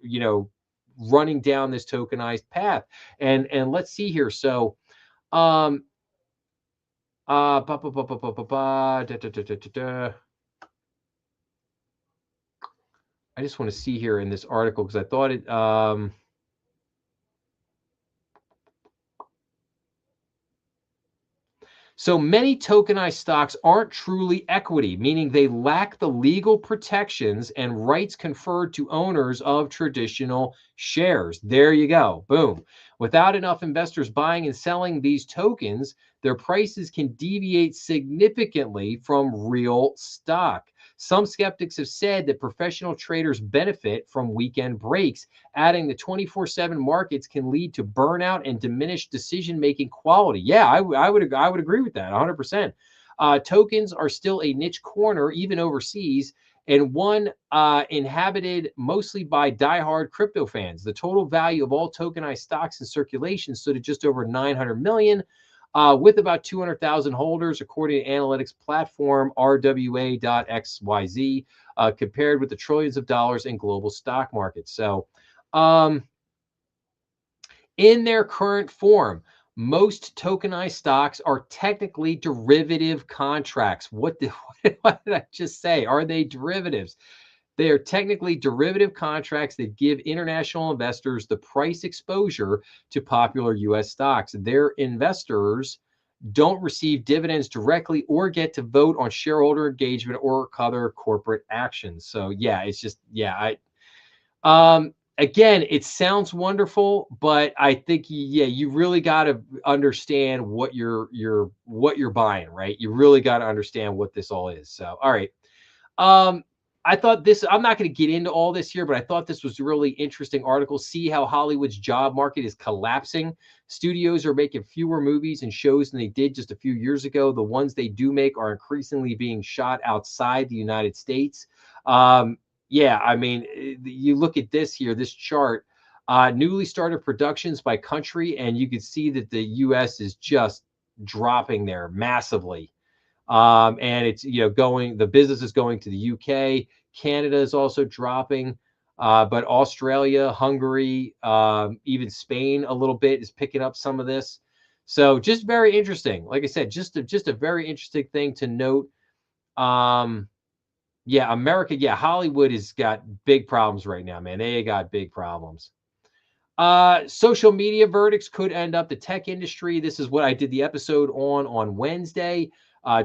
running down this tokenized path. And let's see here. So, um, ba, ba, ba, ba, ba, ba, ba, da, da, da, da, da, da. I just want to see here in this article because I thought it. So many tokenized stocks aren't truly equity, meaning they lack the legal protections and rights conferred to owners of traditional shares. There you go. Boom. Without enough investors buying and selling these tokens, their prices can deviate significantly from real stock. Some skeptics have said that professional traders benefit from weekend breaks, adding the 24/7 markets can lead to burnout and diminished decision-making quality. Yeah, I would agree with that 100%. Tokens are still a niche corner, even overseas, and one inhabited mostly by diehard crypto fans. The total value of all tokenized stocks in circulation stood at just over 900 million, with about 200,000 holders, according to analytics platform RWA.xyz, compared with the trillions of dollars in global stock markets. So, in their current form, most tokenized stocks are technically derivative contracts. What did I just say? Are they derivatives? They are technically derivative contracts that give international investors the price exposure to popular U.S. stocks. Their investors don't receive dividends directly or get to vote on shareholder engagement or other corporate actions. So yeah, it's just, again, it sounds wonderful, but I think, you really got to understand what you're buying, right? You really got to understand what this all is. So, all right. I thought I'm not going to get into all this here, but I thought this was a really interesting article. See how Hollywood's job market is collapsing. Studios are making fewer movies and shows than they did just a few years ago. The ones they do make are increasingly being shot outside the United States. Yeah, I mean, you look at this here, this chart, newly started productions by country, and you can see that the U.S. is just dropping there massively. And it's, the business is going to the UK. Canada is also dropping, but Australia, Hungary, even Spain a little bit is picking up some of this. So just very interesting. Like I said, just a very interesting thing to note. Yeah, America, yeah, Hollywood has got big problems right now, man. They got big problems. Social media verdicts could end up the tech industry. This is what I did the episode on Wednesday.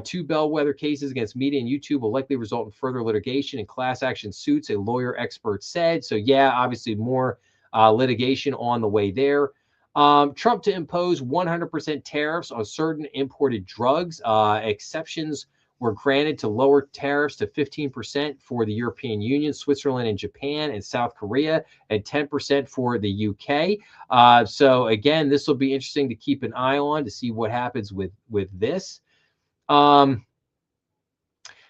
Two bellwether cases against Meta and YouTube will likely result in further litigation and class action suits, a lawyer expert said. So yeah, obviously more litigation on the way there. Trump to impose 100% tariffs on certain imported drugs. Exceptions were granted to lower tariffs to 15% for the European Union, Switzerland, and Japan, and South Korea, and 10% for the UK. So again, this will be interesting to keep an eye on to see what happens with this.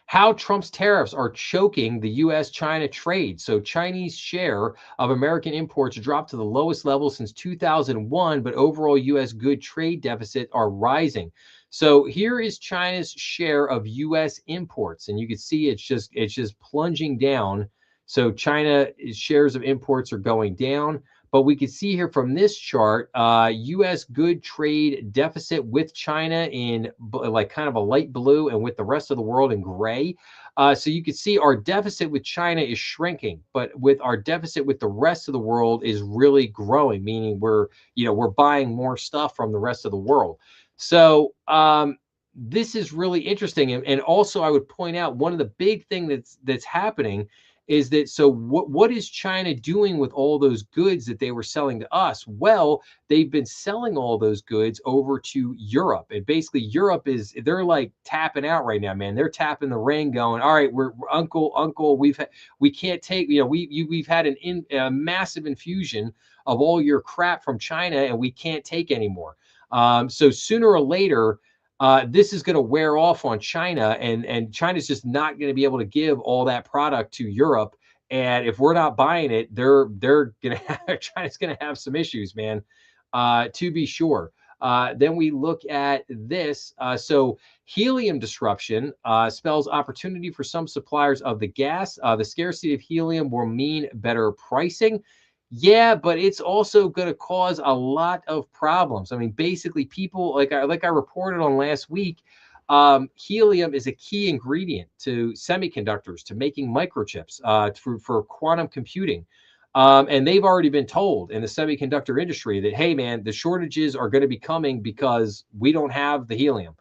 How Trump's tariffs are choking the U.S.-China trade. So Chinese share of American imports dropped to the lowest level since 2001, but overall U.S. good trade deficit are rising. So here is China's share of U.S. imports, and you can see it's just plunging down. So China's shares of imports are going down, But we can see here from this chart, U.S. good trade deficit with China in like kind of a light blue and with the rest of the world in gray. So you can see our deficit with China is shrinking, but with our deficit with the rest of the world is really growing, meaning we're buying more stuff from the rest of the world. So this is really interesting. And also I would point out one of the big thing that's happening is that, so what is China doing with all those goods that they were selling to us? Well, they've been selling all those goods over to Europe. And basically Europe they're like tapping out right now, man. They're tapping the ring going, all right, we're uncle, we can't take, we've had a massive infusion of all your crap from China and we can't take anymore. So sooner or later, this is going to wear off on China, and China's just not going to be able to give all that product to Europe. And if we're not buying it, they're going to have China's going to have some issues, man, to be sure. Then we look at this. So helium disruption spells opportunity for some suppliers of the gas. The scarcity of helium will mean better pricing. Yeah, but it's also going to cause a lot of problems. I mean, basically, people like I reported on last week, helium is a key ingredient to semiconductors, to making microchips, for quantum computing. And they've already been told in the semiconductor industry that, hey, man, the shortages are going to be coming because we don't have the helium.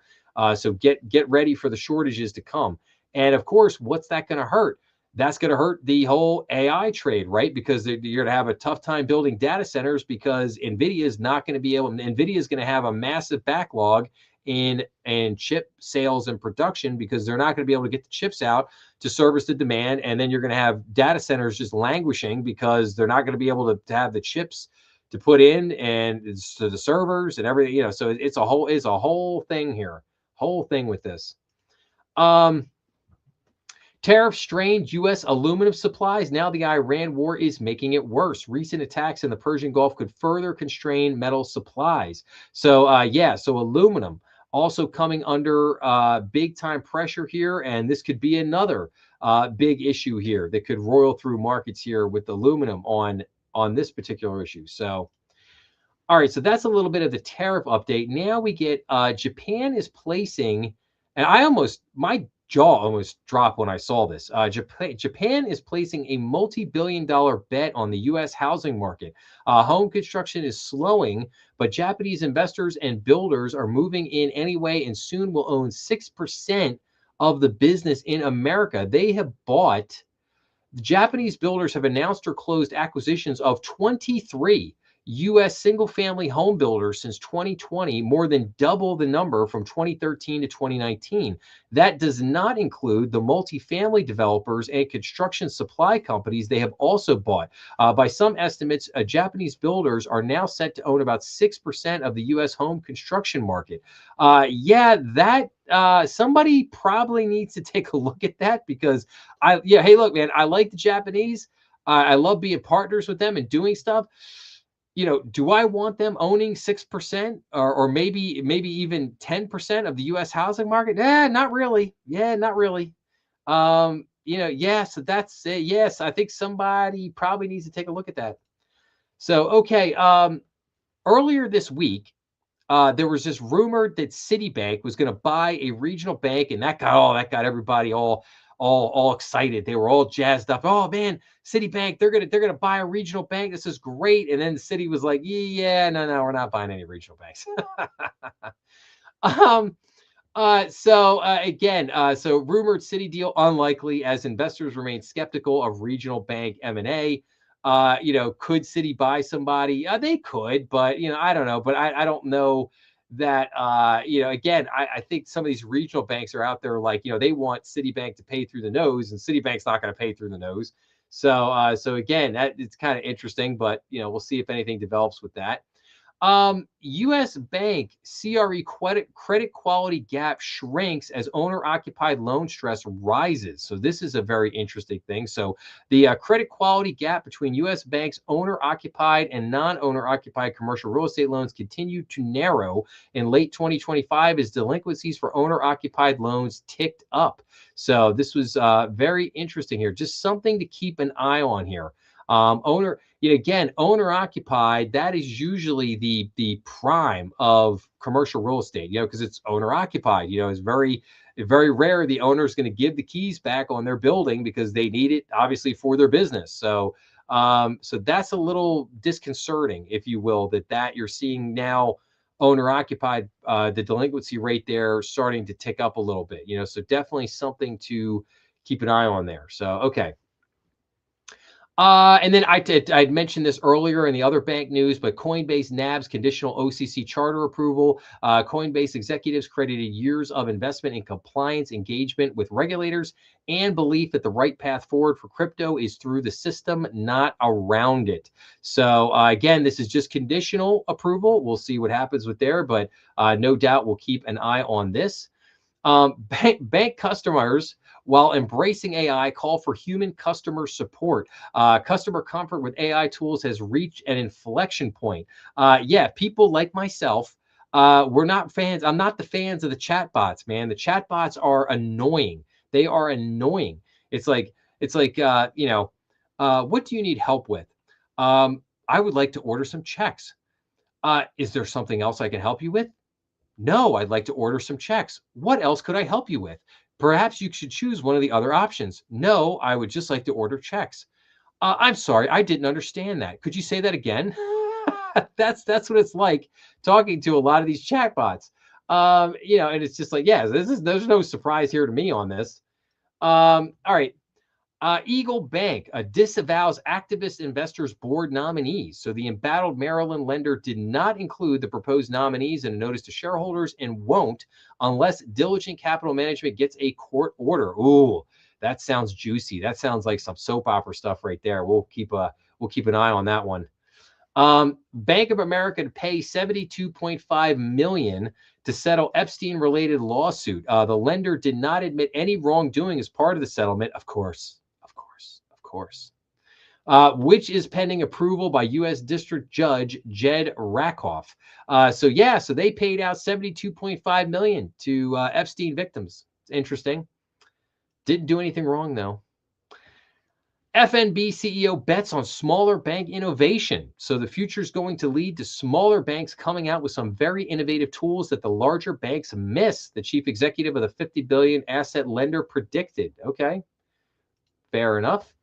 So get ready for the shortages to come. And of course, what's that going to hurt? That's going to hurt the whole AI trade, right? Because you're going to have a tough time building data centers because NVIDIA is not going to be able. NVIDIA is going to have a massive backlog in chip sales and production because they're not going to be able to get the chips out to service the demand. And then you're going to have data centers just languishing because they're not going to be able to have the chips to put in and to the servers and everything. So it's a whole thing here, whole thing with this. Tariff strained U.S. aluminum supplies. Now the Iran war is making it worse. Recent attacks in the Persian Gulf could further constrain metal supplies. So so aluminum also coming under big time pressure here, and this could be another big issue here that could roil through markets here with aluminum on this particular issue. So. All right, so that's a little bit of the tariff update. Now we get Japan is placing, and my jaw almost dropped when I saw this. Japan is placing a multi-billion-dollar bet on the U.S. housing market. Home construction is slowing, but Japanese investors and builders are moving in anyway and soon will own 6% of the business in America. The Japanese builders have announced or closed acquisitions of 23 U.S. single-family home builders since 2020, more than double the number from 2013 to 2019. That does not include the multifamily developers and construction supply companies they have also bought. By some estimates, Japanese builders are now set to own about 6% of the U.S. home construction market. Somebody probably needs to take a look at that because hey, look, man, I like the Japanese. I love being partners with them and doing stuff. Do I want them owning 6% or maybe even 10% of the U.S. housing market? Not really. Yeah, not really. So that's it. Yes, I think somebody probably needs to take a look at that. So, okay. Earlier this week, there was this rumored that Citibank was going to buy a regional bank, and that got everybody all excited. They were all jazzed up. Oh man, Citibank, they're gonna buy a regional bank. This is great. And then the city was like, yeah, no, we're not buying any regional banks. So rumored City deal unlikely as investors remain skeptical of regional bank M&A. Could Citi buy somebody? They could, but I don't know. But I don't know that again, I think some of these regional banks are out there like, they want Citibank to pay through the nose, and Citibank's not going to pay through the nose. So again, that it's kind of interesting, but we'll see if anything develops with that. U.S. Bank CRE credit quality gap shrinks as owner-occupied loan stress rises. So this is a very interesting thing. So the credit quality gap between U.S. Bank's owner-occupied and non-owner-occupied commercial real estate loans continued to narrow in late 2025 as delinquencies for owner-occupied loans ticked up. So this was very interesting here. Just something to keep an eye on here. Owner, again, owner occupied, that is usually the prime of commercial real estate, because it's owner occupied. It's very rare the owner is going to give the keys back on their building because they need it obviously for their business. So that's a little disconcerting, if you will, that you're seeing now owner occupied, the delinquency rate there starting to tick up a little bit, so definitely something to keep an eye on there. So, okay. And then I'd mentioned this earlier in the other bank news, but Coinbase NAB's conditional OCC charter approval. Coinbase executives credited years of investment in compliance, engagement with regulators, and belief that the right path forward for crypto is through the system, not around it. So again, this is just conditional approval. We'll see what happens with there, but no doubt we'll keep an eye on this. Bank customers, while embracing AI, call for human customer support. Customer comfort with AI tools has reached an inflection point. Yeah, people like myself, we're not fans. I'm not the fans of the chatbots, man. The chatbots are annoying. They are annoying. It's like, what do you need help with? I would like to order some checks. Is there something else I can help you with? No, I'd like to order some checks. What else could I help you with? Perhaps you should choose one of the other options. No, I would just like to order checks. I'm sorry, I didn't understand that. Could you say that again? That's what it's like talking to a lot of these chatbots. And it's just like, yeah, there's no surprise here to me on this. All right. Eagle Bank disavows activist investors board nominees. So the embattled Maryland lender did not include the proposed nominees in a notice to shareholders and won't unless Diligent Capital Management gets a court order. Ooh, that sounds juicy. That sounds like some soap opera stuff right there. We'll keep an eye on that one. Bank of America to pay $72.5 million to settle Epstein-related lawsuit. The lender did not admit any wrongdoing as part of the settlement, of course, which is pending approval by U.S. District Judge Jed Rakoff. So they paid out $72.5 million to Epstein victims. It's interesting. Didn't do anything wrong, though. FNB CEO bets on smaller bank innovation. So the future is going to lead to smaller banks coming out with some very innovative tools that the larger banks miss, the chief executive of the 50 billion asset lender predicted. Okay, fair enough.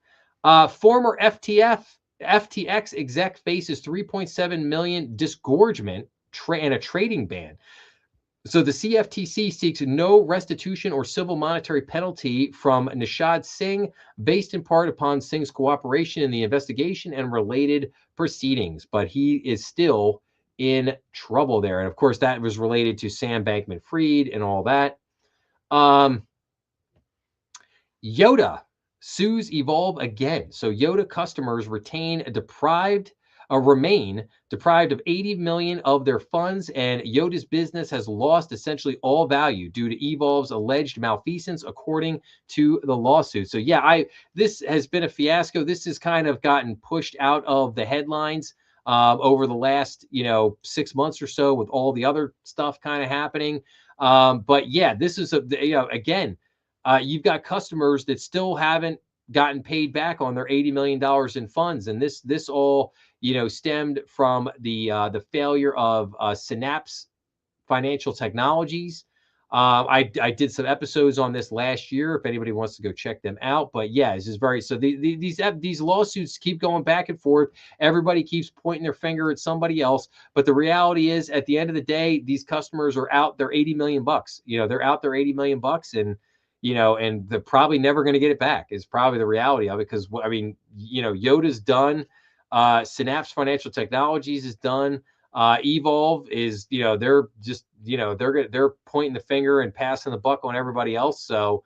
Former FTX exec faces 3.7 million disgorgement and a trading ban. So the CFTC seeks no restitution or civil monetary penalty from Nishad Singh, based in part upon Singh's cooperation in the investigation and related proceedings. But he is still in trouble there. And of course, that was related to Sam Bankman-Fried and all that. Yoda sues Evolve again. So Yoda customers remain deprived of 80 million of their funds, and Yoda's business has lost essentially all value due to Evolve's alleged malfeasance, according to the lawsuit. So yeah, this has been a fiasco. This has kind of gotten pushed out of the headlines over the last 6 months or so, with all the other stuff kind of happening. But yeah, this is again, you've got customers that still haven't gotten paid back on their $80 million in funds, and this all stemmed from the failure of Synapse Financial Technologies. I did some episodes on this last year, if anybody wants to go check them out. But yeah, this is these lawsuits keep going back and forth. Everybody keeps pointing their finger at somebody else, but the reality is, at the end of the day, these customers are out their 80 million bucks. They're out their 80 million bucks, and and they're probably never going to get it back, is probably the reality of it. Because I mean, Yoda's done. Synapse Financial Technologies is done. Evolve is, they're just, they're pointing the finger and passing the buck on everybody else. So,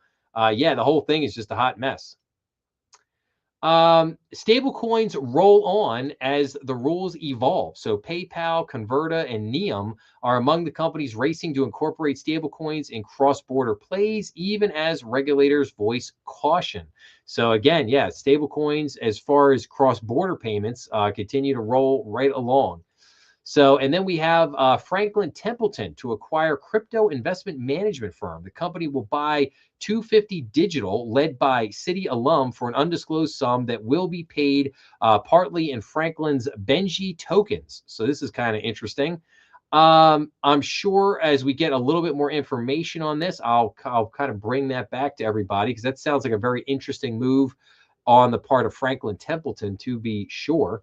yeah, the whole thing is just a hot mess. Stable coins roll on as the rules evolve. So PayPal, Converta, and Neum are among the companies racing to incorporate stable coins in cross-border plays, even as regulators voice caution. So again, yeah, stable coins, as far as cross-border payments, continue to roll right along. So, and then we have Franklin Templeton to acquire crypto investment management firm. The company will buy 250 Digital, led by Citi alum, for an undisclosed sum that will be paid partly in Franklin's Benji tokens. So this is kind of interesting. I'm sure as we get a little bit more information on this, I'll kind of bring that back to everybody, because that sounds like a very interesting move on the part of Franklin Templeton, to be sure.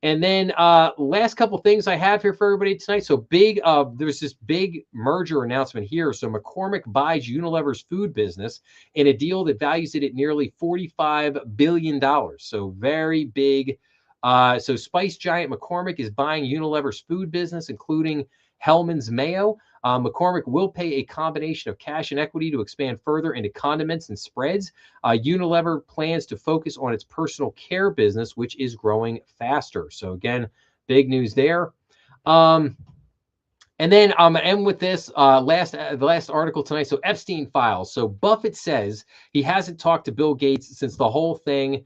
And then last couple things I have here for everybody tonight. So big, there's this big merger announcement here. So McCormick buys Unilever's food business in a deal that values it at nearly $45 billion. So very big. So spice giant McCormick is buying Unilever's food business, including Hellmann's Mayo. McCormick will pay a combination of cash and equity to expand further into condiments and spreads. Unilever plans to focus on its personal care business, which is growing faster. So again, big news there. And then I'm gonna end with this the last article tonight. So Epstein files. So Buffett says he hasn't talked to Bill Gates since the whole thing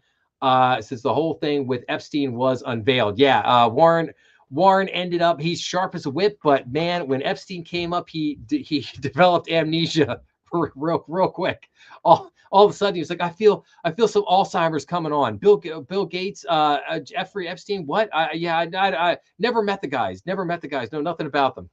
with Epstein was unveiled. Yeah, Warren ended up, he's sharp as a whip, but man, when Epstein came up, he developed amnesia real quick. All of a sudden, he was like, I feel some Alzheimer's coming on. Bill Gates, Jeffrey Epstein, what? I never met the guys. Know nothing about them.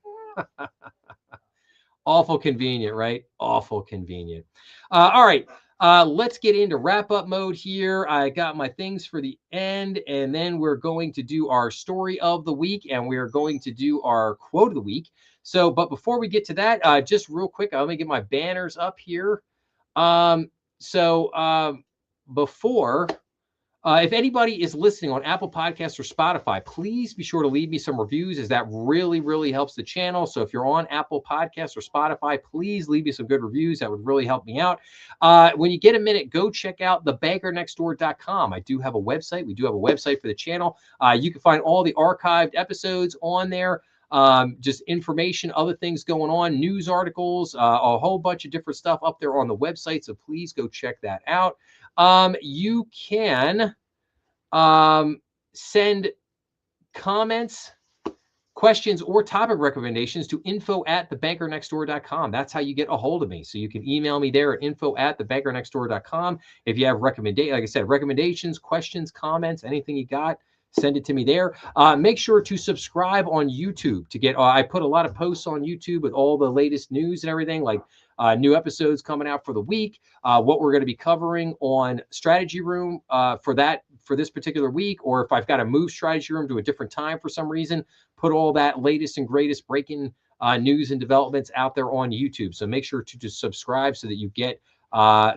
Awful convenient, right? Awful convenient. All right. Let's get into wrap-up mode here. I got my things for the end, and then we're going to do our story of the week, and we're going to do our quote of the week. So, but before we get to that, just real quick, let me get my banners up here. Before... if anybody is listening on Apple Podcasts or Spotify, please be sure to leave me some reviews, as that really, really helps the channel. So if you're on Apple Podcasts or Spotify, please leave me some good reviews. That would really help me out. When you get a minute, go check out thebankernextdoor.com. I do have a website. We do have a website for the channel. You can find all the archived episodes on there. Just information, other things going on, news articles, a whole bunch of different stuff up there on the website. So please go check that out. You can send comments, questions, or topic recommendations to info@thebankernextdoor.com. That's how you get a hold of me. So you can email me there at info@thebankernextdoor.com. If you have like I said, recommendations, questions, comments, anything you got, send it to me there. Make sure to subscribe on YouTube to get, I put a lot of posts on YouTube with all the latest news and everything, like new episodes coming out for the week, what we're going to be covering on Strategy Room for this particular week, or if I've got to move Strategy Room to a different time for some reason, put all that latest and greatest breaking news and developments out there on YouTube. So make sure to just subscribe so that you get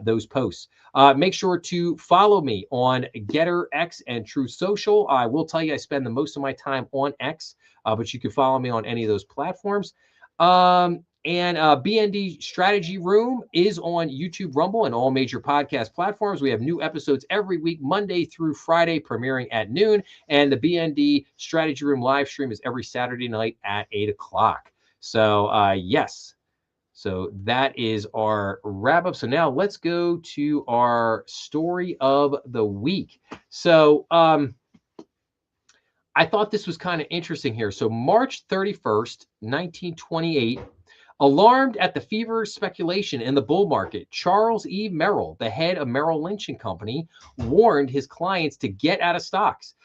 those posts. Make sure to follow me on Getter, X, and True Social. I will tell you I spend the most of my time on X, but you can follow me on any of those platforms. And BND Strategy Room is on YouTube, Rumble, and all major podcast platforms. We have new episodes every week, Monday through Friday, premiering at noon. And the BND Strategy Room live stream is every Saturday night at 8 o'clock. So, yes. So that is our wrap up. So now let's go to our story of the week. So, I thought this was kind of interesting here. So March 31st, 1928, alarmed at the feverish speculation in the bull market, Charles E. Merrill, the head of Merrill Lynch and Company, warned his clients to get out of stocks,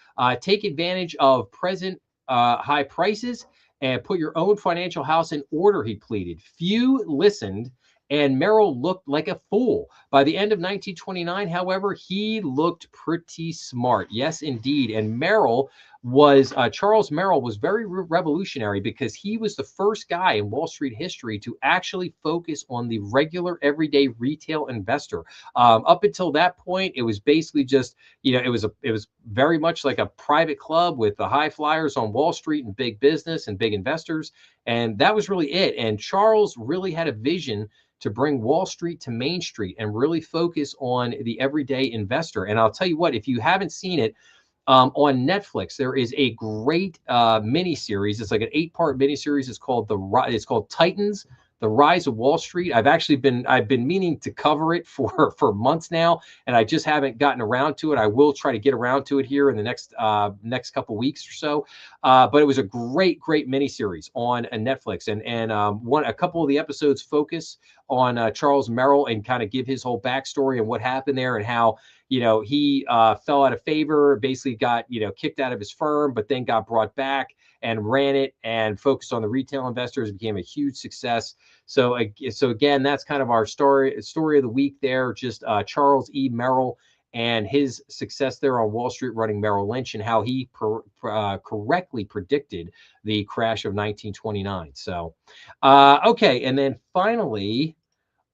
take advantage of present high prices, and put your own financial house in order, he pleaded. Few listened, and Merrill looked like a fool. By the end of 1929, however, he looked pretty smart. Yes, indeed. And Charles Merrill was very revolutionary, because he was the first guy in Wall Street history to actually focus on the regular, everyday retail investor. Up until that point, it was basically just, it was very much like a private club with the high flyers on Wall Street and big business and big investors. And that was really it. And Charles really had a vision to bring Wall Street to Main Street and really focus on the everyday investor. And I'll tell you what, if you haven't seen it, on Netflix, there is a great miniseries. It's like an 8-part miniseries. It's called Titans, The Rise of Wall Street. I've been meaning to cover it for months now, and I just haven't gotten around to it. I will try to get around to it here in the next couple weeks or so. But it was a great miniseries on Netflix, and a couple of the episodes focus on Charles Merrill and kind of give his whole backstory and what happened there and how he fell out of favor, basically got kicked out of his firm, but then got brought back and ran it and focused on the retail investors, became a huge success. So again, that's kind of our story of the week there. Just Charles E. Merrill and his success there on Wall Street running Merrill Lynch, and how he correctly predicted the crash of 1929. So, okay. And then finally,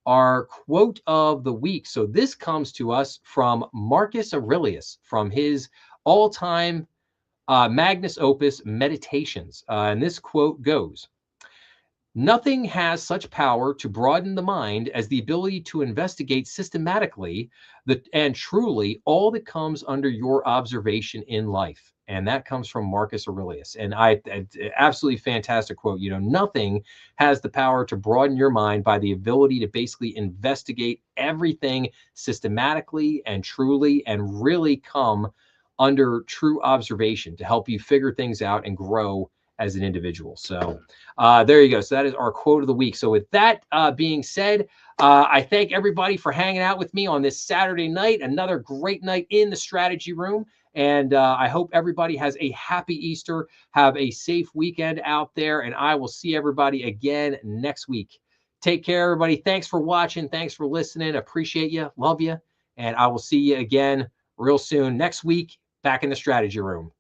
our quote of the week. So this comes to us from Marcus Aurelius from his all-time magnus opus, Meditations. And this quote goes, "Nothing has such power to broaden the mind as the ability to investigate systematically and truly all that comes under your observation in life." And that comes from Marcus Aurelius. And absolutely fantastic quote. Nothing has the power to broaden your mind by the ability to basically investigate everything systematically and truly and really come under true observation to help you figure things out and grow as an individual. So there you go. So that is our quote of the week. So with that being said, I thank everybody for hanging out with me on this Saturday night, another great night in the strategy room. And I hope everybody has a happy Easter, have a safe weekend out there, and I will see everybody again next week. Take care, everybody. Thanks for watching. Thanks for listening. Appreciate you. Love you. And I will see you again real soon next week back in the strategy room.